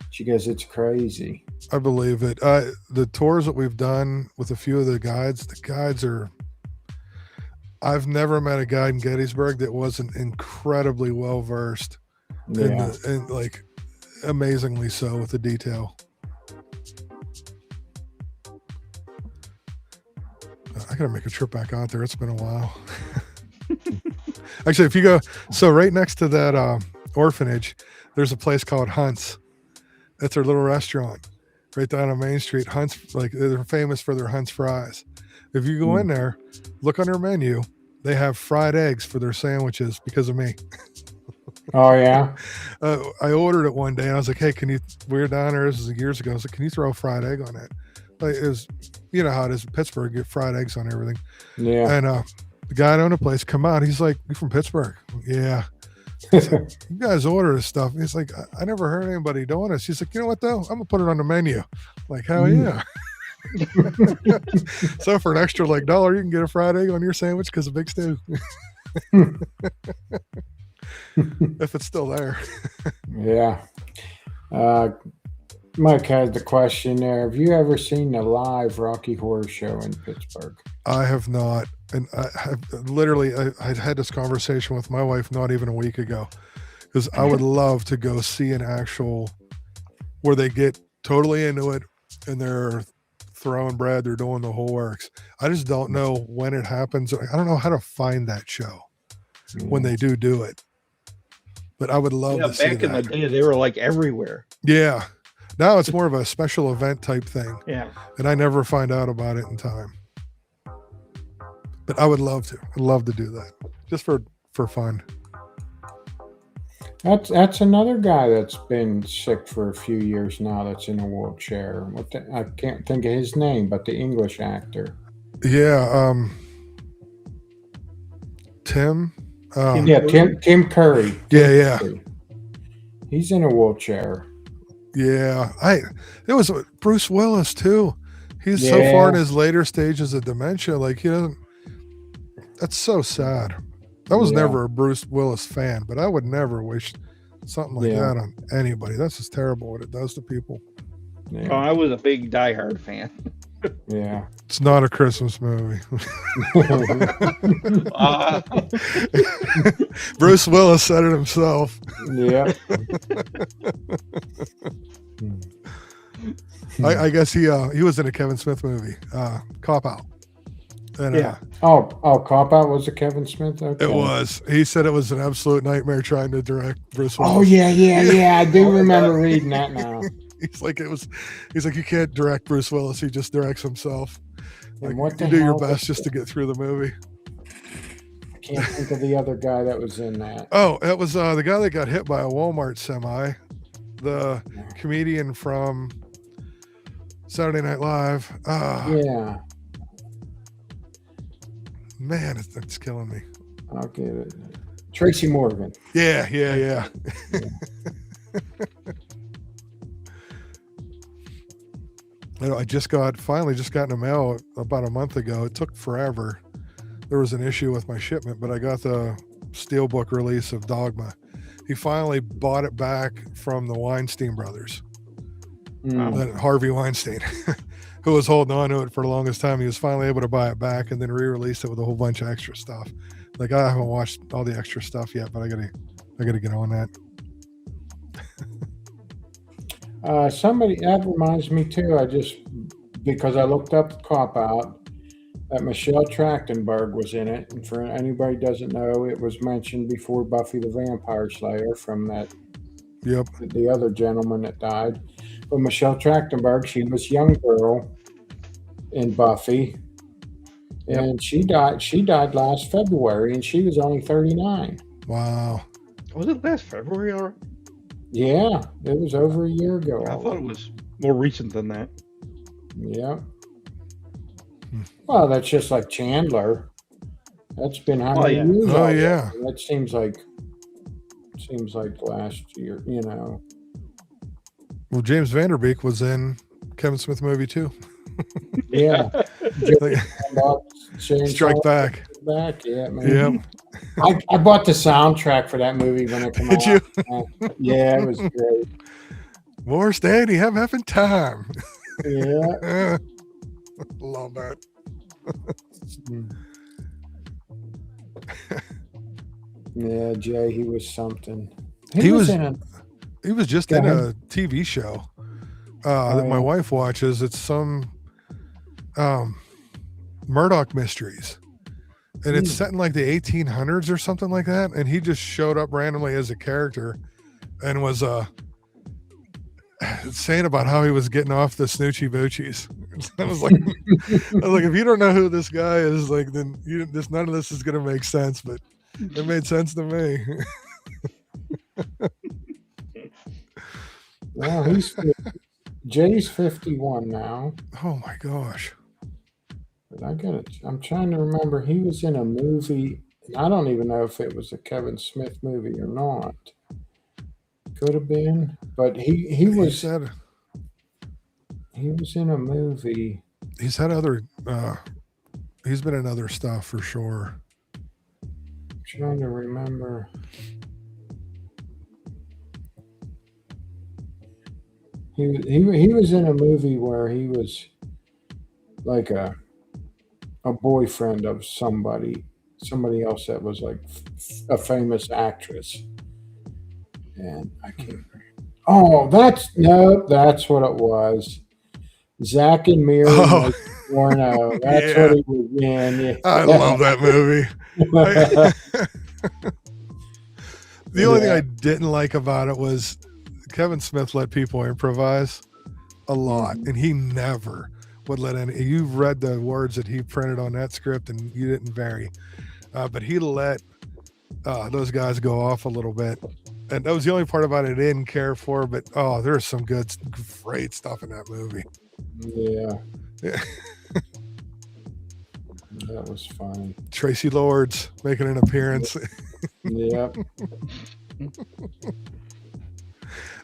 She goes, it's crazy. I believe it. The tours that we've done with a few of the guides are, I've never met a guide in Gettysburg that wasn't incredibly well versed and like amazingly so with the detail. I gotta make a trip back out there. It's been a while. Actually, if you go, so right next to that orphanage, there's a place called Hunt's. That's their little restaurant right down on Main Street. Hunt's, like, they're famous for their Hunt's fries. If you go in there, look on their menu, they have fried eggs for their sandwiches because of me. Oh yeah. I ordered it one day and I was like, hey, we were down there, this was years ago. I was like, can you throw a fried egg on it? Like, it was, you know how it is in Pittsburgh, you get fried eggs on everything. Yeah. And the guy that owned the place come out, he's like, you from Pittsburgh? Yeah. Like, you guys order this stuff. He's like, I never heard anybody doing this. He's like, you know what though? I'm gonna put it on the menu. Like, hell yeah. So for an extra like $1, you can get a fried egg on your sandwich because of Big Stew. If it's still there. Yeah. Mike had the question there. Have you ever seen the live Rocky Horror Show in Pittsburgh? I have not, and I have literally, I had this conversation with my wife not even a week ago, because I would love to go see an actual where they get totally into it and they're throwing bread, they're doing the whole works. I just don't know when it happens. I don't know how to find that show when they do it, but I would love to see back in the that. day, they were like everywhere. Yeah. Now it's more of a special event type thing. Yeah. And I never find out about it in time. But I would love to. I'd love to do that. Just for fun. That's another guy that's been sick for a few years now. That's in a wheelchair. I can't think of his name, but the English actor. Yeah. Tim. Tim Curry. Yeah. Curry. He's in a wheelchair. Yeah. It was Bruce Willis too. He's so far in his later stages of dementia. Like he doesn't. That's so sad. I was never a Bruce Willis fan, but I would never wish something like that on anybody. That's just terrible what it does to people. Yeah. Oh, I was a big Die Hard fan. Yeah. It's not a Christmas movie. Bruce Willis said it himself. Yeah. I guess he was in a Kevin Smith movie, Cop Out. And, Cop Out was a Kevin Smith? Okay. It was. He said it was an absolute nightmare trying to direct Bruce Willis. Oh, yeah. I do remember reading that now. He's like, you can't direct Bruce Willis. He just directs himself. Like, what you do your best just to get through the movie. I can't think of the other guy that was in that. Oh, it was the guy that got hit by a Walmart semi. The comedian from Saturday Night Live. Yeah. Man, it's killing me. I'll get it. Tracy Morgan. Yeah. I finally just got in the mail about a month ago. It took forever. There was an issue with my shipment, but I got the steelbook release of Dogma. He finally bought it back from the Weinstein brothers. Harvey Weinstein, who was holding on to it for the longest time. He was finally able to buy it back and then re-released it with a whole bunch of extra stuff. Like, I haven't watched all the extra stuff yet, but I gotta get on that. That reminds me too. Because I looked up Cop Out, that Michelle Trachtenberg was in it. And for anybody who doesn't know, it was mentioned before Buffy the Vampire Slayer from that. Yep. The other gentleman that died. But Michelle Trachtenberg, she was a young girl in Buffy. And she died last February, and she was only 39. Wow. Was it last February already? Yeah, it was over a year ago. I thought it was more recent than that. Yeah. Well, that's just like Chandler. That's been how many years? Oh, yeah. That seems like last year, you know. Well, James Vanderbeek was in Kevin Smith movie too. Yeah. Strike Back. Yeah, man. Yep. I bought the soundtrack for that movie when it came out. Did you? Yeah, it was great. More Danny, have having time. Yeah. Love that. Yeah, Jay, he was something. He was just in a TV show that my wife watches. It's some Murdoch Mysteries. And it's set in like the 1800s or something like that. And he just showed up randomly as a character and was saying about how he was getting off the snoochie boochies. I was like, if you don't know who this guy is, like, then none of this is going to make sense. But it made sense to me. Well, Jay's 51 now. Oh my gosh. But I'm trying to remember. He was in a movie. I don't even know if it was a Kevin Smith movie or not. Could have been, but he was in a movie. He's had other. He's been in other stuff for sure. I'm trying to remember. He was in a movie where he was like a a boyfriend of somebody else that was like a famous actress, and I can't. Oh, that's what it was. Zach and Miri make porno. That's Yeah. what it was in. Yeah. I love that movie. The only thing I didn't like about it was Kevin Smith let people improvise a lot, and he never would let any. You've read the words that he printed on that script, and you didn't vary, but he let those guys go off a little bit, and that was the only part about it I didn't care for. But there's some great stuff in that movie. Yeah. That was funny. Tracy Lords making an appearance. Yep.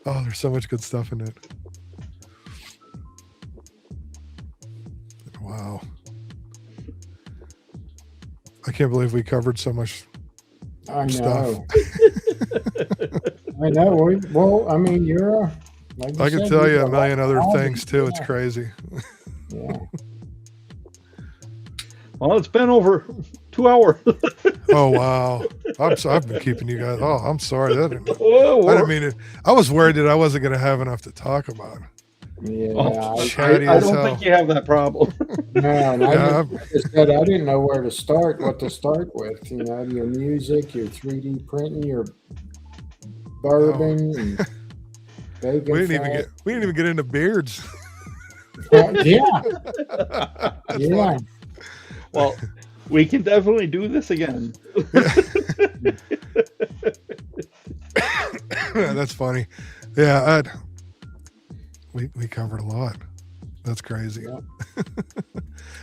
There's so much good stuff in it. Wow. I can't believe we covered so much stuff. I know. Well, I mean, you're like I can tell you a million other things too. It's crazy. Yeah. Well, it's been over 2 hours. Oh wow! I've been keeping you guys. Oh, I'm sorry. I didn't mean it. I was worried that I wasn't going to have enough to talk about. Yeah, I don't think you have that problem. No, I didn't know where to start. What to start with? You know, your music, your 3D printing, your bourbon, and bacon. We didn't even get into beards. Yeah. Yeah. Well, we can definitely do this again. That's funny. Yeah, we covered a lot. That's crazy.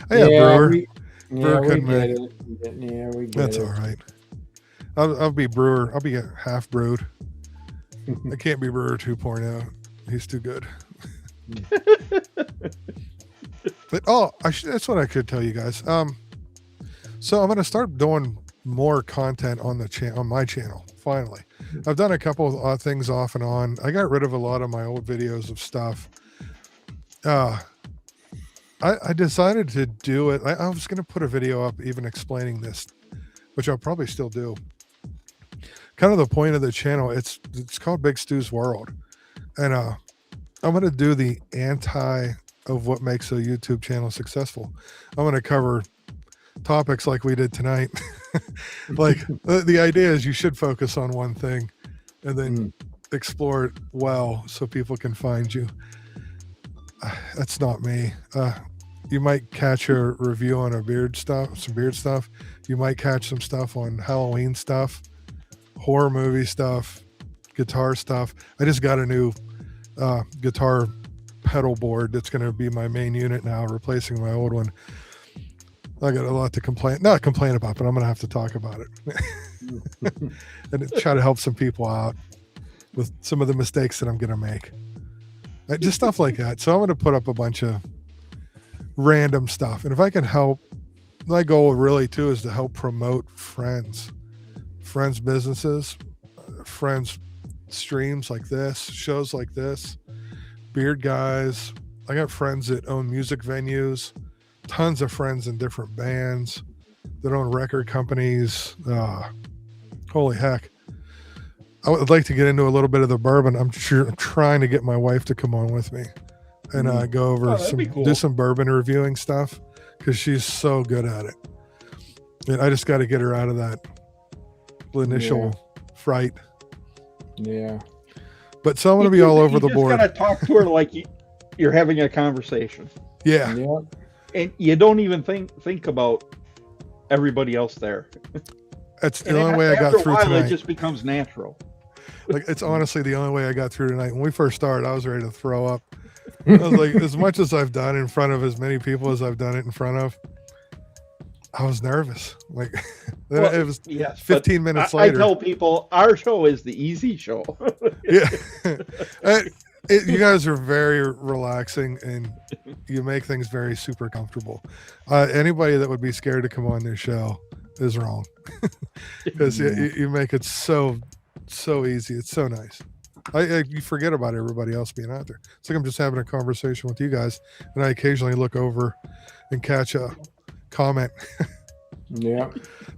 Yeah, Brewer. Brewer couldn't we make get it. Yeah, we get That's it. all right. I'll be Brewer. I'll be a half brewed. I can't be Brewer 2.0. He's too good. But that's what I could tell you guys. So I'm going to start doing more content on the on my channel. Finally, I've done a couple of things off and on. I got rid of a lot of my old videos of stuff. I decided to do it. I was going to put a video up even explaining this, which I'll probably still do. Kind of the point of the channel. It's called Big Stu's World, and I'm going to do the anti of what makes a YouTube channel successful. I'm going to cover topics like we did tonight. Like the idea is you should focus on one thing and then explore it well so people can find you. That's not me. You might catch a review on some beard stuff. You might catch some stuff on Halloween stuff, horror movie stuff, guitar stuff. I just got a new guitar pedal board that's going to be my main unit now, replacing my old one. I got a lot to not complain about, but I'm going to have to talk about it and try to help some people out with some of the mistakes that I'm going to make. Just stuff like that. So I'm going to put up a bunch of random stuff. And if I can help, my goal really too is to help promote friends' businesses, friends' streams like this, shows like this, beard guys. I got friends that own music venues, tons of friends in different bands that own record companies. Holy heck. I would like to get into a little bit of the bourbon. I'm trying to get my wife to come on with me and go over do some bourbon reviewing stuff because she's so good at it. And I just got to get her out of that initial fright. Yeah. But so I'm going to be all over the board. You just got to talk to her like you're having a conversation. Yeah. And you don't even think about everybody else there. That's the only way I got through tonight. It just becomes natural. Like, it's honestly the only way I got through tonight. When we first started, I was ready to throw up. I was like, as much as I've done in front of as many people as I've done it in front of, I was nervous. Like, it was 15 minutes later. I tell people our show is the easy show. Yeah. You guys are very relaxing and you make things very super comfortable. Anybody that would be scared to come on this show is wrong because you make it so easy. It's so nice. You forget about everybody else being out there. It's like I'm just having a conversation with you guys, and I occasionally look over and catch a comment. Yeah.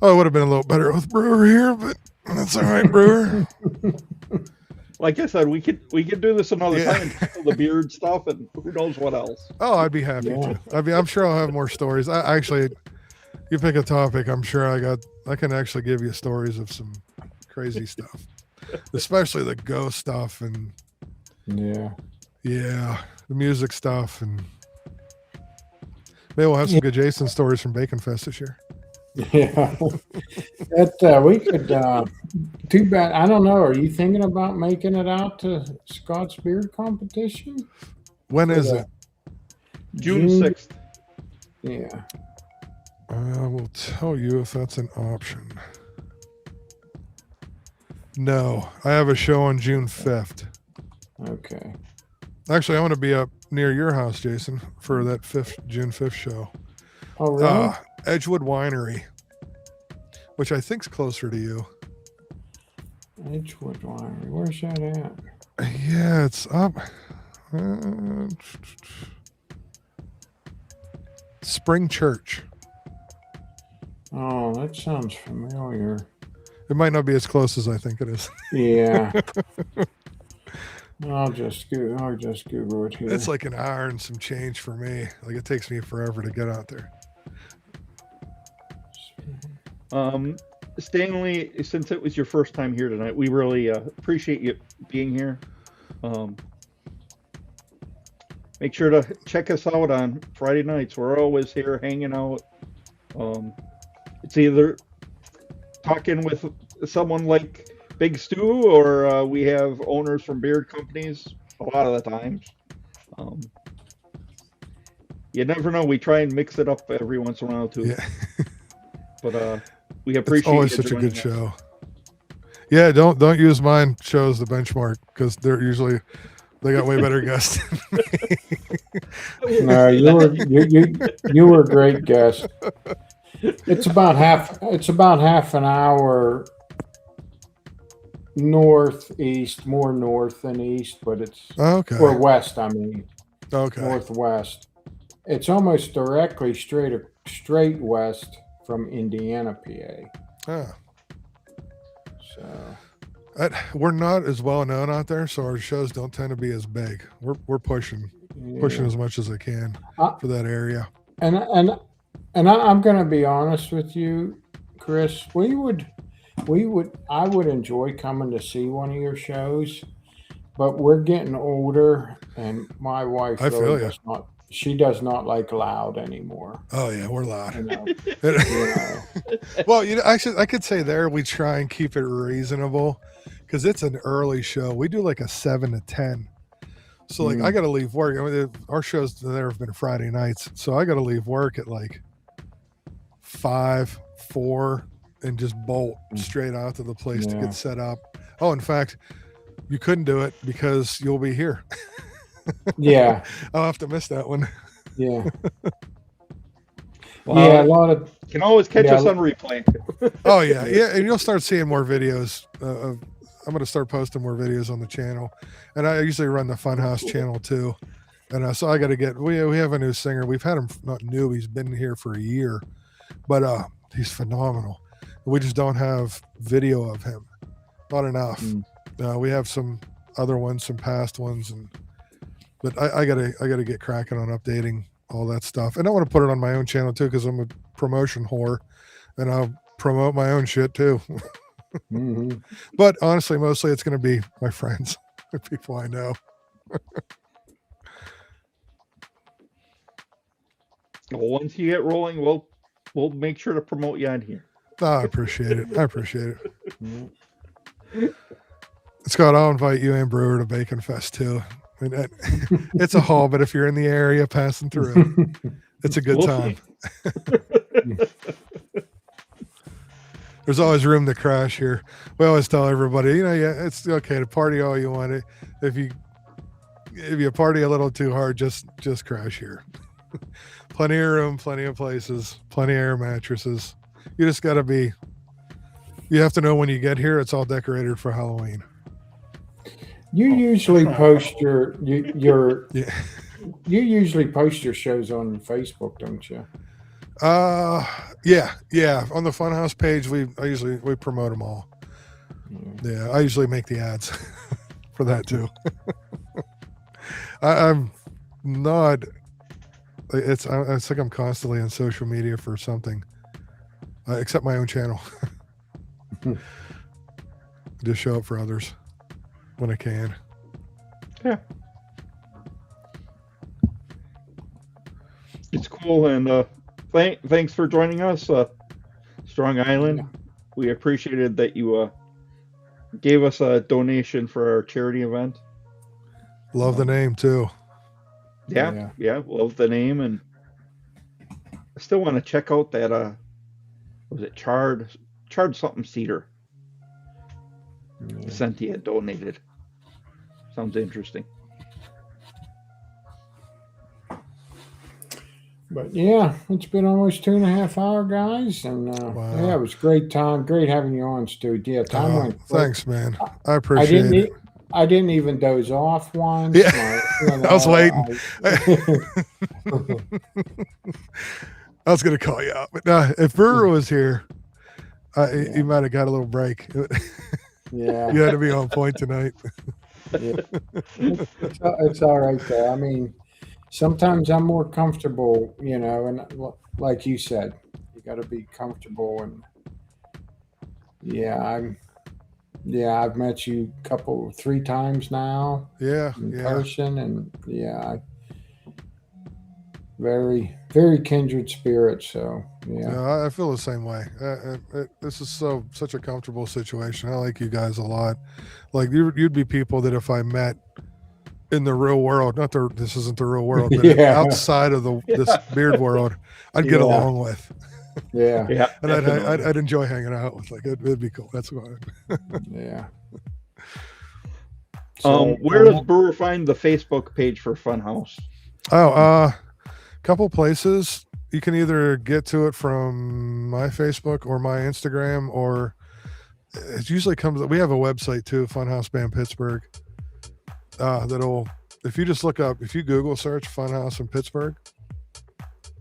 Oh, it would have been a little better with Brewer here, but that's all right, Brewer. Like I said, we could do this another Yeah. time, tackle the beard stuff, and who knows what else. Oh, I'd be happy to. I'm sure I'll have more stories. I actually, you pick a topic, I'm sure I can actually give you stories of some crazy stuff, especially the ghost stuff and the music stuff, and maybe we'll have some good Jason stories from Bacon Fest this year. Yeah. That we could. Too bad. I don't know. Are you thinking about making it out to Scott's beard competition? When is it? June 6th. Yeah. I will tell you if that's an option. No, I have a show on June 5th. Okay. Actually, I want to be up near your house, Jason, for that June 5th show. Oh, really? Edgewood Winery, which I think's closer to you. Edgewood Winery. Where's that at? Yeah, it's up. Spring Church. Oh, that sounds familiar. It might not be as close as I think it is. Yeah. I'll just Google it here. It's like an hour and some change for me. Like it takes me forever to get out there. Stanley, since it was your first time here tonight, we really appreciate you being here. Make sure to check us out on Friday nights. We're always here hanging out. It's either talking with someone like Big Stu, or we have owners from beard companies a lot of the times. You never know. We try and mix it up every once in a while too. Yeah. But we appreciate It's always you such a joining good us. show. Yeah, don't use mine shows the benchmark because they got way better guests than me. No, you were a great guest. It's about half an hour northeast, more north than east, but it's Okay. or west. I mean, Okay. northwest. It's almost directly straight west from Indiana, PA. Ah. So We're not as well known out there, so our shows don't tend to be as big. We're pushing as much as I can for that area. And I'm going to be honest with you, Chris. I would enjoy coming to see one of your shows, but we're getting older, and my wife she does not like loud anymore. Oh yeah, we're loud. You know. Well, actually, I could say there we try and keep it reasonable because it's an early show. We do like a 7 to 10. So like I got to leave work. I mean, our shows there have been Friday nights, so I got to leave work at like 5, 4, and just bolt straight out to the place to get set up. Oh, in fact, you couldn't do it because you'll be here. Yeah, I'll have to miss that one. Yeah. Well, yeah, a lot of you can always catch us on replay. Oh yeah, and you'll start seeing more videos. I'm going to start posting more videos on the channel, and I usually run the Funhouse channel too. And so I got to get. We have a new singer. We've had him not new. He's been here for a year, but he's phenomenal. We just don't have video of him. Not enough. We have some other ones, some past ones, but I gotta get cracking on updating all that stuff. And I want to put it on my own channel too, because I'm a promotion whore, and I'll promote my own shit too. But honestly, mostly it's going to be my friends, the people I know. Well, once you get rolling, we'll make sure to promote you on here. Oh, I appreciate it. Scott, I'll invite you and Brewer to Bacon Fest too. I mean, it's a haul, but if you're in the area passing through, it's a good time. There's always room to crash here. We always tell everybody, it's okay to party all you want. If you party a little too hard, just crash here. Plenty of room, plenty of places, plenty of air mattresses. You just got to you have to know when you get here, it's all decorated for Halloween. You usually post you usually post your shows on Facebook, don't you? Yeah. On the Funhouse page, we promote them all. Yeah, I usually make the ads for that too. I'm not. It's like I'm constantly on social media for something, except my own channel. Just show up for others when I can. Yeah. It's cool, and thanks for joining us, Strong Island. Yeah. We appreciated that you gave us a donation for our charity event. Love the name too. Yeah, love the name, and I still want to check out that was it charred something cedar. Cynthia had donated. Sounds interesting. But yeah, it's been almost 2.5 hours, guys, and wow. Yeah, it was great time. Great having you on, Stu. Yeah, time went quick. Thanks, man. I appreciate it. I didn't even doze off once. Yeah, I was waiting. I was going to call you out, but if Brewer was here, you might have got a little break. Yeah, you had to be on point tonight. Yeah. It's all right though. I mean, sometimes I'm more comfortable, and like you said, you got to be comfortable. And I've met you 3 times now. Yeah, in person, and very, very kindred spirits. So I feel the same way. This is such a comfortable situation. I like you guys a lot. Like you'd be people that if I met in the real world, this isn't the real world, but outside of this beard world, I'd get along with. Yeah. And I'd enjoy hanging out with. Like it'd be cool. That's why. Yeah. So, where does Brewer find the Facebook page for Funhouse? Couple places. You can either get to it from my Facebook or my Instagram, or it usually comes. We have a website too, Funhouse Band Pittsburgh. If you just look up, if you Google search Funhouse in Pittsburgh,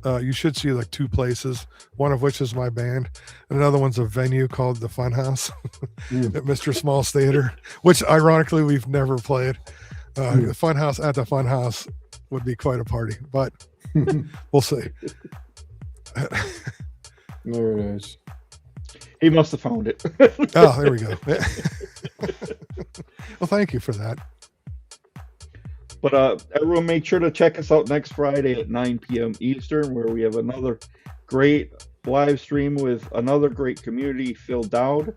you should see like 2 places, one of which is my band, and another one's a venue called the Funhouse at Mr. Small's Theater, which ironically we've never played. The Funhouse at the Funhouse would be quite a party, but we'll see. There it is. He must have found it. Oh, there we go. Well, thank you for that. But everyone, make sure to check us out next Friday at 9 p.m. Eastern, where we have another great live stream with another great community, Phil Dowd.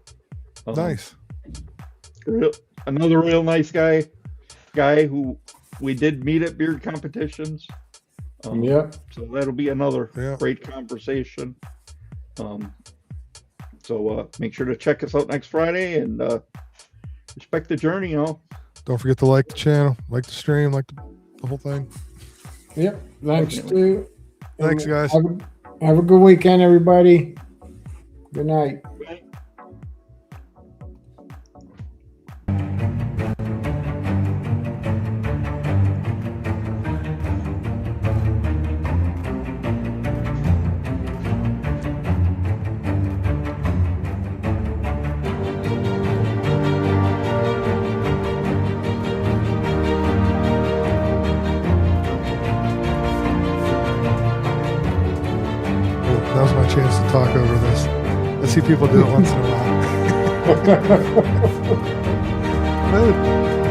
Nice. Another real nice guy who we did meet at beard competitions. So that'll be another great conversation. So make sure to check us out next Friday, and respect the journey, Don't forget to like the channel, like the stream, like the whole thing. Yep. Thanks, Stu. Thanks, guys. Have a good weekend, everybody. Good night. Now's my chance to talk over this. I see people do it once in a while.